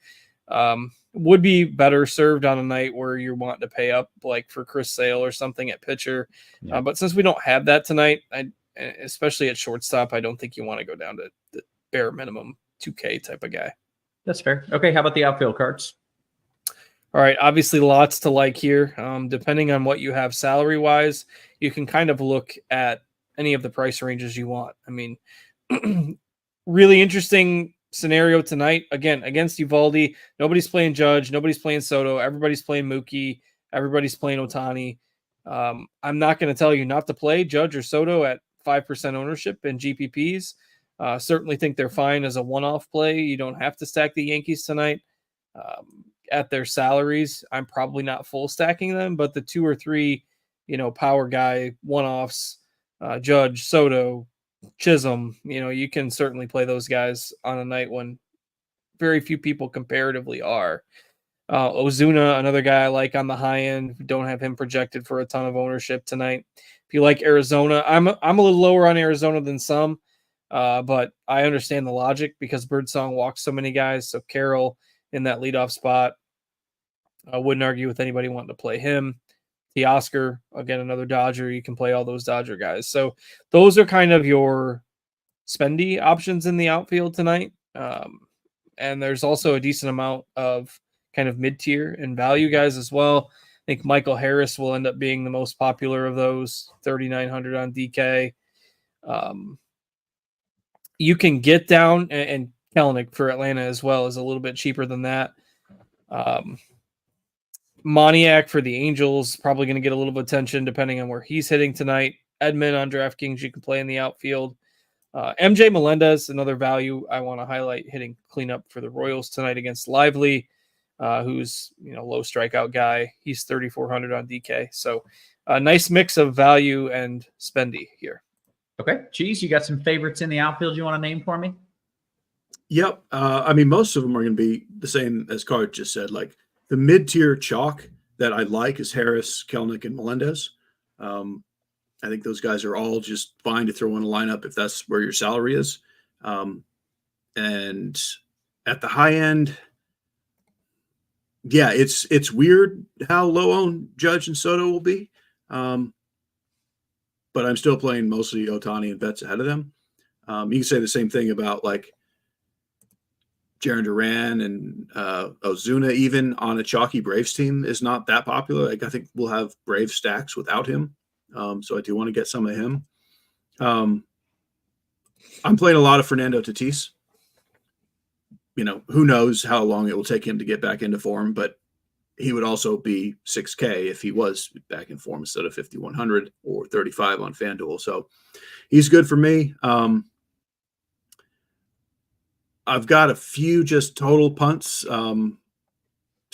Would be better served on a night where you want to pay up like for Chris Sale or something at pitcher. Yeah. But since we don't have that tonight, especially at shortstop, I don't think you want to go down to the bare minimum 2K type of guy. That's fair. Okay, how about the outfield cards? All right, obviously lots to like here. Depending on what you have salary-wise, you can kind of look at any of the price ranges you want. I mean, really interesting scenario tonight. Again, against Uvalde, nobody's playing Judge, nobody's playing Soto, everybody's playing Mookie, everybody's playing Ohtani. I'm not going to tell you not to play Judge or Soto at 5% ownership in GPPs. Certainly think they're fine as a one-off play. You don't have to stack the Yankees tonight. at their salaries, I'm probably not full stacking them, but the 2 or 3, power guy one-offs, Judge, Soto, Chisholm, you can certainly play those guys on a night when very few people comparatively are. Ozuna, another guy I like on the high end. Don't have him projected for a ton of ownership tonight. If you like Arizona, I'm a little lower on Arizona than some, but I understand the logic because Birdsong walks so many guys. So Carroll in that leadoff spot, I wouldn't argue with anybody wanting to play him. Teoscar, again, another Dodger. You can play all those Dodger guys. So those are kind of your spendy options in the outfield tonight. And there's also a decent amount of kind of mid-tier and value guys as well. I think Michael Harris will end up being the most popular of those, 3,900 on DK. You can get down, and Kelenic for Atlanta as well is a little bit cheaper than that. Moniak for the Angels, probably going to get a little bit of attention depending on where he's hitting tonight. Edman on DraftKings, you can play in the outfield. MJ Melendez, another value I want to highlight, hitting cleanup for the Royals tonight against Lively, who's low strikeout guy. He's 3,400 on DK. So a nice mix of value and spendy here. Okay, Cheese, you got some favorites in the outfield you want to name for me? Yep. I mean, most of them are going to be the same as Card just said. Like the mid-tier chalk that I like is Harris, Kelenic, and Melendez. I think those guys are all just fine to throw in a lineup if that's where your salary is. And at the high end, yeah, it's weird how low owned Judge and Soto will be. But I'm still playing mostly Ohtani and Betts ahead of them. You can say the same thing about like Jarren Duran and Ozuna, even on a chalky Braves team, is not that popular. Like I think we'll have Brave stacks without him. So I do want to get some of him. I'm playing a lot of Fernando Tatis. Who knows how long it will take him to get back into form, but he would also be 6K if he was back in form instead of 5,100 or 35 on FanDuel. So he's good for me. I've got a few just total punts to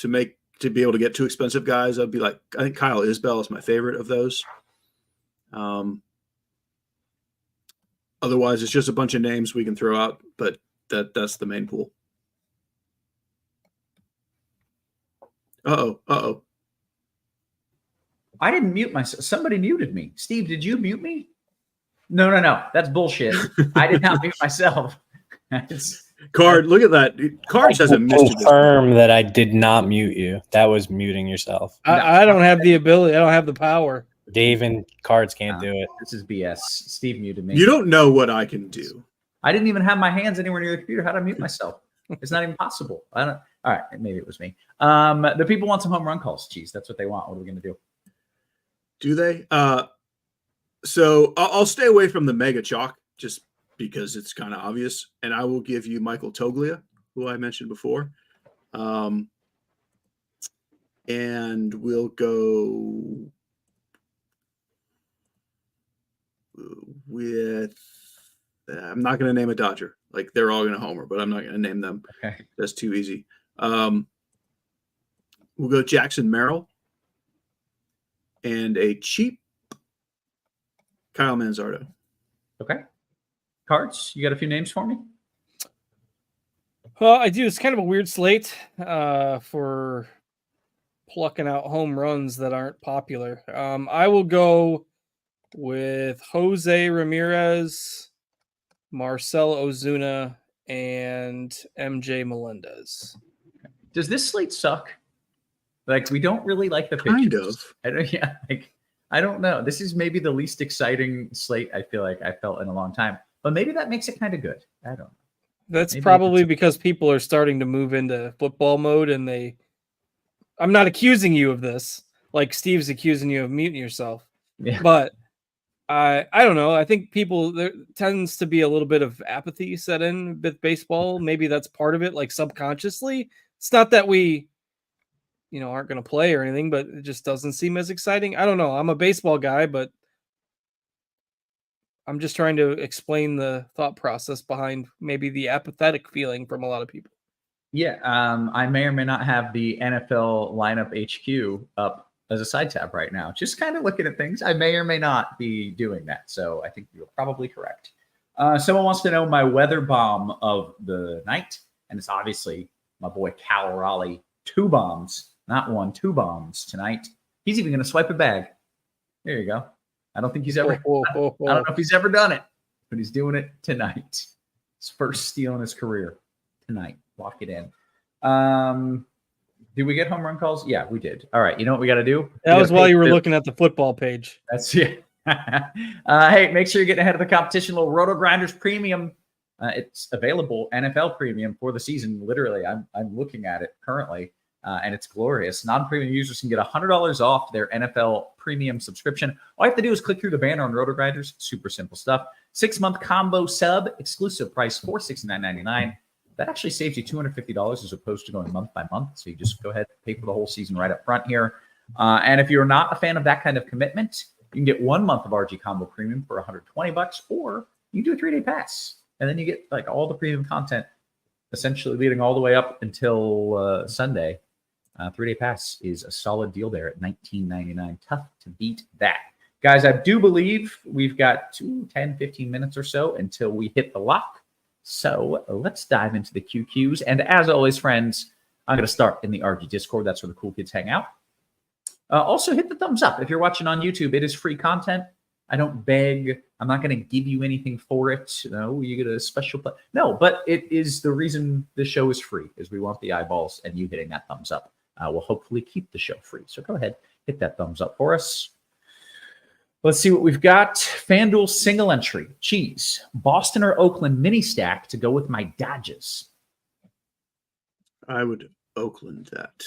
be able to get two expensive guys. I'd be like, I think Kyle Isbell is my favorite of those. Otherwise, it's just a bunch of names we can throw out, but that's the main pool. Uh-oh. I didn't mute myself. Somebody muted me. Steve, did you mute me? No. That's bullshit. I did not mute myself. Card, look at that. Card says confirm that I did not mute you. That was muting yourself. I don't have the ability. I don't have the power. Dave and Cards can't do it. This is BS. Steve muted me. You don't know what I can do. I didn't even have my hands anywhere near the computer. How do I mute myself? It's not even possible. I don't. All right, maybe it was me. The people want some home run calls. Jeez, that's what they want. What are we going to do? Do they? So I'll stay away from the mega chalk just because it's kind of obvious, and I will give you Michael Toglia, who I mentioned before, and we'll go with. I'm not going to name a Dodger. Like they're all going to homer, but I'm not going to name them. Okay, that's too easy. We'll go Jackson Merrill and a cheap Kyle Manzardo. Okay. Cards, you got a few names for me? Well, I do. It's kind of a weird slate for plucking out home runs that aren't popular. I will go with Jose Ramirez, Marcell Ozuna, and MJ Melendez. Does this slate suck? Like, we don't really like the pitchers. Kind of. I don't know. This is maybe the least exciting slate I feel like I felt in a long time. But maybe that makes it kind of good. I don't know. That's maybe probably because people are starting to move into football mode, and I'm not accusing you of this, like Steve's accusing you of muting yourself. Yeah. But I don't know. I think there tends to be a little bit of apathy set in with baseball. Maybe that's part of it, like subconsciously. It's not that we aren't going to play or anything, but it just doesn't seem as exciting. I don't know. I'm a baseball guy, but I'm just trying to explain the thought process behind maybe the apathetic feeling from a lot of people. Yeah, I may or may not have the NFL lineup HQ up as a side tab right now. Just kind of looking at things. I may or may not be doing that. So I think you're probably correct. Someone wants to know my weather bomb of the night. And it's obviously my boy Cal Raleigh. 2 bombs, not 1, 2 bombs tonight. He's even going to swipe a bag. There you go. I don't think he's ever. I don't know if he's ever done it, but he's doing it tonight. His first steal in his career tonight. Lock it in. Did we get home run calls? Yeah, we did. All right. You know what we got to do? That was while you were looking at the football page. That's it. Hey, make sure you get ahead of the competition. Little RotoGrinders Premium. It's available, NFL Premium for the season. Literally, I'm looking at it currently, and it's glorious. Non-premium users can get $100 off their NFL Premium subscription. All you have to do is click through the banner on RotoGrinders. Super simple stuff. 6-month combo sub, exclusive price $469.99. That actually saves you $250 as opposed to going month by month. So you just go ahead and pay for the whole season right up front here. And if you're not a fan of that kind of commitment, you can get 1 month of RG Combo Premium for $120, or you can do a 3-day pass. And then you get like all the premium content, essentially leading all the way up until Sunday. 3-day pass is a solid deal there at $19.99. Tough to beat that. Guys, I do believe we've got 10, 15 minutes or so until we hit the lock. So let's dive into the QQs. And as always, friends, I'm going to start in the RG Discord. That's where the cool kids hang out. Also, hit the thumbs up. If you're watching on YouTube, it is free content. I don't beg. I'm not going to give you anything for it. No, you get a special. No, but it is the reason the show is free, is we want the eyeballs, and you hitting that thumbs up will hopefully keep the show free. So go ahead, hit that thumbs up for us. Let's see what we've got. FanDuel single entry. Cheese. Boston or Oakland mini stack to go with my Dodgers. I would Oakland that.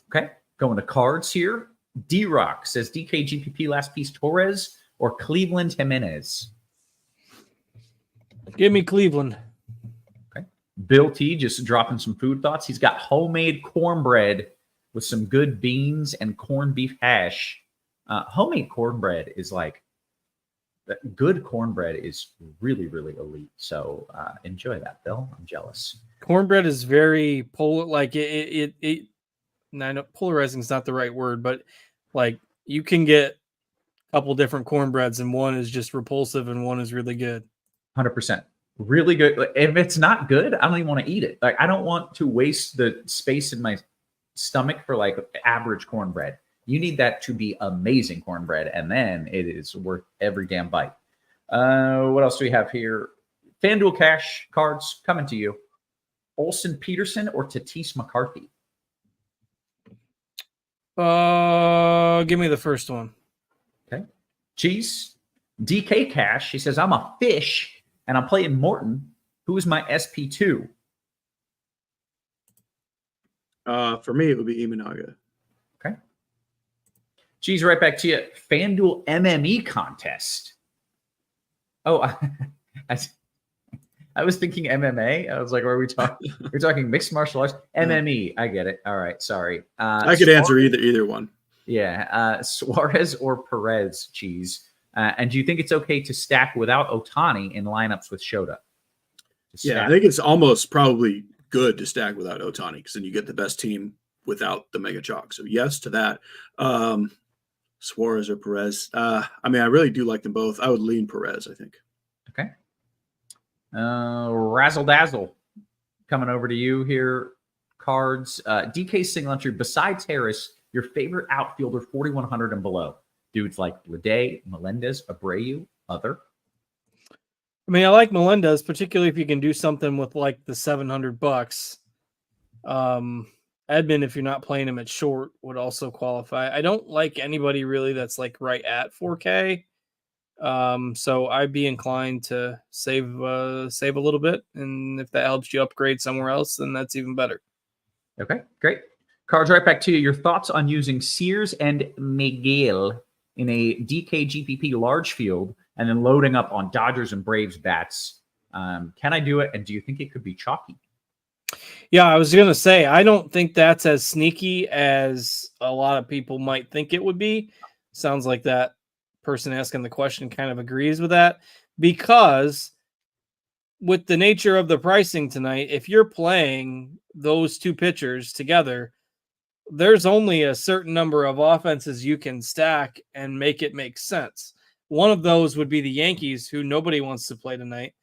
Okay. Going to cards here. D-Rock says DK GPP last piece Torres or Cleveland Jimenez. Give me Cleveland. Okay. Bill T just dropping some food thoughts. He's got homemade cornbread with some good beans and corned beef hash. Homemade cornbread is like good cornbread is really, really elite. So enjoy that, Bill. I'm jealous. Cornbread is very polarizing is not the right word, but like you can get a couple different cornbreads and one is just repulsive and one is really good. 100%. Really good. If it's not good, I don't even want to eat it. Like I don't want to waste the space in my stomach for like average cornbread. You need that to be amazing cornbread, and then it is worth every damn bite. What else do we have here? FanDuel Cash cards coming to you. Olsen Peterson or Tatis McCarthy? Give me the first one. Okay. Cheese. DK Cash. He says, I'm a fish, and I'm playing Morton. Who is my SP2? For me, it would be Imanaga. Okay. Cheese, right back to you. FanDuel MME contest. Oh, I was thinking MMA. I was like, are we talking? We're talking mixed martial arts. MME. I get it. All right. Sorry. I could answer either one. Yeah. Suarez or Perez, Cheese. And do you think it's okay to stack without Ohtani in lineups with Shota? Yeah, I think it's almost probably good to stack without Ohtani because then you get the best team without the mega chalk. So yes to that. Suarez or Perez. I mean, I really do like them both. I would lean Perez, I think. Okay. Razzle Dazzle coming over to you here. Cards. DK single entry. Besides Harris, your favorite outfielder 4,100 and below. Dudes like Lede, Melendez, Abreu, other. I mean, I like Melendez, particularly if you can do something with like the $700. Edmund, if you're not playing him at short, would also qualify. I don't like anybody really that's like right at 4K. So I'd be inclined to save a little bit. And if that helps you upgrade somewhere else, then that's even better. Okay, great. Cards right back to you. Your thoughts on using Sears and Miguel in a DK GPP large field and then loading up on Dodgers and Braves bats. Can I do it? And do you think it could be chalky? Yeah, I was going to say, I don't think that's as sneaky as a lot of people might think it would be. Sounds like that person asking the question kind of agrees with that because with the nature of the pricing tonight, if you're playing those two pitchers together, there's only a certain number of offenses you can stack and make it make sense. One of those would be the Yankees, who nobody wants to play tonight,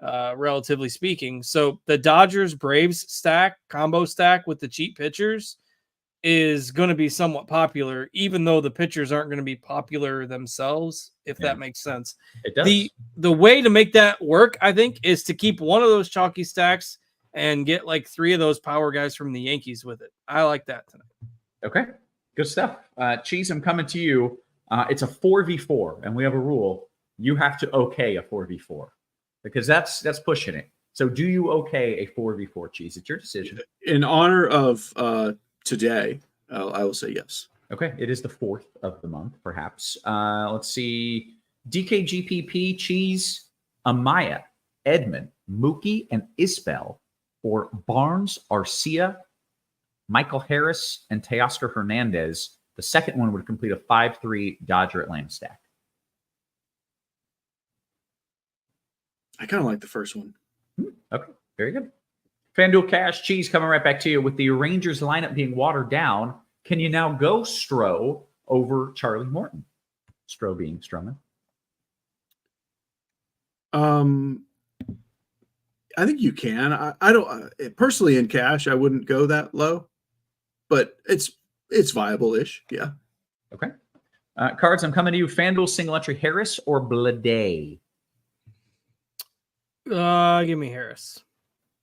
relatively speaking. So the Dodgers-Braves combo stack with the cheap pitchers is going to be somewhat popular, even though the pitchers aren't going to be popular themselves, if that makes sense. It does. The way to make that work, I think, is to keep one of those chalky stacks and get like 3 of those power guys from the Yankees with it. I like that tonight. Okay, good stuff. Cheese, I'm coming to you. It's a 4v4, and we have a rule. You have to okay a 4v4 because that's pushing it. So do you okay a 4v4, Cheese? It's your decision. In honor of today, I will say yes. Okay, it is the 4th of the month, perhaps. Let's see. DKGPP, Cheese, Amaya, Edmund, Mookie, and Isbell for Barnes, Arcia, Michael Harris, and Teoscar Hernandez. The second one would complete a 5-3 Dodger Atlanta stack. I kind of like the first one. Okay, very good. FanDuel Cash, Cheese, coming right back to you. With the Rangers lineup being watered down, can you now go Stroh over Charlie Morton? Stroh being Stroman. I think you can. I don't personally in cash. I wouldn't go that low, but it's viable-ish. Yeah. Okay. Cards, I'm coming to you. FanDuel single entry Harris or Blade? Give me Harris.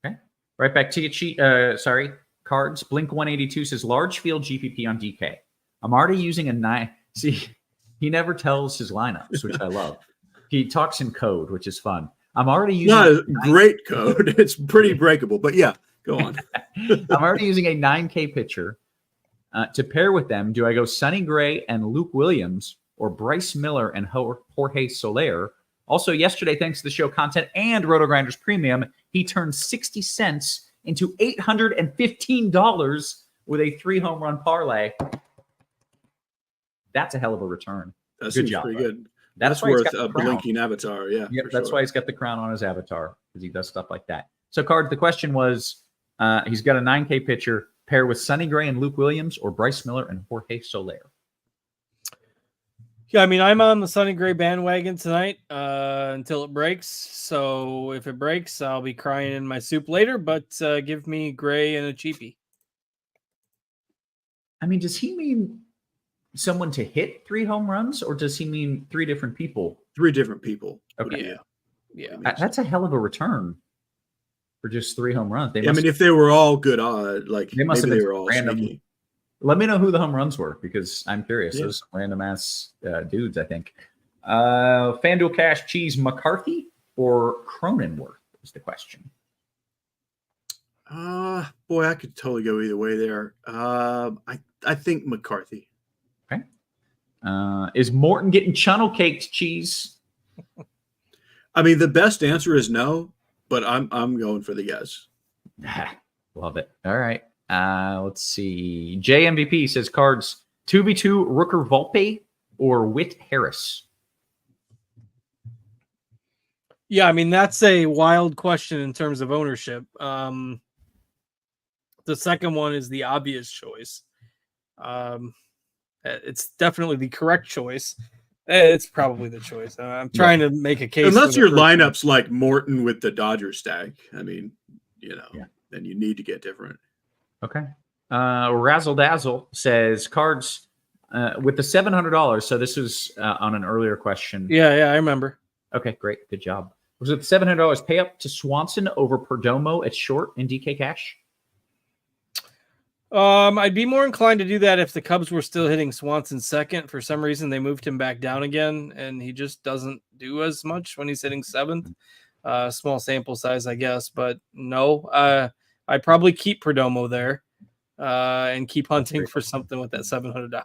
Okay. Right back to you. Cards. Blink 182 says large field GPP on DK. I'm already using a 9. See, he never tells his lineups, which I love. He talks in code, which is fun. I'm already using not a great code. It's pretty breakable, but yeah, go on. I'm already using a 9K pitcher. To pair with them, do I go Sonny Gray and Luke Williams or Bryce Miller and Jorge Soler? Also, yesterday, thanks to the show content and RotoGrinders Premium, he turned 60 cents into $815 with a 3 home run parlay. That's a hell of a return. That good job. Pretty good. That's worth a blinking avatar. Yeah. Yep, that's why he's got the crown on his avatar, because he does stuff like that. So, Card, the question was, he's got a 9K pitcher, pair with Sonny Gray and Luke Williams or Bryce Miller and Jorge Soler. Yeah, I mean, I'm on the Sonny Gray bandwagon tonight until it breaks. So if it breaks, I'll be crying in my soup later, but give me Gray and a cheapie. I mean, does he mean someone to hit 3 home runs, or does he mean 3 different people? 3 different people. Okay. Yeah. That's a hell of a return for just 3 home runs. If they were all good odd, like they must have been all random. Sneaky. Let me know who the home runs were, because I'm curious. Yeah. Those random ass dudes, I think. FanDuel Cash, Cheese, McCarthy or Cronenworth is the question. Boy, I could totally go either way there. I think McCarthy. Okay. Is Morton getting funnel caked, Cheese? I mean, the best answer is no, but I'm going for the yes. Love it. All right. Let's see. JMVP says Cards 2v2 Rooker Volpe or Whit Harris. Yeah, I mean, that's a wild question in terms of ownership. The second one is the obvious choice. It's definitely the correct choice. It's probably the choice. I'm trying to make a case. Unless your lineup's like Morton with the Dodger stack. I mean, then you need to get different. Okay. Razzle Dazzle says Cards with the $700. So this was on an earlier question. Yeah, I remember. Okay, great. Good job. Was it $700 pay up to Swanson over Perdomo at short in DK Cash? I'd be more inclined to do that if the Cubs were still hitting Swanson second. For some reason, they moved him back down again, and he just doesn't do as much when he's hitting 7th. Small sample size, I guess, but no. I'd probably keep Perdomo there and keep hunting for something with that $700.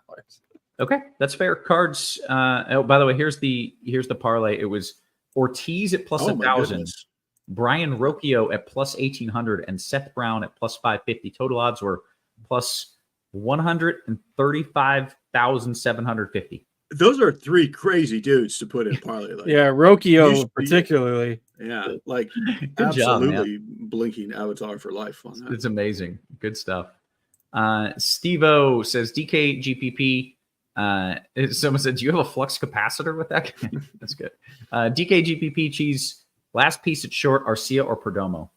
Okay, that's fair. Cards. By the way, here's the parlay. It was Ortiz at plus 1,000, Brian Rocchio at plus 1,800, and Seth Brown at plus 550. Total odds were plus 135,750. those are three crazy dudes to put in parlay. Like, yeah, Rocchio particularly. Yeah, like Good absolutely job, blinking avatar for life on that. It's amazing. Good stuff. Steve-O says DK GPP. Someone said, do you have a flux capacitor with that? That's good. DK GPP Cheese, last piece at short, Arcia or Perdomo?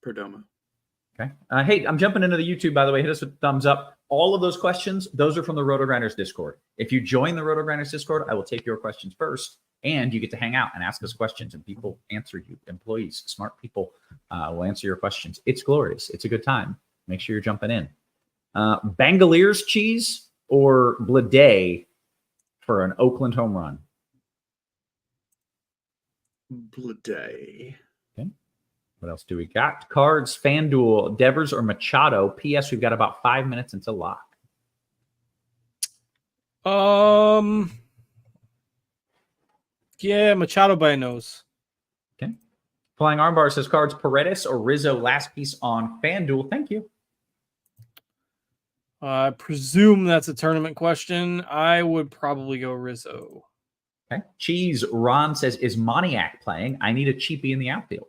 Perdomo. Okay. Hey, I'm jumping into the YouTube, by the way. Hit us with a thumbs up. All of those questions, those are from the RotoGrinders Discord. If you join the RotoGrinders Discord, I will take your questions first, and you get to hang out and ask us questions, and people answer you. Employees, smart people will answer your questions. It's glorious. It's a good time. Make sure you're jumping in. Bangaliers Cheese or Blade for an Oakland home run? Blade. Okay. What else do we got? Cards, FanDuel, Devers or Machado. P.S. We've got about 5 minutes until lock. Yeah, Machado by a nose. Okay. Flying Armbar says cards, Paredes or Rizzo. Last piece on FanDuel. Thank you. I presume that's a tournament question. I would probably go Rizzo. Okay. Cheese Ron says, is Moniak playing? I need a cheapie in the outfield.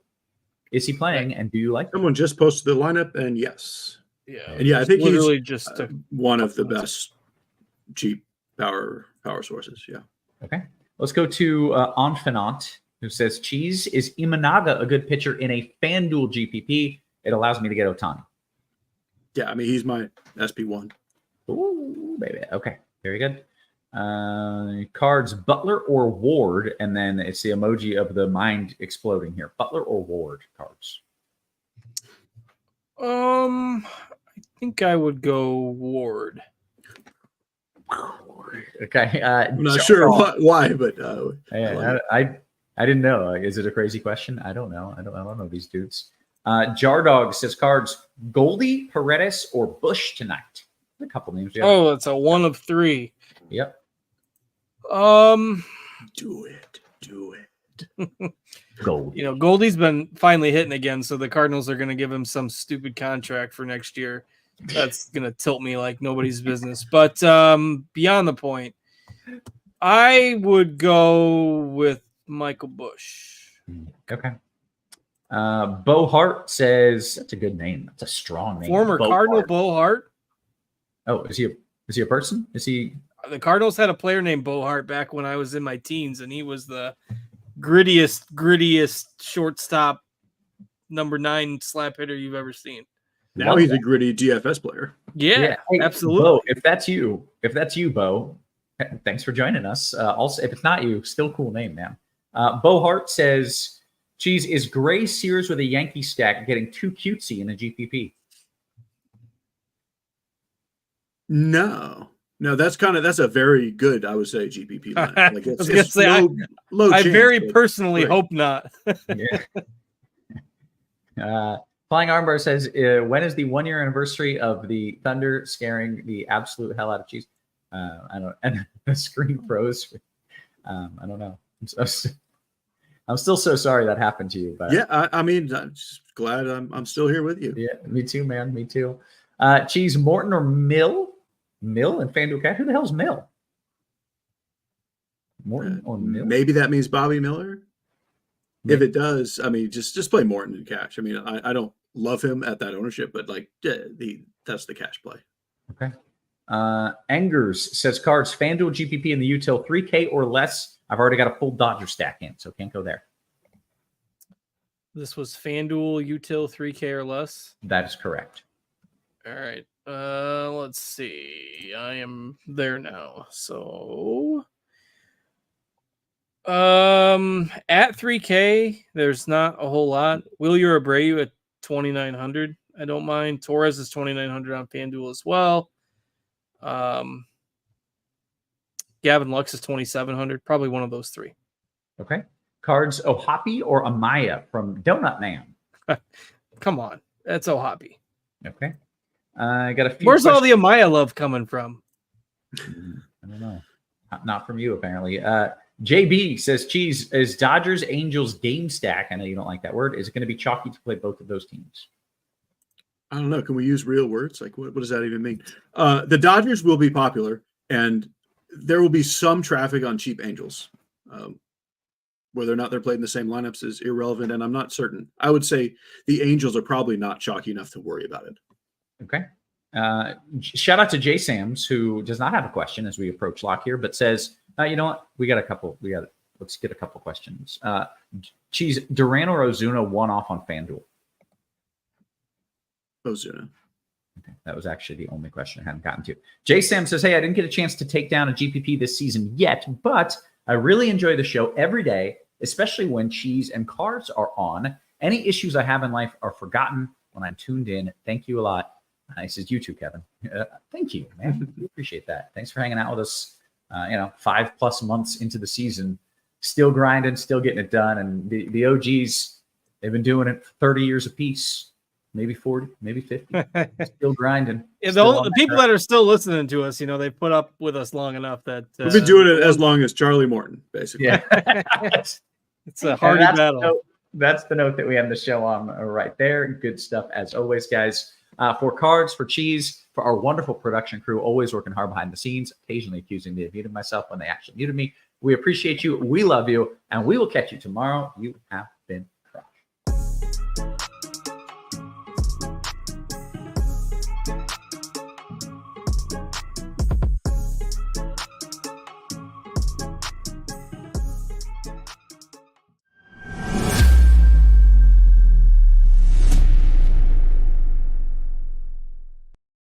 Is he playing? And do you like him? Someone just posted the lineup, and yes. Yeah. And yeah, I think literally he's just one of the best cheap power sources. Yeah. Okay. Let's go to Enfant, who says, Cheese, is Imanaga a good pitcher in a FanDuel GPP? It allows me to get Ohtani. Yeah, I mean, he's my SP1. Ooh, baby. Okay. Very good. Cards, Butler or Ward, and then it's the emoji of the mind exploding here. Butler or Ward cards? I think I would go Ward. Okay. I'm not sure why, but I didn't know. Is it a crazy question? I don't know. I don't know these dudes. Jardog says cards, Goldie, Paredes, or Bush tonight. A couple names. Oh, it's a one of three. Yep. Do it. Goldie. Goldie's been finally hitting again, so the Cardinals are going to give him some stupid contract for next year. That's going to tilt me like nobody's business. But beyond the point, I would go with Michael Bush. Okay. Bo Hart says that's a good name. That's a strong name. Former Cardinal Bo Hart. Oh, is he a person? Is he? The Cardinals had a player named Bo Hart back when I was in my teens, and he was the grittiest shortstop, number 9 slap hitter you've ever seen. Now he's a gritty DFS player. Yeah, hey, absolutely. Bo, if that's you, Bo, thanks for joining us. Also, if it's not you, still cool name, man. Bo Hart says, Cheese, is Gray Sears with a Yankee stack getting too cutesy in a GPP? No, that's a very good, I would say, GPP line. Like I was going to say, I very personally hope not. Flying Armbar says, when is the 1-year anniversary of the Thunder scaring the absolute hell out of Cheese? I don't. And the screen froze. I don't know. I'm still so sorry that happened to you. But yeah, I mean, I'm just glad I'm still here with you. Yeah, me too, man. Me too. Cheese, Morton or Mill and FanDuel Cash. Who the hell's Mill? Morton or Mill? Maybe that means Bobby Miller. Maybe. If it does, I mean, just play Morton and cash. I mean, I don't love him at that ownership, but that's the cash play. Okay. Engers says cards, FanDuel GPP in the util 3K or less. I've already got a full Dodger stack in, so can't go there. This was FanDuel util 3K or less? That is correct. All right. Let's see. I am there now. So at 3K, there's not a whole lot. Wilyer Abreu at 2,900. I don't mind. Torres is 2,900 on FanDuel as well. Gavin Lux is 2,700. Probably one of those three. Okay. Cards, Ohapi or Amaya from Donut Man? Come on. That's Ohapi. Okay. I got a few. Where's all the Amaya love coming from? I don't know. Not from you, apparently. JB says, Cheese, is Dodgers Angels game stack? I know you don't like that word. Is it going to be chalky to play both of those teams? I don't know. Can we use real words? Like, what does that even mean? The Dodgers will be popular, And there will be some traffic on cheap Angels. Whether or not they're played in the same lineups is irrelevant, and I'm not certain. I would say the Angels are probably not chalky enough to worry about it. Okay. Shout out to Jay Sams, who does not have a question as we approach lock here, but says, you know what? Let's get a couple questions. Cheese, Duran or Ozuna one-off on FanDuel? Ozuna. Okay, that was actually the only question I hadn't gotten to. Jay Sam says, hey, I didn't get a chance to take down a GPP this season yet, but I really enjoy the show every day, especially when cheese and carbs are on. Any issues I have in life are forgotten when I'm tuned in. Thank you a lot. He says, you too, Kevin. Thank you, man. We appreciate that. Thanks for hanging out with us, 5+ months into the season, still grinding, still getting it done. And the OGs, they've been doing it for 30 years apiece. Maybe 40, maybe 50. Still grinding. Yeah, the people that are still listening to us, they've put up with us long enough that we've been doing it as long as Charlie Morton, basically. Yeah. It's a hardy battle. That's the note that we end the show on right there. Good stuff as always, guys. For cards, for cheese, for our wonderful production crew, always working hard behind the scenes, occasionally accusing me of muting myself when they actually muted me. We appreciate you. We love you. And we will catch you tomorrow. You have